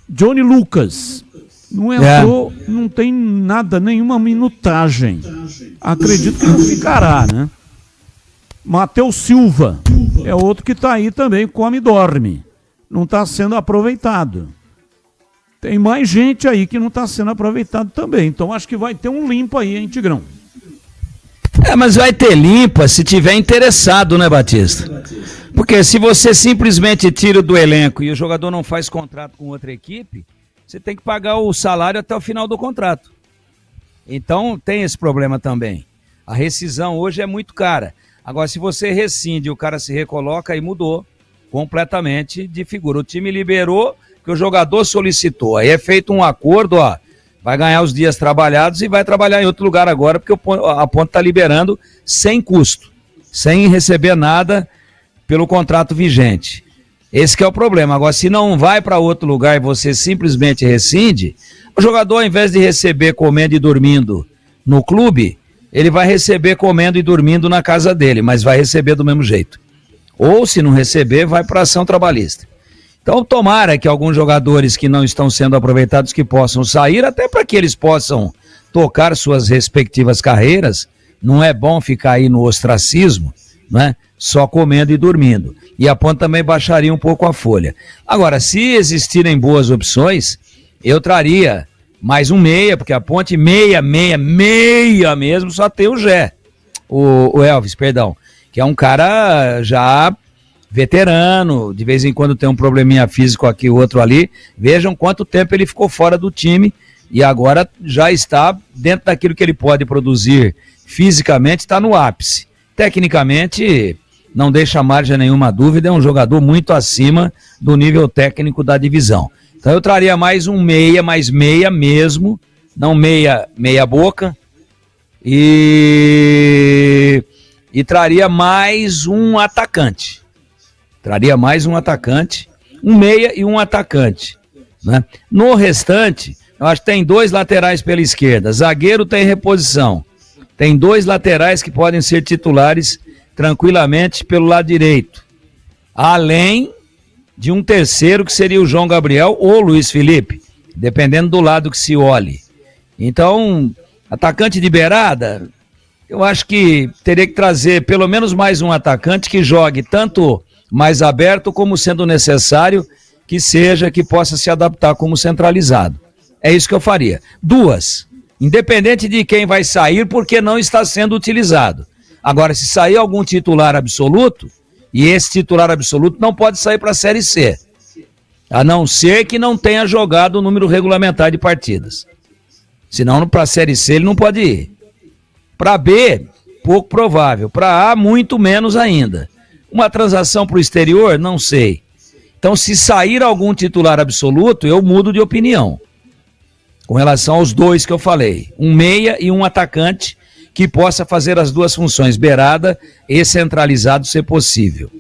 Johnny Lucas não entrou, não tem nada, nenhuma minutagem. Acredito que não ficará, né? Matheus Silva é outro que está aí também, come e dorme. Não está sendo aproveitado. Tem mais gente aí que não está sendo aproveitado também. Então acho que vai ter um limpo aí, hein, Tigrão? Mas vai ter limpa se tiver interessado, né, Batista? Porque se você simplesmente tira do elenco e o jogador não faz contrato com outra equipe, você tem que pagar o salário até o final do contrato. Então tem esse problema também. A rescisão hoje é muito cara. Agora, se você rescinde e o cara se recoloca, aí mudou completamente de figura. O time liberou que o jogador solicitou. Aí é feito um acordo, ó, vai ganhar os dias trabalhados e vai trabalhar em outro lugar agora, porque a Ponte está liberando sem custo, sem receber nada pelo contrato vigente. Esse que é o problema. Agora, se não vai para outro lugar e você simplesmente rescinde, o jogador, ao invés de receber comendo e dormindo no clube, ele vai receber comendo e dormindo na casa dele, mas vai receber do mesmo jeito. Ou, se não receber, vai para ação trabalhista. Então, tomara que alguns jogadores que não estão sendo aproveitados que possam sair, até para que eles possam tocar suas respectivas carreiras. Não é bom ficar aí no ostracismo, né? Só comendo e dormindo. E a Ponte também baixaria um pouco a folha. Agora, se existirem boas opções, eu traria mais um meia, porque a Ponte meia mesmo, só tem o Gé, o Elvis, perdão, que é um cara já veterano, de vez em quando tem um probleminha físico aqui, o outro ali. Vejam quanto tempo ele ficou fora do time e agora já está dentro daquilo que ele pode produzir fisicamente, está no ápice. Tecnicamente, não deixa margem a nenhuma dúvida, é um jogador muito acima do nível técnico da divisão. Então eu traria mais um meia, mais meia mesmo, não meia boca, e traria mais um atacante. Um meia e um atacante, né? No restante, eu acho que tem 2 laterais pela esquerda, zagueiro tem reposição, tem 2 laterais que podem ser titulares tranquilamente pelo lado direito, Além de um terceiro que seria o João Gabriel ou o Luiz Felipe, dependendo do lado que se olhe. Então, atacante de beirada, eu acho que teria que trazer pelo menos mais um atacante que jogue tanto mais aberto como sendo necessário que possa se adaptar como centralizado. É isso que eu faria. 2, independente de quem vai sair, porque não está sendo utilizado. Agora, se sair algum titular absoluto, e esse titular absoluto não pode sair para a Série C, a não ser que não tenha jogado o número regulamentar de partidas. Senão, para a Série C, ele não pode ir. Para B, pouco provável. Para A, muito menos ainda. Uma transação para o exterior, não sei. Então, se sair algum titular absoluto, eu mudo de opinião. Com relação aos 2 que eu falei. Um meia e um atacante que possa fazer as 2 funções, beirada e centralizado, se possível.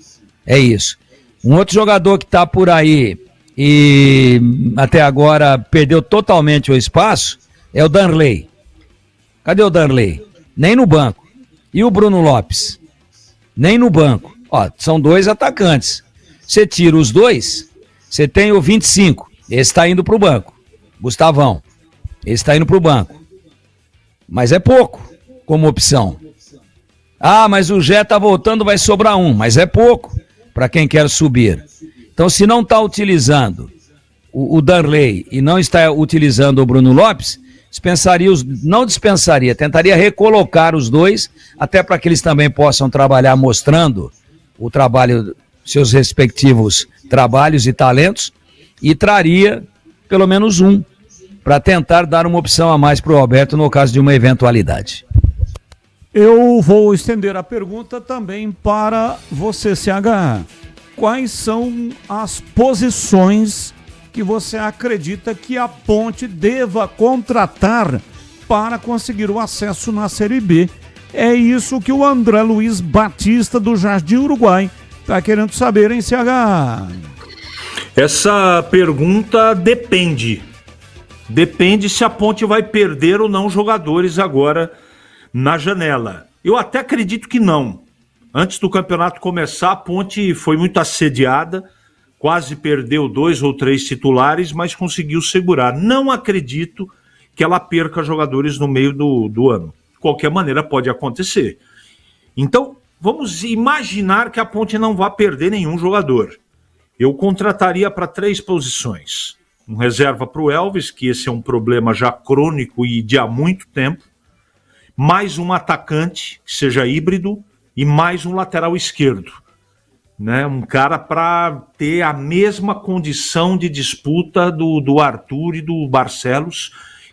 É isso. Um outro jogador que está por aí e até agora perdeu totalmente o espaço é o Danley. Cadê o Danley? Nem no banco. E o Bruno Lopes? Nem no banco. Ó, são 2 atacantes. Você tira os 2, você tem o 25. Esse está indo para o banco. Gustavão. Esse está indo para o banco. Mas é pouco como opção. Ah, mas o Gé está voltando, vai sobrar um. Mas é pouco para quem quer subir. Então, se não está utilizando o Danley e não está utilizando o Bruno Lopes, não dispensaria, tentaria recolocar os 2, até para que eles também possam trabalhar mostrando o trabalho, seus respectivos trabalhos e talentos, e traria pelo menos um, para tentar dar uma opção a mais para o Alberto no caso de uma eventualidade. Eu vou estender a pergunta também para você, CH. Quais são as posições que você acredita que a Ponte deva contratar para conseguir o acesso na Série B? É isso que o André Luiz Batista, do Jardim Uruguai, está querendo saber, hein, CH? Essa pergunta depende. Depende se a Ponte vai perder ou não jogadores agora na janela. Eu até acredito que não. Antes do campeonato começar, a Ponte foi muito assediada, quase perdeu 2 ou 3 titulares, mas conseguiu segurar. Não acredito que ela perca jogadores no meio do ano. De qualquer maneira, pode acontecer. Então, vamos imaginar que a Ponte não vai perder nenhum jogador. Eu contrataria para 3 posições. Um reserva para o Elvis, que esse é um problema já crônico e de há muito tempo. Mais um atacante, que seja híbrido, e mais um lateral esquerdo. Né? Um cara para ter a mesma condição de disputa do Arthur e do Barcelos,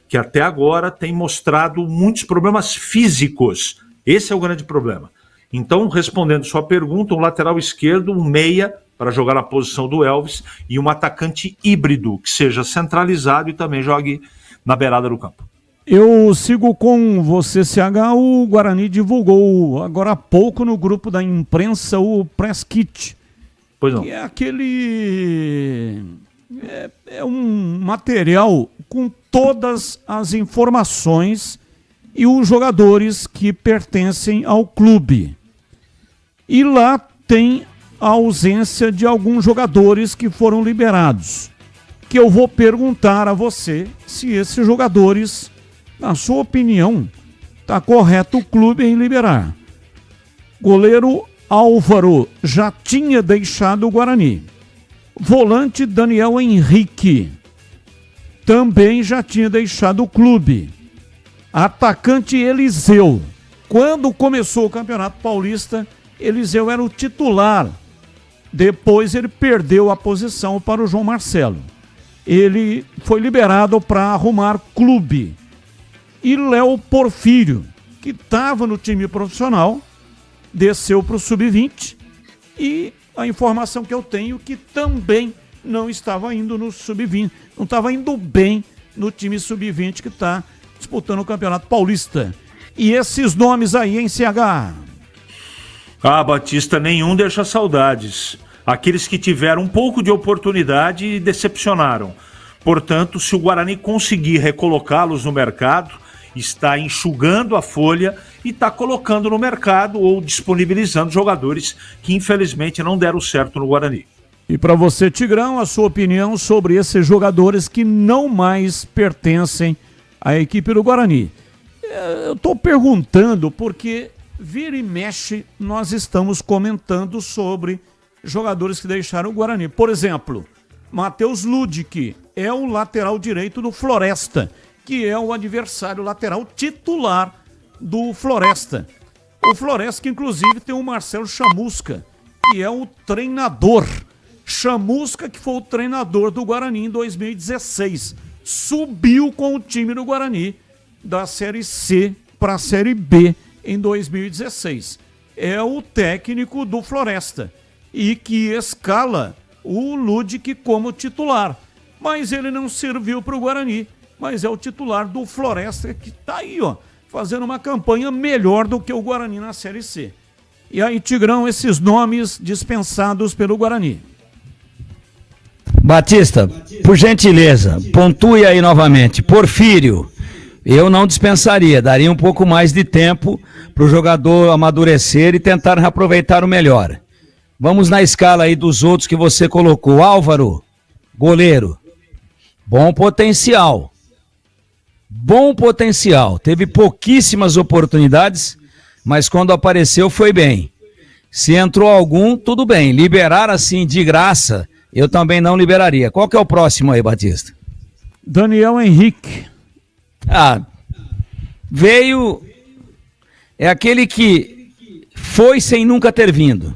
que até agora tem mostrado muitos problemas físicos. Esse é o grande problema. Então, respondendo sua pergunta, um lateral esquerdo, um meia, para jogar na posição do Elvis, e um atacante híbrido, que seja centralizado e também jogue na beirada do campo. Eu sigo com você, CH. O Guarani divulgou agora há pouco no grupo da imprensa o press kit. Pois não. Que é aquele... É um material com todas as informações e os jogadores que pertencem ao clube. E lá tem a ausência de alguns jogadores que foram liberados. Que eu vou perguntar a você se esses jogadores, na sua opinião, está correto o clube em liberar. Goleiro Álvaro já tinha deixado o Guarani. Volante Daniel Henrique também já tinha deixado o clube. Atacante Eliseu. Quando começou o Campeonato Paulista, Eliseu era o titular. Depois ele perdeu a posição para o João Marcelo. Ele foi liberado para arrumar clube. E Léo Porfírio, que estava no time profissional, desceu para o Sub-20 e a informação que eu tenho que também não estava indo no Sub-20, não estava indo bem no time Sub-20 que está disputando o Campeonato Paulista. E esses nomes aí, hein, CH? Ah, Batista, nenhum deixa saudades. Aqueles que tiveram um pouco de oportunidade decepcionaram. Portanto, se o Guarani conseguir recolocá-los no mercado está enxugando a folha e está colocando no mercado ou disponibilizando jogadores que infelizmente não deram certo no Guarani. E para você, Tigrão, a sua opinião sobre esses jogadores que não mais pertencem à equipe do Guarani. Eu estou perguntando porque vira e mexe nós estamos comentando sobre jogadores que deixaram o Guarani. Por exemplo, Matheus Ludic é o lateral direito do Floresta, que é o adversário lateral titular do Floresta. O Floresta que inclusive tem o Marcelo Chamusca, que é o treinador. Chamusca, que foi o treinador do Guarani em 2016, subiu com o time do Guarani da Série C para a Série B em 2016. É o técnico do Floresta e que escala o Ludic como titular. Mas ele não serviu para o Guarani, mas é o titular do Floresta que está aí, ó, fazendo uma campanha melhor do que o Guarani na Série C. E aí, Tigrão, esses nomes dispensados pelo Guarani. Batista, por gentileza, pontue aí novamente. Porfírio, eu não dispensaria, daria um pouco mais de tempo para o jogador amadurecer e tentar reaproveitar o melhor. Vamos na escala aí dos outros que você colocou. Álvaro, goleiro, bom potencial, teve pouquíssimas oportunidades, mas quando apareceu foi bem. Se entrou algum, tudo bem, liberar assim de graça, eu também não liberaria. Qual que é o próximo aí, Batista? Daniel Henrique. Veio, é aquele que foi sem nunca ter vindo.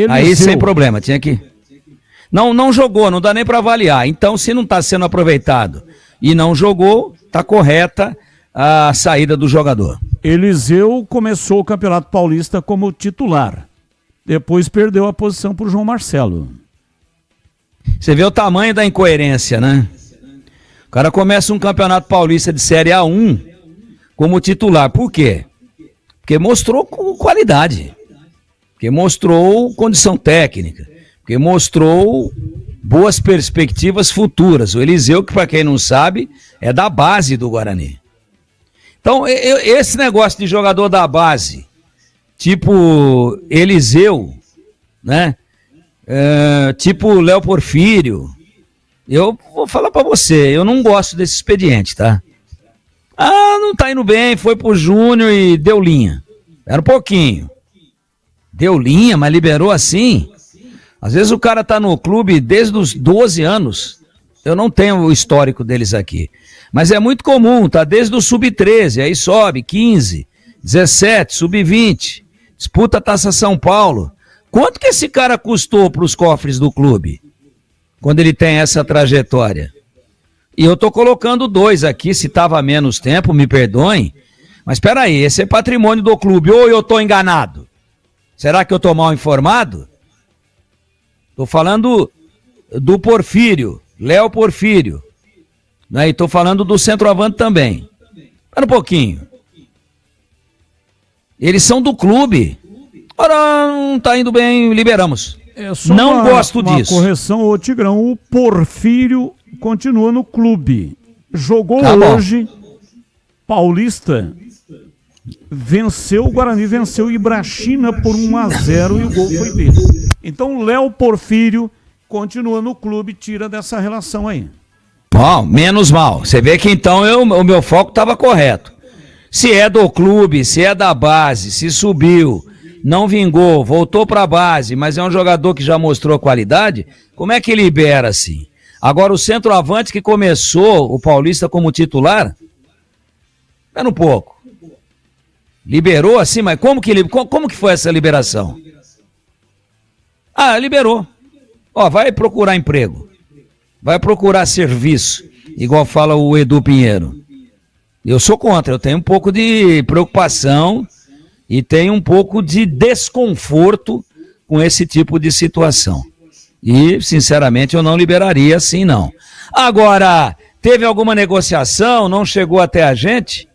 Aí sem problema, tinha que... Não jogou, não dá nem para avaliar. Então, se não está sendo aproveitado e não jogou, está correta a saída do jogador. Eliseu começou o Campeonato Paulista como titular. Depois perdeu a posição para o João Marcelo. Você vê o tamanho da incoerência, né? O cara começa um Campeonato Paulista de Série A1 como titular. Por quê? Porque mostrou qualidade. Porque mostrou condição técnica. Porque mostrou boas perspectivas futuras. O Eliseu, que para quem não sabe, é da base do Guarani. Então, esse negócio de jogador da base, tipo Eliseu, né? Tipo Léo Porfírio, eu vou falar pra você, eu não gosto desse expediente, tá? Não tá indo bem, foi pro Júnior e deu linha. Era um pouquinho. Deu linha, mas liberou assim. Às vezes o cara tá no clube desde os 12 anos. Eu não tenho o histórico deles aqui. Mas é muito comum, tá desde o sub-13, aí sobe, 15, 17, sub-20, disputa a Taça São Paulo. Quanto que esse cara custou para os cofres do clube, quando ele tem essa trajetória? E eu tô colocando 2 aqui, se tava menos tempo, me perdoem, mas espera aí, esse é patrimônio do clube, ou eu tô enganado? Será que eu tô mal informado? Tô falando do Porfírio, Léo Porfírio, né? E tô falando do centroavante também. Espera um pouquinho. Eles são do clube. Ora, não tá indo bem, liberamos. Não gosto disso. Uma correção, ô Tigrão, o Porfírio continua no clube. Jogou hoje, Paulista, venceu o Guarani, venceu o Ibrachina por 1-0 e o gol foi dele. Então o Léo Porfírio continua no clube, tira dessa relação aí. Bom, menos mal. Você vê que então o meu foco estava correto. Se é do clube, se é da base, se subiu, não vingou, voltou para a base, mas é um jogador que já mostrou qualidade, como é que libera assim? Agora o centroavante que começou o Paulista como titular, espera um pouco. Liberou assim, mas como que foi essa liberação? Liberou. Vai procurar emprego. Vai procurar serviço, igual fala o Edu Pinheiro. Eu sou contra, eu tenho um pouco de preocupação e tenho um pouco de desconforto com esse tipo de situação. E, sinceramente, eu não liberaria assim, não. Agora, teve alguma negociação, não chegou até a gente?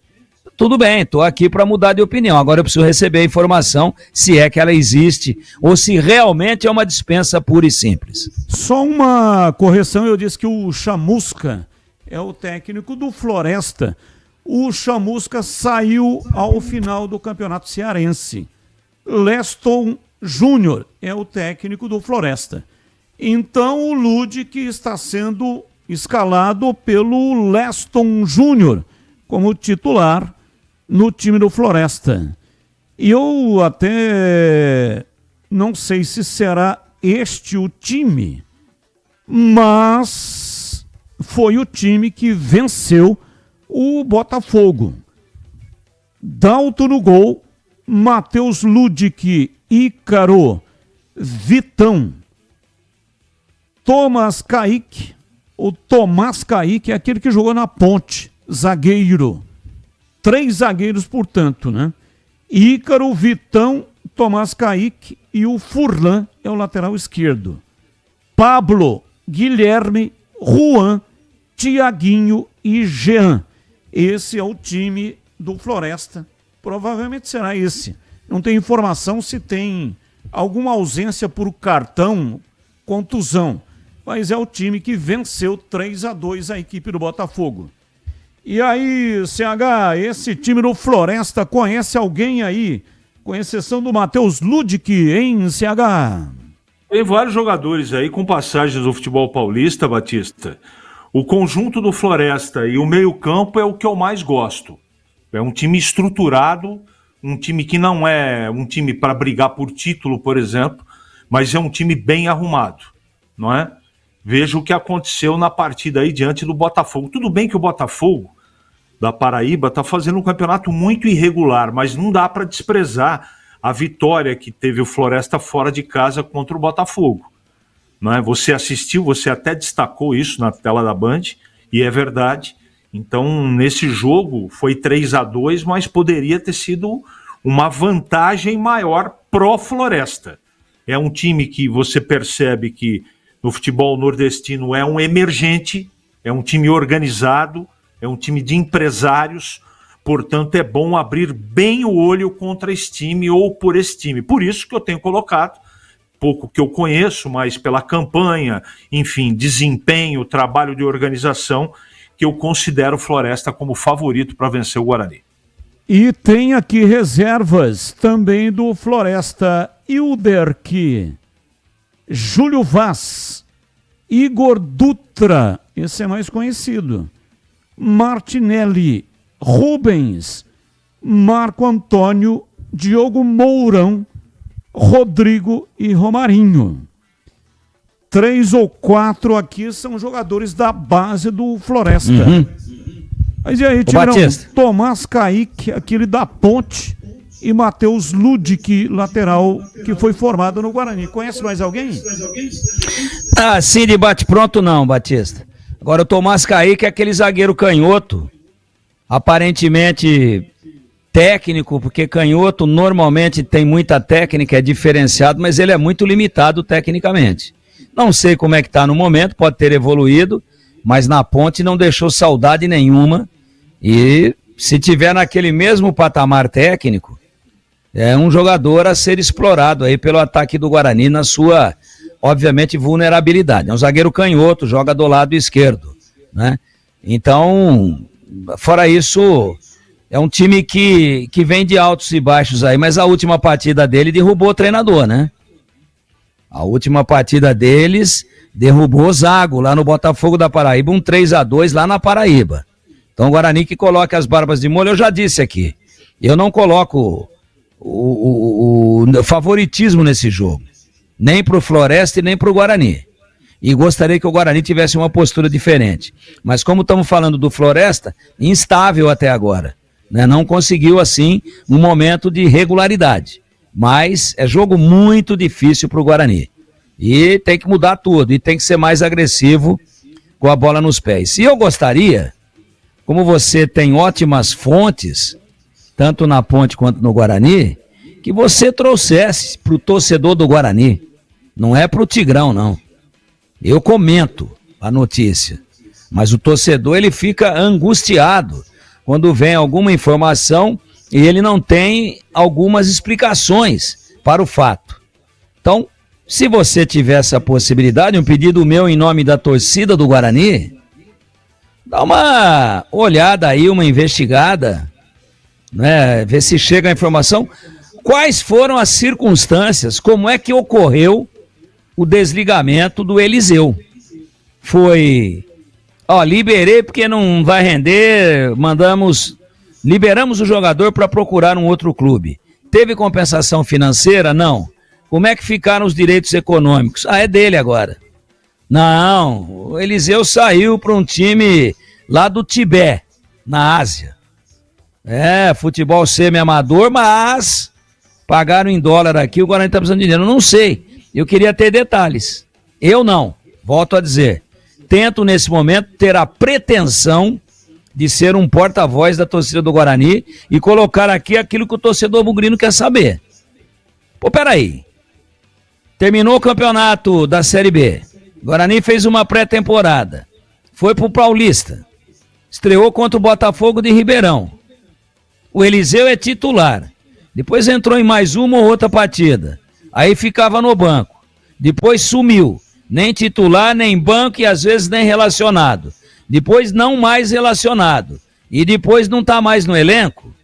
Tudo bem, estou aqui para mudar de opinião. Agora eu preciso receber a informação, se é que ela existe, ou se realmente é uma dispensa pura e simples. Só uma correção, eu disse que o Chamusca é o técnico do Floresta. o Chamusca saiu ao final do Campeonato Cearense. Leston Júnior é o técnico do Floresta. Então o Ludic está sendo escalado pelo Leston Júnior como titular no time do Floresta. E eu até não sei se será este o time, mas foi o time que venceu o Botafogo. Dalto no gol, Matheus Ludic, Ícaro, Vitão, Tomás Kaique. O Tomás Kaique é aquele que jogou na Ponte, zagueiro. 3 zagueiros, portanto, né? Ícaro, Vitão, Tomás Kaique e o Furlan é o lateral esquerdo. Pablo, Guilherme, Juan, Tiaguinho e Jean. Esse é o time do Floresta. Provavelmente será esse. Não tem informação se tem alguma ausência por cartão, contusão. Mas é o time que venceu 3-2 a equipe do Botafogo. E aí, CH, esse time do Floresta conhece alguém aí? Com exceção do Matheus Ludic, hein, CH? Tem vários jogadores aí com passagens do futebol paulista, Batista. O conjunto do Floresta e o meio-campo é o que eu mais gosto. É um time estruturado, um time que não é um time para brigar por título, por exemplo, mas é um time bem arrumado, não é? Veja o que aconteceu na partida aí diante do Botafogo. Tudo bem que o Botafogo da Paraíba está fazendo um campeonato muito irregular, mas não dá para desprezar a vitória que teve o Floresta fora de casa contra o Botafogo. Não é? Você assistiu, você até destacou isso na tela da Band, e é verdade. Então, nesse jogo, foi 3-2, mas poderia ter sido uma vantagem maior pró-Floresta. É um time que você percebe que no futebol nordestino é um emergente, é um time organizado, é um time de empresários, portanto é bom abrir bem o olho contra esse time ou por esse time. Por isso que eu tenho colocado, pouco que eu conheço, mas pela campanha, enfim, desempenho, trabalho de organização, que eu considero o Floresta como favorito para vencer o Guarani. E tem aqui reservas também do Floresta: Hilderk, Júlio Vaz, Igor Dutra, esse é mais conhecido, Martinelli, Rubens, Marco Antônio, Diogo Mourão, Rodrigo e Romarinho. 3 ou 4 aqui são jogadores da base do Floresta. Mas e aí, Tigrão? Tomás Kaique, aquele da Ponte, e Matheus Ludic, lateral, que foi formado no Guarani. Conhece mais alguém? Assim de bate-pronto não, Batista. Agora o Tomás Kaique é aquele zagueiro canhoto, aparentemente técnico, porque canhoto normalmente tem muita técnica, é diferenciado, mas ele é muito limitado tecnicamente. Não sei como é que tá no momento, pode ter evoluído, mas na Ponte não deixou saudade nenhuma, e se tiver naquele mesmo patamar técnico, é um jogador a ser explorado aí pelo ataque do Guarani na sua, obviamente, vulnerabilidade. É um zagueiro canhoto, joga do lado esquerdo, né? Então, fora isso, é um time que vem de altos e baixos aí, mas a última partida dele derrubou o treinador, né? A última partida deles derrubou o Zago lá no Botafogo da Paraíba, um 3-2 lá na Paraíba. Então o Guarani que coloca as barbas de molho, eu já disse aqui, eu não coloco o favoritismo nesse jogo, nem pro Floresta e nem pro Guarani. E gostaria que o Guarani tivesse uma postura diferente. Mas como estamos falando do Floresta, instável até agora, né? Não conseguiu assim um momento de regularidade. Mas é jogo muito difícil para o Guarani. E tem que mudar tudo, e tem que ser mais agressivo com a bola nos pés. E eu gostaria, como você tem ótimas fontes, tanto na Ponte quanto no Guarani, que você trouxesse para o torcedor do Guarani. Não é para o Tigrão, não. Eu comento a notícia, mas o torcedor ele fica angustiado quando vem alguma informação e ele não tem algumas explicações para o fato. Então, se você tiver essa possibilidade, um pedido meu em nome da torcida do Guarani, Dá uma olhada aí, uma investigada, né? Ver se chega a informação. Quais foram as circunstâncias, como é que ocorreu o desligamento do Eliseu? Foi, liberei porque não vai render, liberamos o jogador para procurar um outro clube. Teve compensação financeira? Não. Como é que ficaram os direitos econômicos? É dele agora. Não, o Eliseu saiu para um time lá do Tibete, na Ásia. Futebol semi-amador, mas pagaram em dólar aqui, o Guarani está precisando de dinheiro. Eu não sei, eu queria ter detalhes. Eu não, volto a dizer. Tento nesse momento ter a pretensão de ser um porta-voz da torcida do Guarani e colocar aqui aquilo que o torcedor bugrino quer saber. Peraí. Terminou o campeonato da Série B. O Guarani fez uma pré-temporada. Foi pro Paulista. Estreou contra o Botafogo de Ribeirão. O Eliseu é titular. Depois entrou em mais uma ou outra partida. Aí ficava no banco. Depois sumiu. Nem titular, nem banco e às vezes nem relacionado. Depois não mais relacionado. E depois não tá mais no elenco.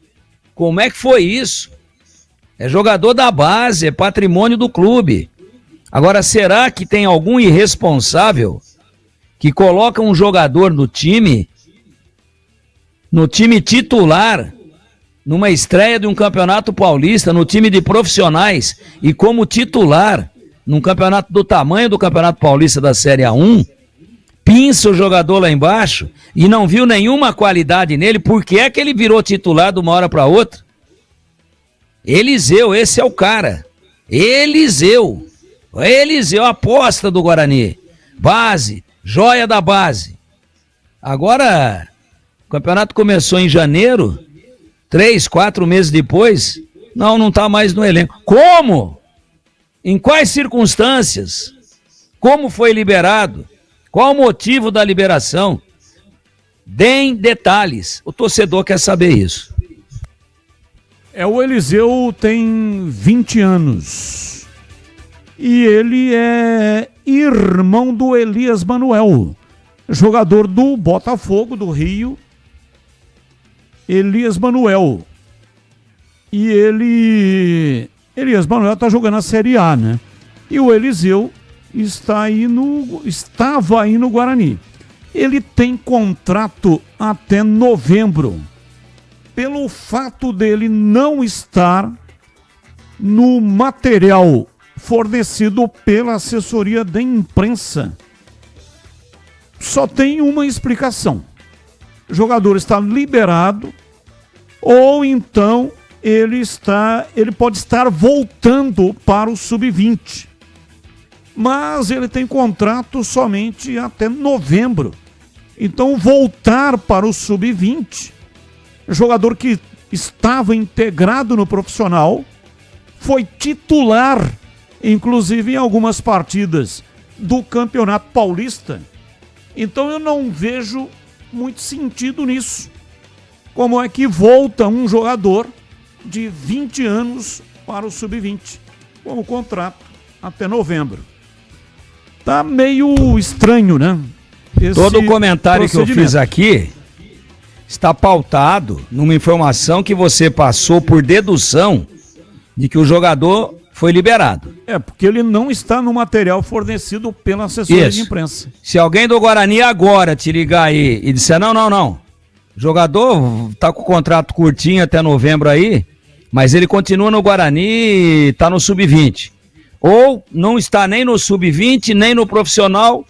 Como é que foi isso? É jogador da base, é patrimônio do clube. Agora, será que tem algum irresponsável que coloca um jogador no time titular, numa estreia de um campeonato paulista, no time de profissionais, e como titular, num campeonato do tamanho do Campeonato Paulista da Série A1, pinça o jogador lá embaixo e não viu nenhuma qualidade nele? Por que é que ele virou titular de uma hora para outra? Eliseu, esse é o cara. Eliseu, aposta do Guarani. Base, joia da base. Agora, o campeonato começou em janeiro, 3, 4 meses depois, não tá mais no elenco. Como? Em quais circunstâncias? Como foi liberado? Qual o motivo da liberação? Deem detalhes. O torcedor quer saber isso. O Eliseu tem 20 anos. E ele é irmão do Elias Manuel, jogador do Botafogo do Rio. Elias Manuel. E Elias Manuel está jogando a Série A, né? E o Eliseu estava aí no Guarani. Ele tem contrato até novembro. Pelo fato dele não estar no material fornecido pela assessoria de imprensa, só tem uma explicação. O jogador está liberado, ou então ele pode estar voltando para o sub-20. Mas ele tem contrato somente até novembro. Então voltar para o sub-20, jogador que estava integrado no profissional, foi titular, inclusive em algumas partidas do Campeonato Paulista. Então eu não vejo muito sentido nisso. Como é que volta um jogador de 20 anos para o sub-20, com o contrato até novembro? Tá meio estranho, né? Todo o comentário que eu fiz aqui está pautado numa informação que você passou por dedução de que o jogador foi liberado. Porque ele não está no material fornecido pela assessoria de imprensa. Se alguém do Guarani agora te ligar aí e disser, não, o jogador tá com o contrato curtinho até novembro aí, mas ele continua no Guarani e tá no sub-20. Ou não está nem no sub-20, nem no profissional,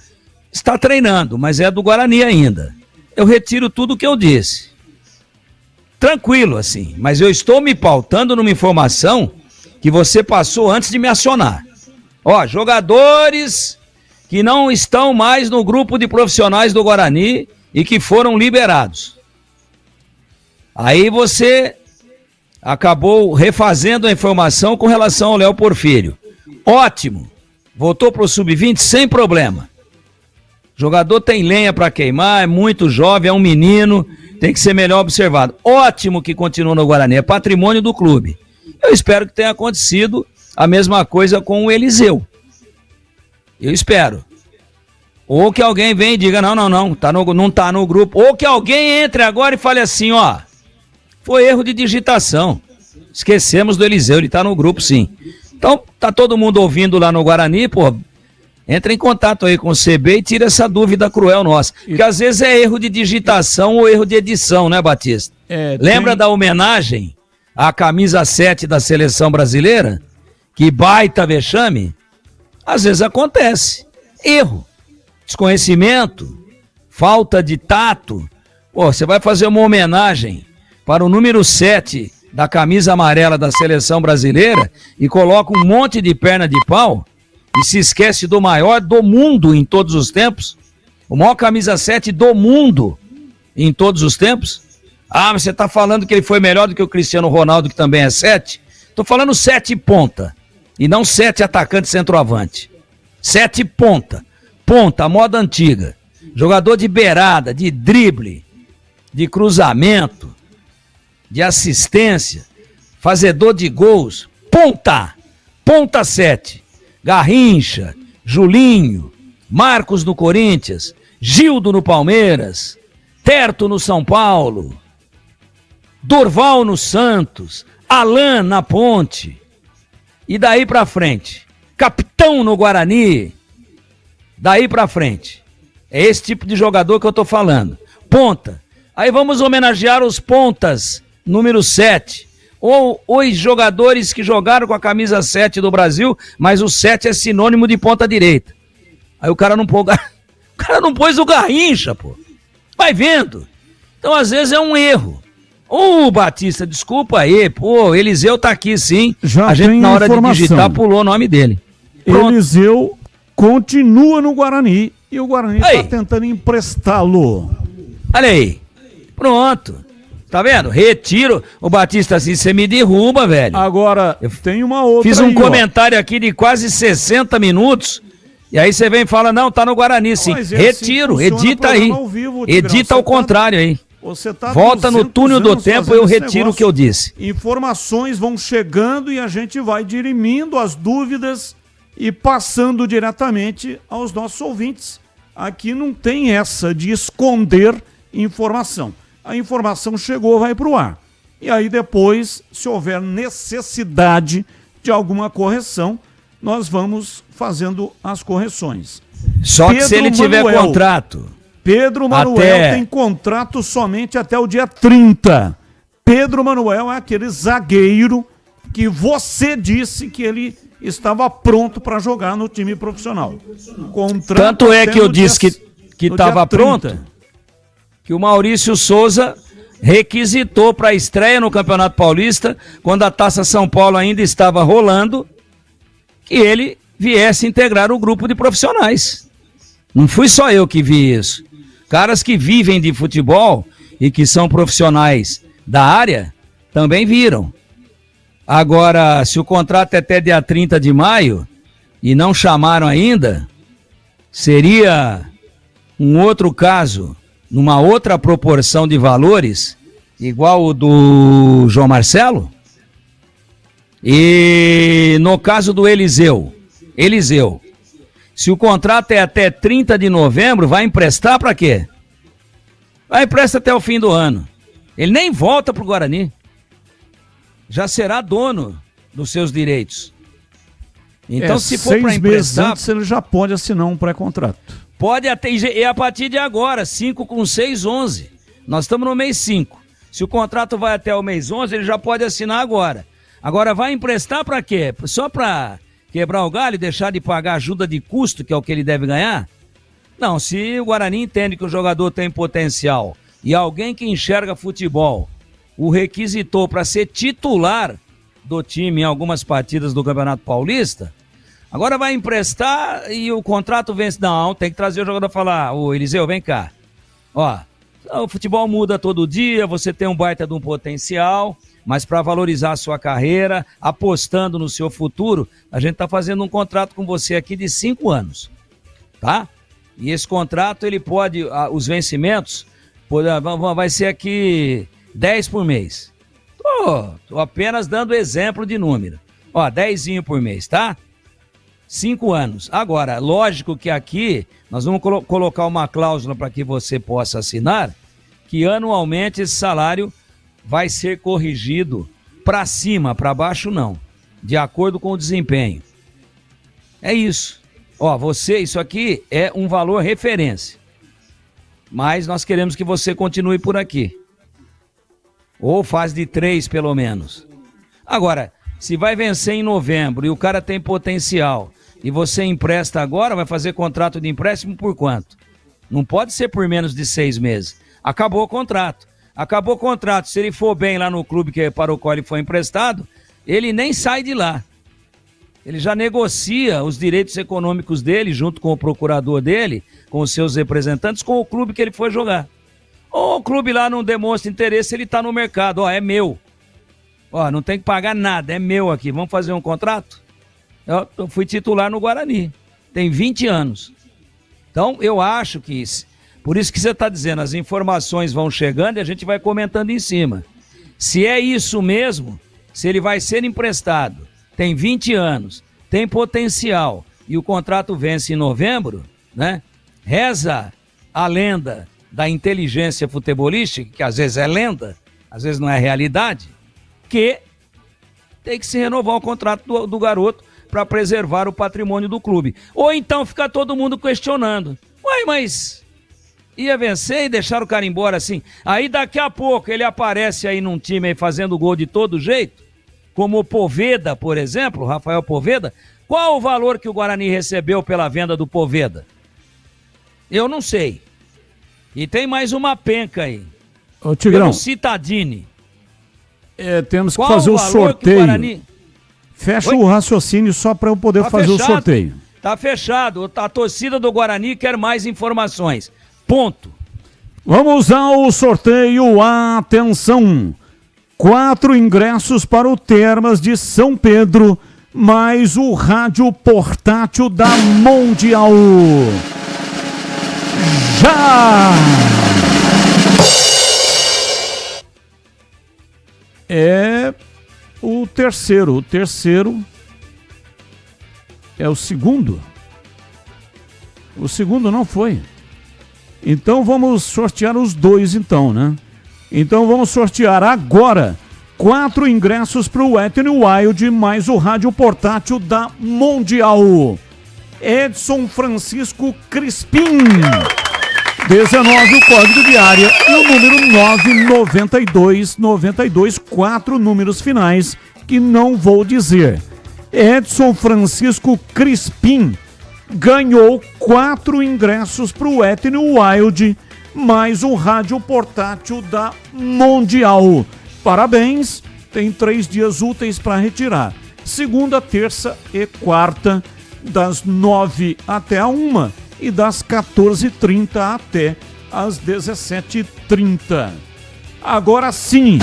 está treinando, mas é do Guarani ainda. Eu retiro tudo o que eu disse. Tranquilo, assim, mas eu estou me pautando numa informação que você passou antes de me acionar. Jogadores que não estão mais no grupo de profissionais do Guarani e que foram liberados. Aí você acabou refazendo a informação com relação ao Léo Porfírio. Ótimo, voltou para o sub-20 sem problema. Jogador tem lenha para queimar, é muito jovem, é um menino, tem que ser melhor observado. Ótimo que continua no Guarani, é patrimônio do clube. Eu espero que tenha acontecido a mesma coisa com o Eliseu. Eu espero. Ou que alguém venha e diga, não, não tá no grupo. Ou que alguém entre agora e fale assim, ó, foi erro de digitação. Esquecemos do Eliseu, ele tá no grupo sim. Então, tá todo mundo ouvindo lá no Guarani, pô, entra em contato aí com o CB e tira essa dúvida cruel nossa. Porque às vezes é erro de digitação ou erro de edição, né, Batista? Lembra da homenagem à camisa 7 da seleção brasileira? Que baita vexame? Às vezes acontece. Erro. Desconhecimento, falta de tato. Pô, você vai fazer uma homenagem para o número 7 da camisa amarela da seleção brasileira e coloca um monte de perna de pau e se esquece do maior do mundo em todos os tempos, o maior camisa 7 do mundo em todos os tempos. Ah, mas você tá falando que ele foi melhor do que o Cristiano Ronaldo, que também é 7? Tô falando 7 ponta e não 7 atacante centroavante. 7 ponta. Ponta, moda antiga. Jogador de beirada, de drible, de cruzamento, de assistência, fazedor de gols. Ponta! Ponta 7. Garrincha, Julinho, Marcos no Corinthians, Gildo no Palmeiras, Terto no São Paulo, Dorval no Santos, Alan na Ponte. E daí pra frente, capitão no Guarani. Daí pra frente. É esse tipo de jogador que eu tô falando. Ponta. Aí vamos homenagear os pontas, número 7. Ou os jogadores que jogaram com a camisa 7 do Brasil, mas o 7 é sinônimo de ponta direita. Aí o cara não pôs o Garrincha, pô. Vai vendo. Então às vezes é um erro. Ô, Batista, desculpa aí, pô, Eliseu tá aqui sim. Já a gente tem na hora informação. de digitar pulou o nome dele. Pronto. Eliseu continua no Guarani e o Guarani está tentando emprestá-lo. Olha aí. Pronto. Tá vendo? Retiro. O Batista, assim, você me derruba, velho. Agora, tem uma outra. Fiz um aí, comentário aqui de quase 60 minutos. E aí você vem e fala, não, tá no Guarani, sim. Retiro, assim edita aí. Vivo, edita ao contrário aí. Você tá volta no túnel do tempo, eu retiro o que eu disse. Informações vão chegando e a gente vai dirimindo as dúvidas e passando diretamente aos nossos ouvintes. Aqui não tem essa de esconder informação. A informação chegou, vai para o ar. E aí depois, se houver necessidade de alguma correção, nós vamos fazendo as correções. Só que se ele tiver contrato. Pedro Manuel tem contrato somente até o dia 30. Pedro Manuel é aquele zagueiro que você disse que ele estava pronto para jogar no time profissional. Contrato tanto é que eu disse que estava pronto, que o Maurício Souza requisitou para a estreia no Campeonato Paulista, quando a Taça São Paulo ainda estava rolando, que ele viesse integrar o grupo de profissionais. Não fui só eu que vi isso. Caras que vivem de futebol e que são profissionais da área também viram. Agora, se o contrato é até dia 30 de maio e não chamaram ainda, seria um outro caso, numa outra proporção de valores, igual o do João Marcelo? E no caso do Eliseu, se o contrato é até 30 de novembro, vai emprestar para quê? Vai emprestar até o fim do ano. Ele nem volta pro Guarani. Já será dono dos seus direitos. Então, se for para emprestar, antes ele já pode assinar um pré-contrato. Pode até, e a partir de agora, 5 com 6, 11. Nós estamos no mês 5. Se o contrato vai até o mês 11, ele já pode assinar agora. Agora, vai emprestar para quê? Só para quebrar o galho e deixar de pagar ajuda de custo, que é o que ele deve ganhar? Não, se o Guarani entende que o jogador tem potencial e alguém que enxerga futebol o requisitou para ser titular do time em algumas partidas do Campeonato Paulista, agora vai emprestar e o contrato vence. Não, tem que trazer o jogador e falar, ô Eliseu, vem cá. Ó, o futebol muda todo dia, você tem um baita de um potencial, mas para valorizar a sua carreira, apostando no seu futuro, a gente está fazendo um contrato com você aqui de 5 anos, tá? E esse contrato, ele pode, os vencimentos, vai ser aqui 10 por mês. Tô apenas dando exemplo de número. Ó, 10 por mês, tá? 5 anos. Agora, lógico que aqui nós vamos colocar uma cláusula para que você possa assinar, que anualmente esse salário vai ser corrigido para cima, para baixo não, de acordo com o desempenho. É isso. Isso aqui é um valor referência. Mas nós queremos que você continue por aqui. Ou faz de 3 pelo menos. Agora, se vai vencer em novembro e o cara tem potencial e você empresta agora, vai fazer contrato de empréstimo por quanto? Não pode ser por menos de 6 meses. Acabou o contrato. Acabou o contrato. Se ele for bem lá no clube para o qual ele foi emprestado, ele nem sai de lá. Ele já negocia os direitos econômicos dele, junto com o procurador dele, com os seus representantes, com o clube que ele foi jogar. Ou o clube lá não demonstra interesse, ele está no mercado. É meu. Não tem que pagar nada, é meu aqui. Vamos fazer um contrato? Eu fui titular no Guarani. Tem 20 anos. Então, eu acho que... Por isso que você está dizendo, as informações vão chegando e a gente vai comentando em cima. Se é isso mesmo, se ele vai ser emprestado, tem 20 anos, tem potencial e o contrato vence em novembro, né? Reza a lenda da inteligência futebolística, que às vezes é lenda, às vezes não é realidade, que tem que se renovar o contrato do garoto para preservar o patrimônio do clube. Ou então fica todo mundo questionando. Mas ia vencer e deixar o cara embora assim. Aí daqui a pouco ele aparece aí num time aí fazendo gol de todo jeito, como o Poveda, por exemplo, o Rafael Poveda. Qual o valor que o Guarani recebeu pela venda do Poveda? Eu não sei. E tem mais uma penca aí. Ô, Tigrão. Pelo Citadini. Temos que fazer o sorteio. Guarani... Fecha o raciocínio só para eu poder fazer o sorteio. Tá fechado. A torcida do Guarani quer mais informações. Ponto. Vamos ao sorteio. Atenção. 4 ingressos para o Termas de São Pedro, mais o rádio portátil da Mundial. Já! É o terceiro. O terceiro é o segundo. O segundo não foi. Então vamos sortear os 2 então, né? Então vamos sortear agora 4 ingressos para o Ethno Wild mais o rádio portátil da Mundial. Edson Francisco Crispim, 19 o código de área e o número 99292, 4 números finais que não vou dizer. Edson Francisco Crispim ganhou 4 ingressos para o Ethno Wild mais um rádio portátil da Mundial. Parabéns, tem 3 dias úteis para retirar. Segunda, terça e quarta, das 9 até a 1 e das 14h30 até as 17h30. Agora sim,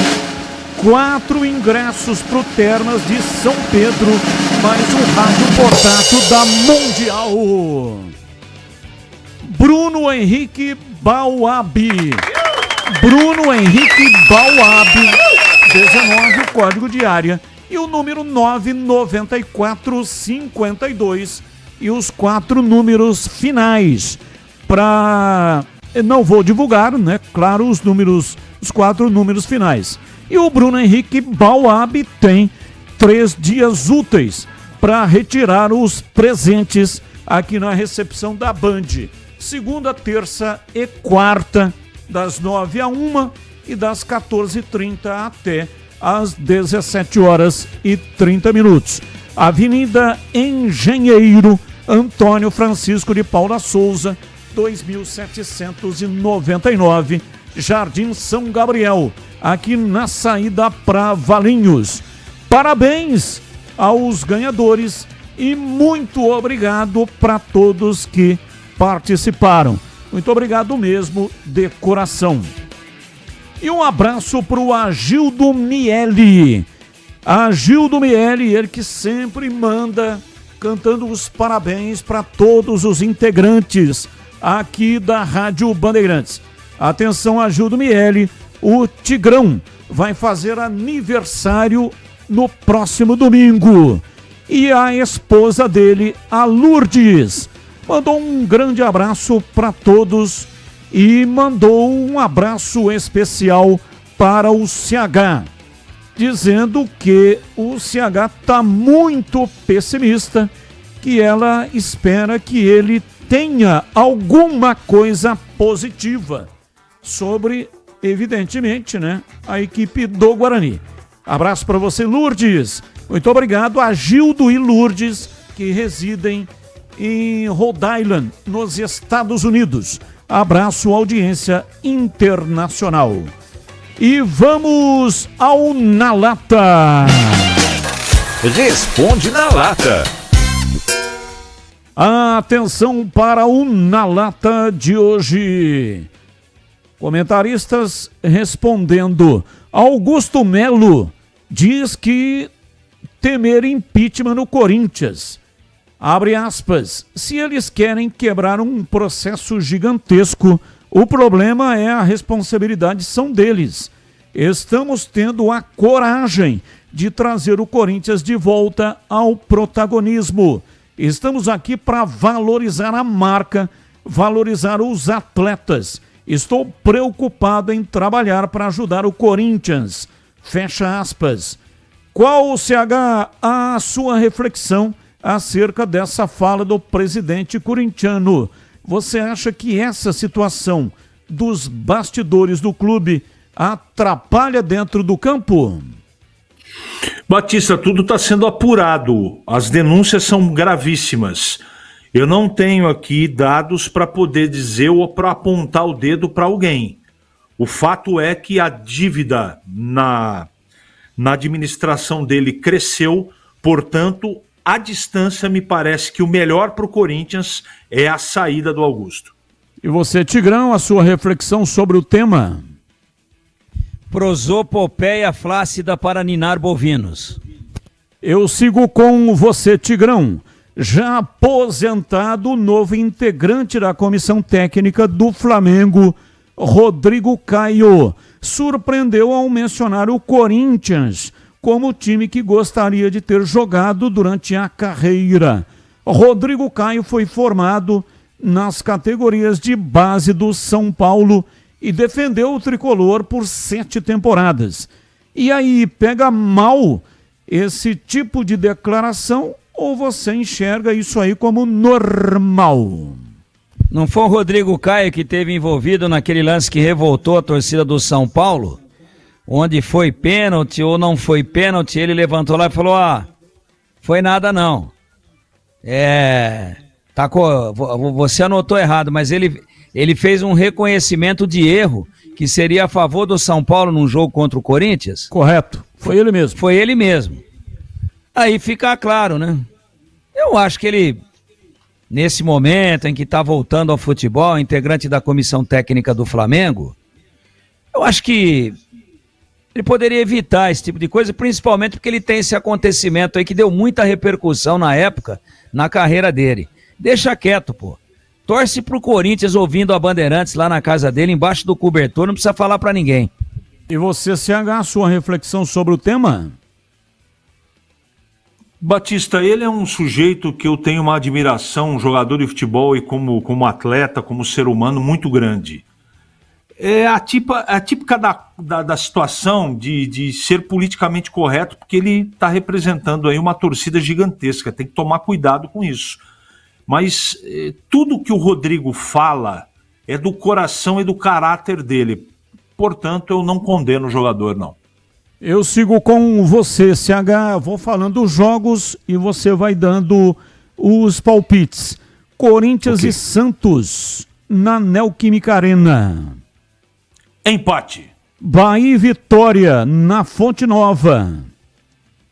4 ingressos para o Termas de São Pedro, mais um rádio portátil da Mundial. Bruno Henrique Bauab. Bruno Henrique Bauab, 19, o código de área e o número 99452 e os 4 números finais. Não vou divulgar, né? Claro, os 4 números finais. E o Bruno Henrique Bauab tem 3 dias úteis para retirar os presentes aqui na recepção da Band. Segunda, terça e quarta, das 9 a 1 e das 14h30 até às 17h30. Avenida Engenheiro Antônio Francisco de Paula Souza, 2799, Jardim São Gabriel, aqui na saída para Valinhos. Parabéns aos ganhadores e muito obrigado para todos que participaram. Muito obrigado mesmo, de coração. E um abraço para o Agildo Miele. Agildo Miele, ele que sempre manda cantando os parabéns para todos os integrantes aqui da Rádio Bandeirantes. Atenção, Agildo Miele, o Tigrão vai fazer aniversário no próximo domingo. e a esposa dele, a Lourdes. Mandou um grande abraço para todos e mandou um abraço especial para o CH, dizendo que o CH está muito pessimista, que ela espera que ele tenha alguma coisa positiva sobre, evidentemente, né, a equipe do Guarani. Abraço para você, Lourdes. Muito obrigado a Gildo e Lourdes, que residem em Rhode Island, nos Estados Unidos. Abraço, audiência internacional. E vamos ao Na Lata. Responde na lata. Atenção para o Na Lata de hoje. Comentaristas respondendo. Augusto Melo diz que temer impeachment no Corinthians. Abre aspas. Se eles querem quebrar um processo gigantesco, o problema é a responsabilidade são deles. Estamos tendo a coragem de trazer o Corinthians de volta ao protagonismo. Estamos aqui para valorizar a marca, valorizar os atletas. Estou preocupado em trabalhar para ajudar o Corinthians. Fecha aspas. Qual, CH, a sua reflexão acerca dessa fala do presidente corintiano? Você acha que essa situação dos bastidores do clube atrapalha dentro do campo? Batista, tudo está sendo apurado. As denúncias são gravíssimas. Eu não tenho aqui dados para poder dizer ou para apontar o dedo para alguém. O fato é que a dívida na administração dele cresceu, portanto, à distância me parece que o melhor para o Corinthians é a saída do Augusto. E você, Tigrão, a sua reflexão sobre o tema? Prosopopeia flácida para ninar bovinos. Eu sigo com você, Tigrão. Já aposentado, o novo integrante da comissão técnica do Flamengo, Rodrigo Caio, surpreendeu ao mencionar o Corinthians como time que gostaria de ter jogado durante a carreira. Rodrigo Caio foi formado nas categorias de base do São Paulo e defendeu o tricolor por 7 temporadas. E aí, pega mal esse tipo de declaração ou você enxerga isso aí como normal? Não foi o Rodrigo Caio que esteve envolvido naquele lance que revoltou a torcida do São Paulo? Onde foi pênalti ou não foi pênalti, ele levantou lá e falou, foi nada não. Você anotou errado, mas ele fez um reconhecimento de erro que seria a favor do São Paulo num jogo contra o Corinthians? Correto, foi ele mesmo. Foi ele mesmo. Aí fica claro, né? Eu acho que ele, nesse momento em que está voltando ao futebol, integrante da comissão técnica do Flamengo, eu acho que ele poderia evitar esse tipo de coisa, principalmente porque ele tem esse acontecimento aí que deu muita repercussão na época, na carreira dele. Deixa quieto, pô. Torce pro Corinthians ouvindo a Bandeirantes lá na casa dele, embaixo do cobertor, não precisa falar pra ninguém. E você, CH, a sua reflexão sobre o tema? Batista, ele é um sujeito que eu tenho uma admiração, um jogador de futebol e como atleta, como ser humano muito grande. É a típica da situação de ser politicamente correto, porque ele está representando aí uma torcida gigantesca, tem que tomar cuidado com isso. Mas tudo que o Rodrigo fala é do coração e do caráter dele, portanto eu não condeno o jogador, não. Eu sigo com você, CH, vou falando os jogos e você vai dando os palpites. Corinthians e Santos na Neoquímica Arena. Empate. Bahia e Vitória na Fonte Nova.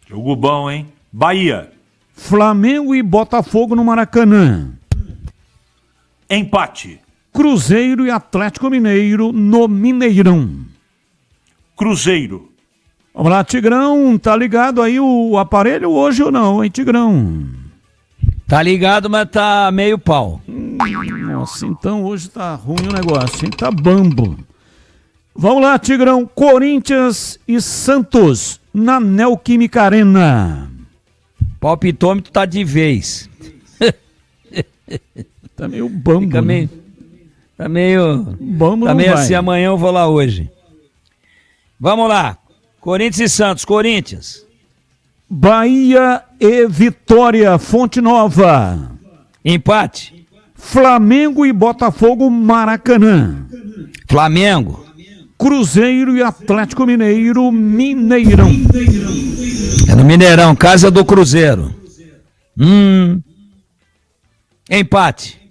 Jogo bom, hein? Bahia. Flamengo e Botafogo no Maracanã. Empate. Cruzeiro e Atlético Mineiro no Mineirão. Cruzeiro. Vamos lá, Tigrão, tá ligado aí o aparelho hoje ou não, hein, Tigrão? Tá ligado, mas tá meio pau. Nossa, então hoje tá ruim o negócio, hein? Tá bambo. Vamos lá, Tigrão, Corinthians e Santos na Neoquímica Arena. palpitômetro tá de vez. Tá meio bambo. Tá meio bambo, tá não meio vai. assim, amanhã eu vou lá hoje. Vamos lá. Corinthians e Santos. Corinthians. Bahia e Vitória, Fonte Nova. Empate. Flamengo e Botafogo, Maracanã. Flamengo. Cruzeiro e Atlético Mineiro, Mineirão. É no Mineirão, casa do Cruzeiro. Empate.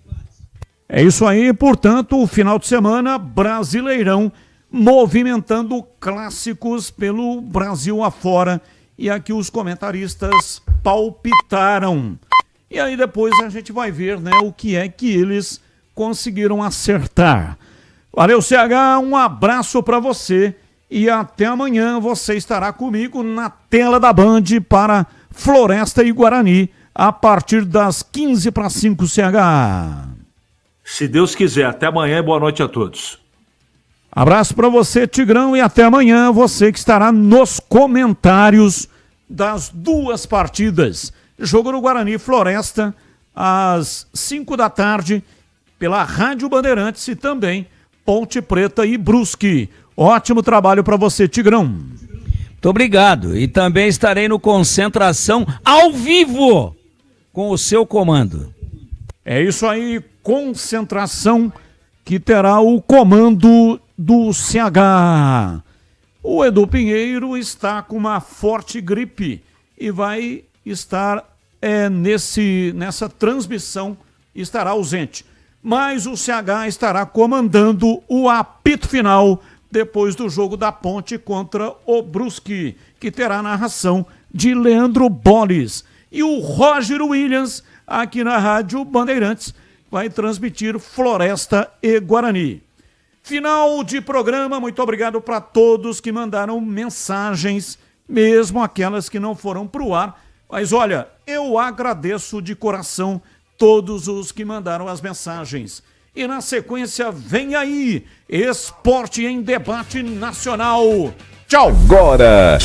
É isso aí, portanto, o final de semana, Brasileirão, movimentando clássicos pelo Brasil afora. E aqui os comentaristas palpitaram. E aí depois a gente vai ver, né, o que é que eles conseguiram acertar. Valeu, CH, um abraço para você e até amanhã você estará comigo na tela da Band para Floresta e Guarani a partir das 4:45, CH. Se Deus quiser, até amanhã e boa noite a todos. Abraço para você, Tigrão, e até amanhã você que estará nos comentários das duas partidas. Jogo no Guarani Floresta às 5 da tarde pela Rádio Bandeirantes e também Ponte Preta e Brusque. Ótimo trabalho para você, Tigrão. Muito obrigado. E também estarei no Concentração ao vivo com o seu comando. É isso aí, Concentração que terá o comando do CH. O Edu Pinheiro está com uma forte gripe e vai estar nessa transmissão, estará ausente. Mas o CH estará comandando o apito final depois do jogo da Ponte contra o Brusque, que terá a narração de Leandro Bolis. E o Roger Williams, aqui na Rádio Bandeirantes, vai transmitir Floresta e Guarani. Final de programa, muito obrigado para todos que mandaram mensagens, mesmo aquelas que não foram para o ar. Mas olha, eu agradeço de coração todos os que mandaram as mensagens. E na sequência vem aí, Esporte em Debate Nacional. Tchau! Agora,